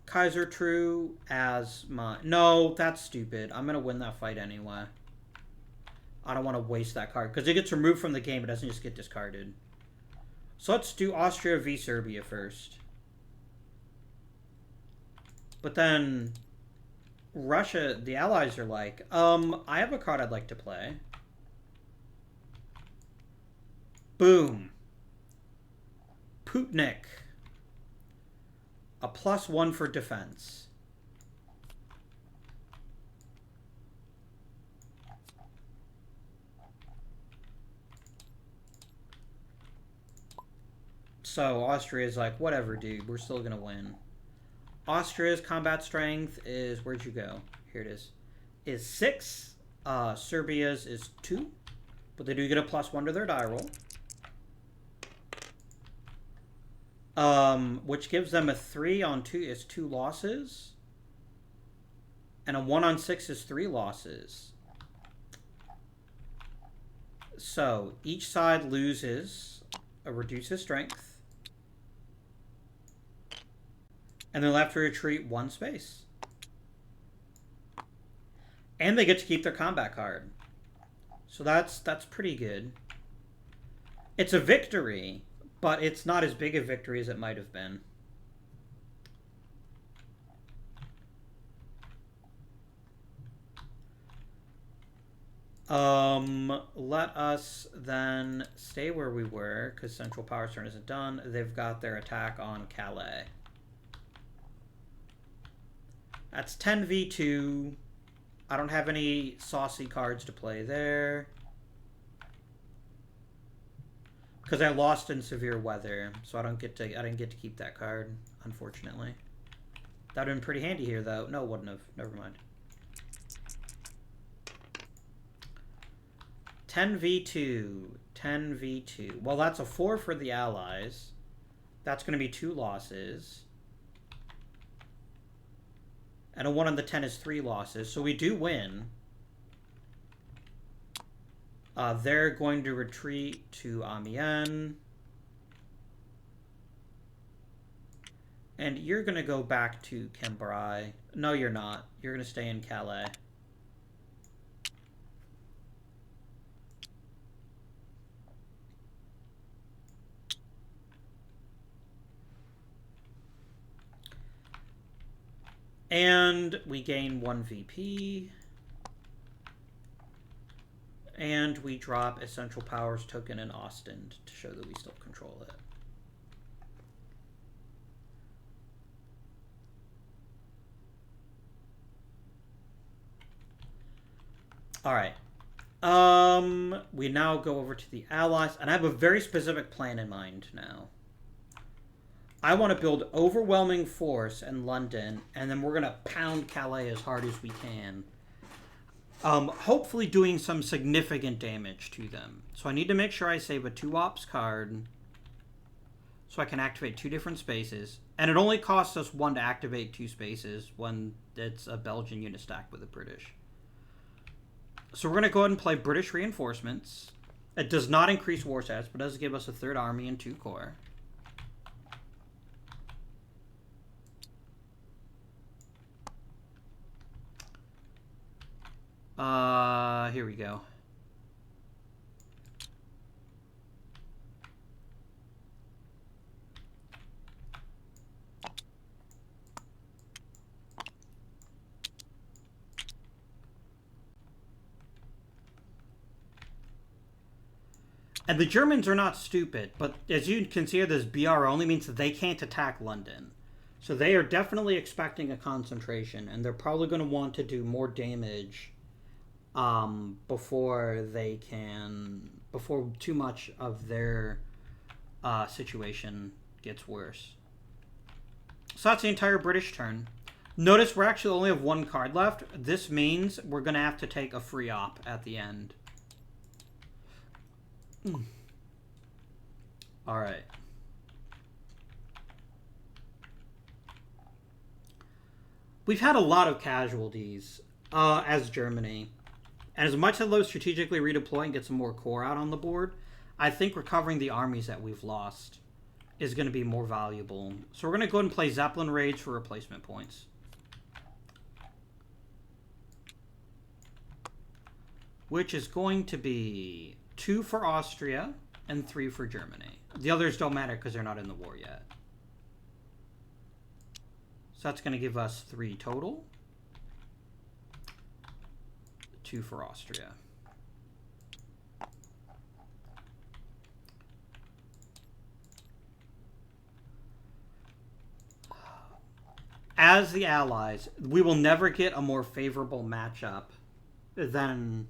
[SPEAKER 1] Kaiser True as my... No, that's stupid. I'm going to win that fight anyway. I don't want to waste that card. Because it gets removed from the game. It doesn't just get discarded. So let's do Austria v Serbia first. But then Russia, the Allies are like, I have a card I'd like to play. Boom. Putnik. A +1 for defense. So Austria's like, whatever, dude. We're still going to win. Austria's combat strength is, where'd you go? Here it is 6. Serbia's is 2. But they do get a +1 to their die roll. Which gives them a 3 on 2 is 2 losses. And a 1 on 6 is 3 losses. So each side reduces strength. And they'll have to retreat 1 space. And they get to keep their combat card. So that's pretty good. It's a victory, but it's not as big a victory as it might have been. Let us then stay where we were, because Central Power's turn isn't done. They've got their attack on Calais. That's 10v2. I don't have any saucy cards to play there. Because I lost in severe weather, so I didn't get to keep that card, unfortunately. That would have been pretty handy here, though. No, it wouldn't have. Never mind. 10v2. 10v2. Well, that's a 4 for the Allies. That's going to be 2 losses. And a 1 on the 10 is 3 losses. So we do win. They're going to retreat to Amiens. And you're going to go back to Cambrai. No, you're not. You're going to stay in Calais. And we gain 1 VP. And we drop a Central Powers token in Ostend to show that we still control it. Alright. We now go over to the Allies. And I have a very specific plan in mind now. I want to build overwhelming force in London, and then we're going to pound Calais as hard as we can. Hopefully doing some significant damage to them. So I need to make sure I save a 2 ops card so I can activate 2 different spaces. And it only costs us 1 to activate 2 spaces when it's a Belgian unit stacked with a British. So we're going to go ahead and play British reinforcements. It does not increase war stats, but does give us a 3rd army and 2 corps. Here we go. And the Germans are not stupid, but as you can see here, this BR only means that they can't attack London. So they are definitely expecting a concentration, and they're probably going to want to do more damage before too much of their situation gets worse. So that's the entire British turn. Notice we actually only have one card left. This means we're going to have to take a free op at the end. Alright. We've had a lot of casualties as Germany. And as much as those strategically redeploy and get some more core out on the board, I think recovering the armies that we've lost is going to be more valuable. So we're going to go ahead and play Zeppelin raids for replacement points. Which is going to be 2 for Austria and 3 for Germany. The others don't matter because they're not in the war yet. So that's going to give us 3 total. 2 for Austria. As the Allies, we will never get a more favorable matchup than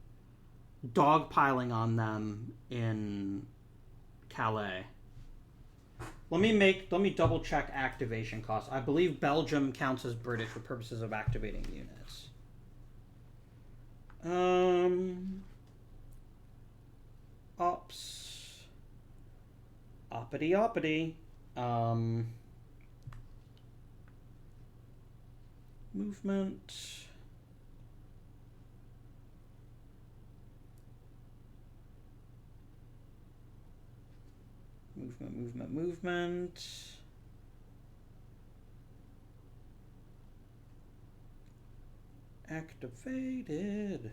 [SPEAKER 1] dogpiling on them in Calais. Let me double check activation costs. I believe Belgium counts as British for purposes of activating units. Ops. Oppity. Movement. Movement. Activated.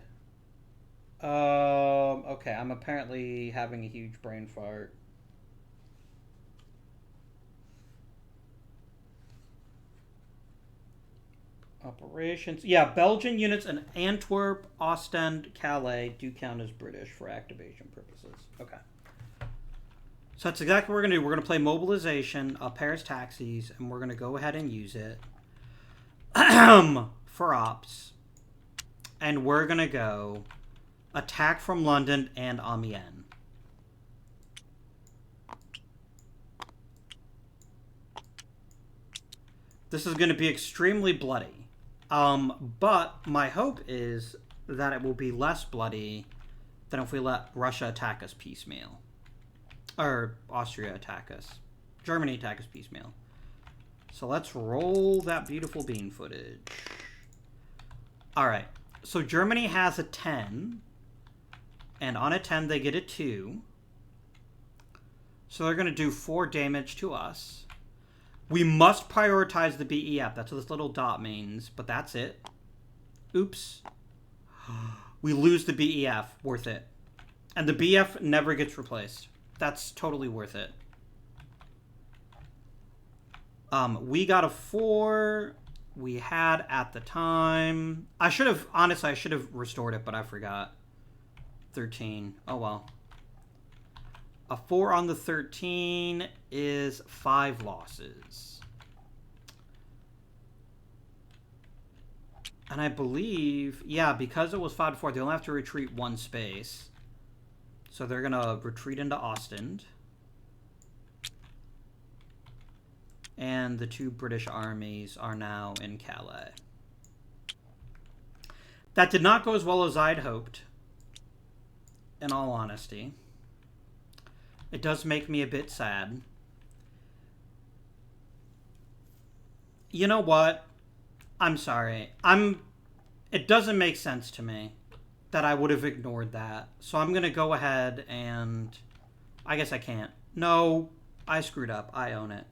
[SPEAKER 1] Okay, I'm apparently having a huge brain fart. Operations. Yeah, Belgian units in Antwerp, Ostend, Calais do count as British for activation purposes. Okay. So that's exactly what we're going to do. We're going to play mobilization, Paris taxis, and we're going to go ahead and use it for ops. And we're going to go attack from London and Amiens. This is going to be extremely bloody. But my hope is that it will be less bloody than if we let Russia attack us piecemeal. Or Austria attack us. Germany attack us piecemeal. So let's roll that beautiful bean footage. Alright. So Germany has a 10. And on a 10 they get a 2. So they're going to do 4 damage to us. We must prioritize the BEF. That's what this little dot means. But that's it. Oops. We lose the BEF. Worth it. And the BF never gets replaced. That's totally worth it. We got a 4. We had at the time. I should have restored it, but I forgot. 13. Oh well. A 4 on the 13 is 5 losses. And I believe, yeah, because it was 5-4, they only have to retreat 1 space. So they're going to retreat into Ostend. And the 2 British armies are now in Calais. That did not go as well as I'd hoped, in all honesty. It does make me a bit sad. You know what? I'm sorry. It doesn't make sense to me that I would have ignored that. So I'm going to go ahead and... I guess I can't. No, I screwed up. I own it.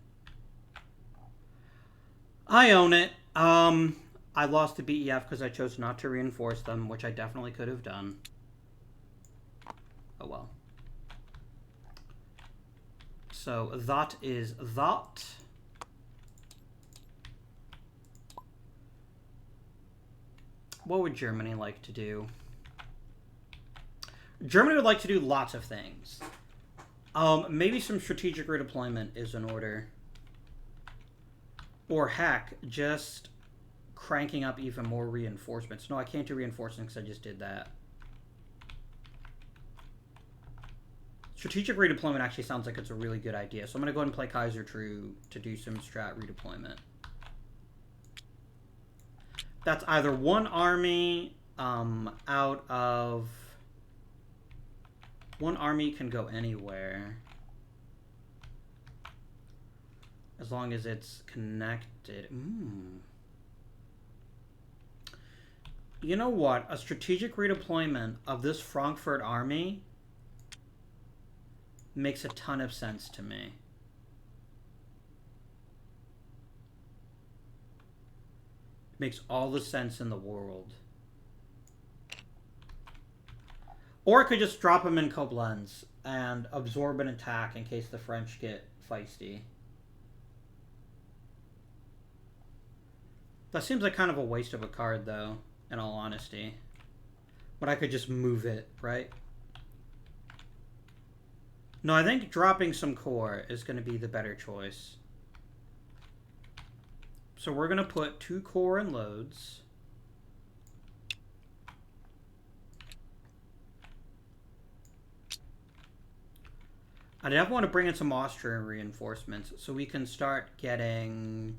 [SPEAKER 1] I own it. I lost the BEF because I chose not to reinforce them, which I definitely could have done. Oh well. So that is that. What would Germany like to do? Germany would like to do lots of things. Maybe some strategic redeployment is in order. Or heck, just cranking up even more reinforcements. No, I can't do reinforcements because I just did that. Strategic redeployment actually sounds like it's a really good idea. So I'm going to go ahead and play Kaiser True to do some strat redeployment. That's either one army out of... One army can go anywhere. As long as it's connected. You know what? A strategic redeployment of this Frankfurt army makes a ton of sense to me. Makes all the sense in the world. Or I could just drop them in Koblenz and absorb an attack in case the French get feisty. That seems like kind of a waste of a card, though, in all honesty. But I could just move it, right? No, I think dropping some core is going to be the better choice. So we're going to put 2 core in loads. I definitely want to bring in some Austrian reinforcements so we can start getting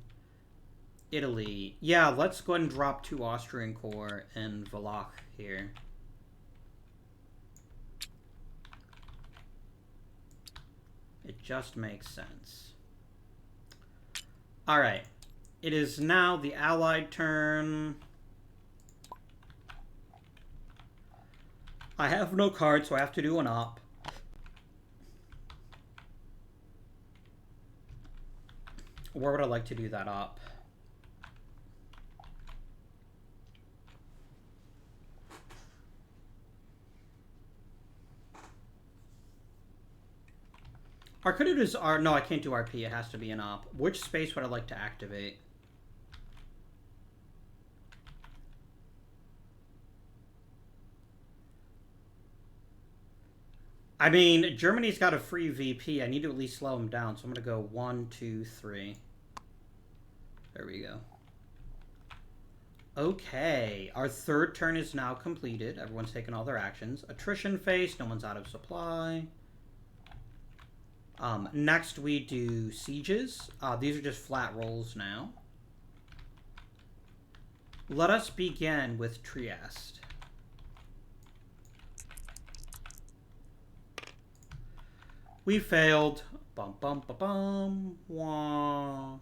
[SPEAKER 1] Italy. Yeah, let's go ahead and drop 2 Austrian corps in Valach here. It just makes sense. Alright. It is now the Allied turn. I have no card, so I have to do an op. Where would I like to do that op? Or could it is R? No, I can't do RP. It has to be an op. Which space would I like to activate? I mean, Germany's got a free VP. I need to at least slow them down. So I'm going to go 1, 2, 3. There we go. Okay. Our third turn is now completed. Everyone's taken all their actions. Attrition phase. No one's out of supply. Next we do sieges. These are just flat rolls now. Let us begin with Trieste. We failed. Bum bum ba bum. Wah.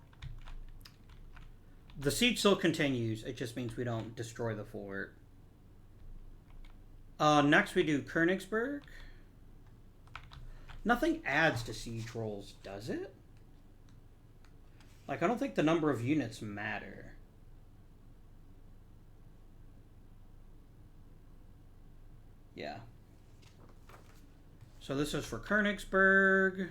[SPEAKER 1] The siege still continues. It just means we don't destroy the fort. Next we do Kernigsburg. Nothing adds to siege rolls, does it? Like, I don't think the number of units matter. Yeah. So this is for Kernigsburg.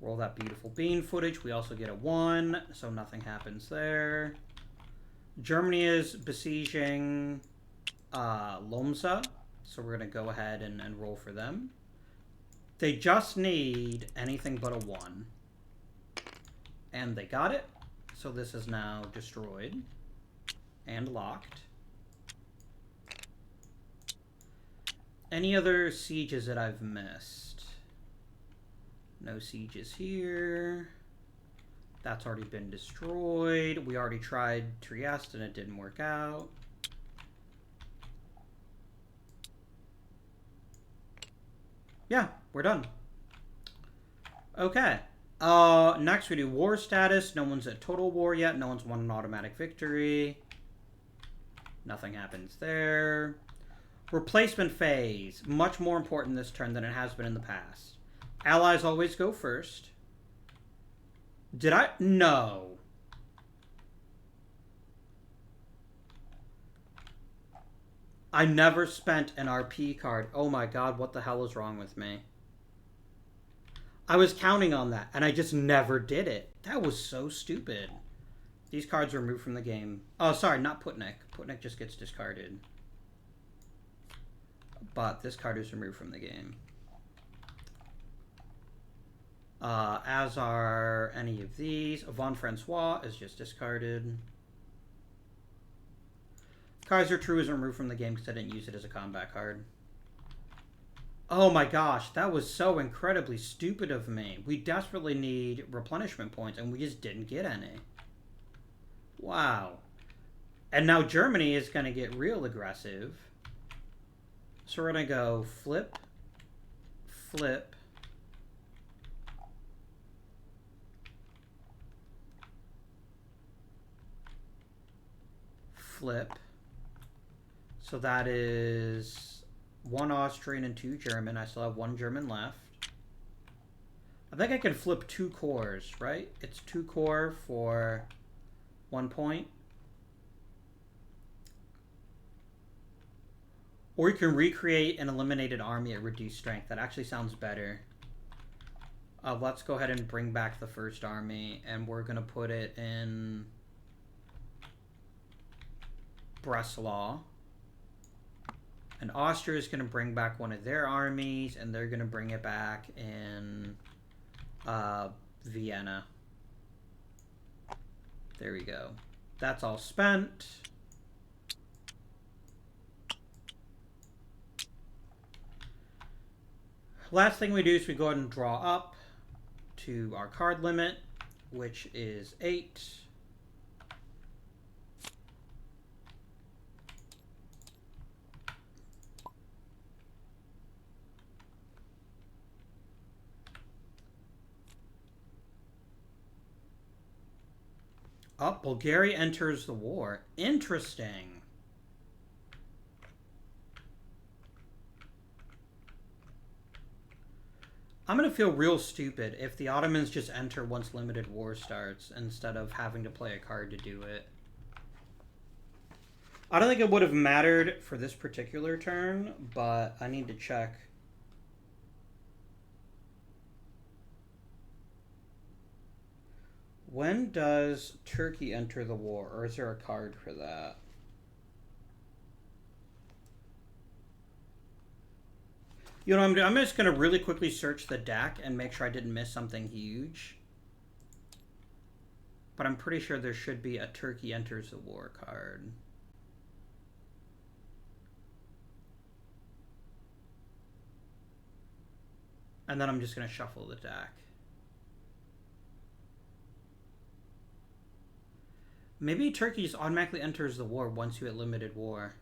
[SPEAKER 1] Roll that beautiful bean footage. We also get a 1, so nothing happens there. Germany is besieging Lomza, so we're going to go ahead and roll for them. They just need anything but a 1. And they got it. So this is now destroyed and locked. Any other sieges that I've missed? No sieges here. That's already been destroyed. We already tried Trieste and it didn't work out. Yeah, we're done. Okay. Next we do war status. No one's at total war yet. No one's won an automatic victory. Nothing happens there. Replacement phase. Much more important this turn than it has been in the past. Allies always go first. Did I? No. I never spent an RP card. Oh my god, what the hell is wrong with me? I was counting on that, and I just never did it. That was so stupid. These cards are removed from the game. Oh, sorry, not Putnik. Putnik just gets discarded. But this card is removed from the game. As are any of these. Von Francois is just discarded. Kaiser True is removed from the game because I didn't use it as a combat card. Oh my gosh, that was so incredibly stupid of me. We desperately need replenishment points, and we just didn't get any. Wow. And now Germany is going to get real aggressive. So we're going to go flip, flip, flip. So that is 1 Austrian and 2 German. I still have 1 German left. I think I can flip 2 cores, right? It's 2 core for 1 point. Or you can recreate an eliminated army at reduced strength. That actually sounds better. Let's go ahead and bring back the first army, and we're going to put it in Breslau. And Austria is going to bring back one of their armies, and they're going to bring it back in Vienna. There we go. That's all spent. Last thing we do is we go ahead and draw up to our card limit, which is 8. Oh, Bulgaria enters the war. Interesting. I'm going to feel real stupid if the Ottomans just enter once limited war starts instead of having to play a card to do it. I don't think it would have mattered for this particular turn, but I need to check. When does Turkey enter the war, or is there a card for that? You know, I'm just going to really quickly search the deck and make sure I didn't miss something huge. But I'm pretty sure there should be a Turkey enters the war card. And then I'm just going to shuffle the deck. Maybe Turkey just automatically enters the war once you hit limited war.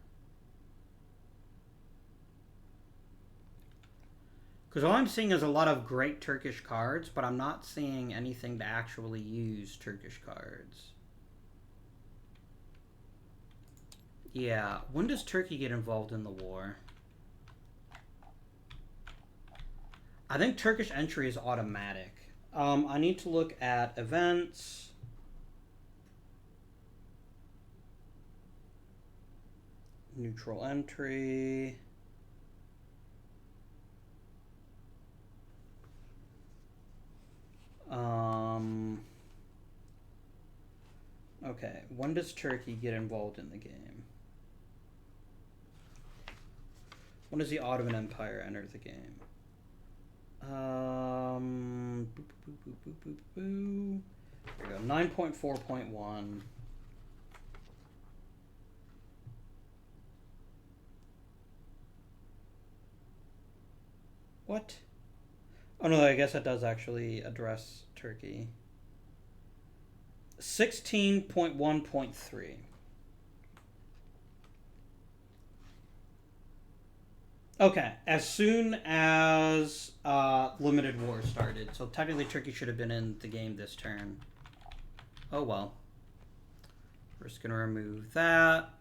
[SPEAKER 1] Because all I'm seeing is a lot of great Turkish cards, but I'm not seeing anything to actually use Turkish cards. Yeah, when does Turkey get involved in the war? I think Turkish entry is automatic. I need to look at events. Neutral entry. Okay, when does Turkey get involved in the game? When does the Ottoman Empire enter the game? There we go, 9.4.1. What? Oh no, I guess that does actually address Turkey. 16.1.3. Okay, as soon as limited war started. So technically Turkey should have been in the game this turn. Oh well. We're just going to remove that.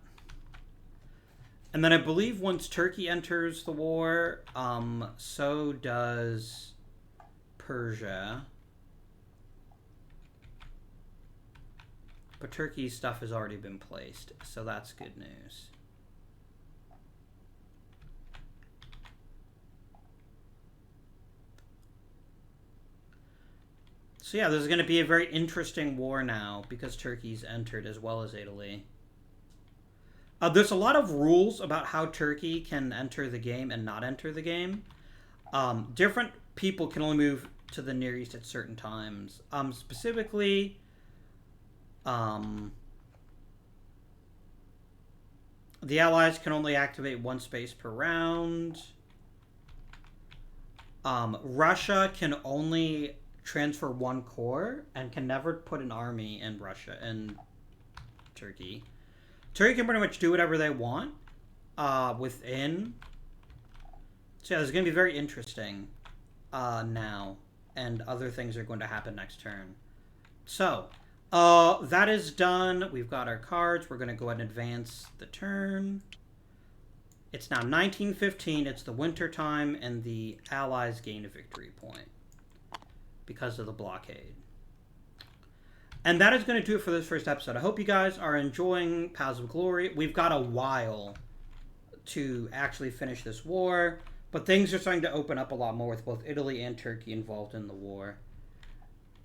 [SPEAKER 1] And then I believe once Turkey enters the war, so does Persia. But Turkey's stuff has already been placed, so that's good news. So yeah, there's going to be a very interesting war now because Turkey's entered as well as Italy. There's a lot of rules about how Turkey can enter the game and not enter the game. Different people can only move to the Near East at certain times. Specifically, the Allies can only activate one space per round. Russia can only transfer one corps and can never put an army in Russia and Turkey. Turkey can pretty much do whatever they want within. So yeah, this is going to be very interesting now, and other things are going to happen next turn. So that is done. We've got our cards. We're going to go ahead and advance the turn. It's now 1915. It's the winter time, and the Allies gain a victory point because of the blockade. And that is going to do it for this first episode. I hope you guys are enjoying Paths of Glory. We've got a while to actually finish this war, but things are starting to open up a lot more with both Italy and Turkey involved in the war.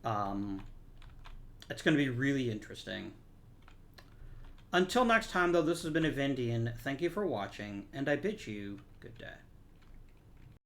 [SPEAKER 1] It's going to be really interesting. Until next time, though, this has been Avindian. Thank you for watching, and I bid you good day.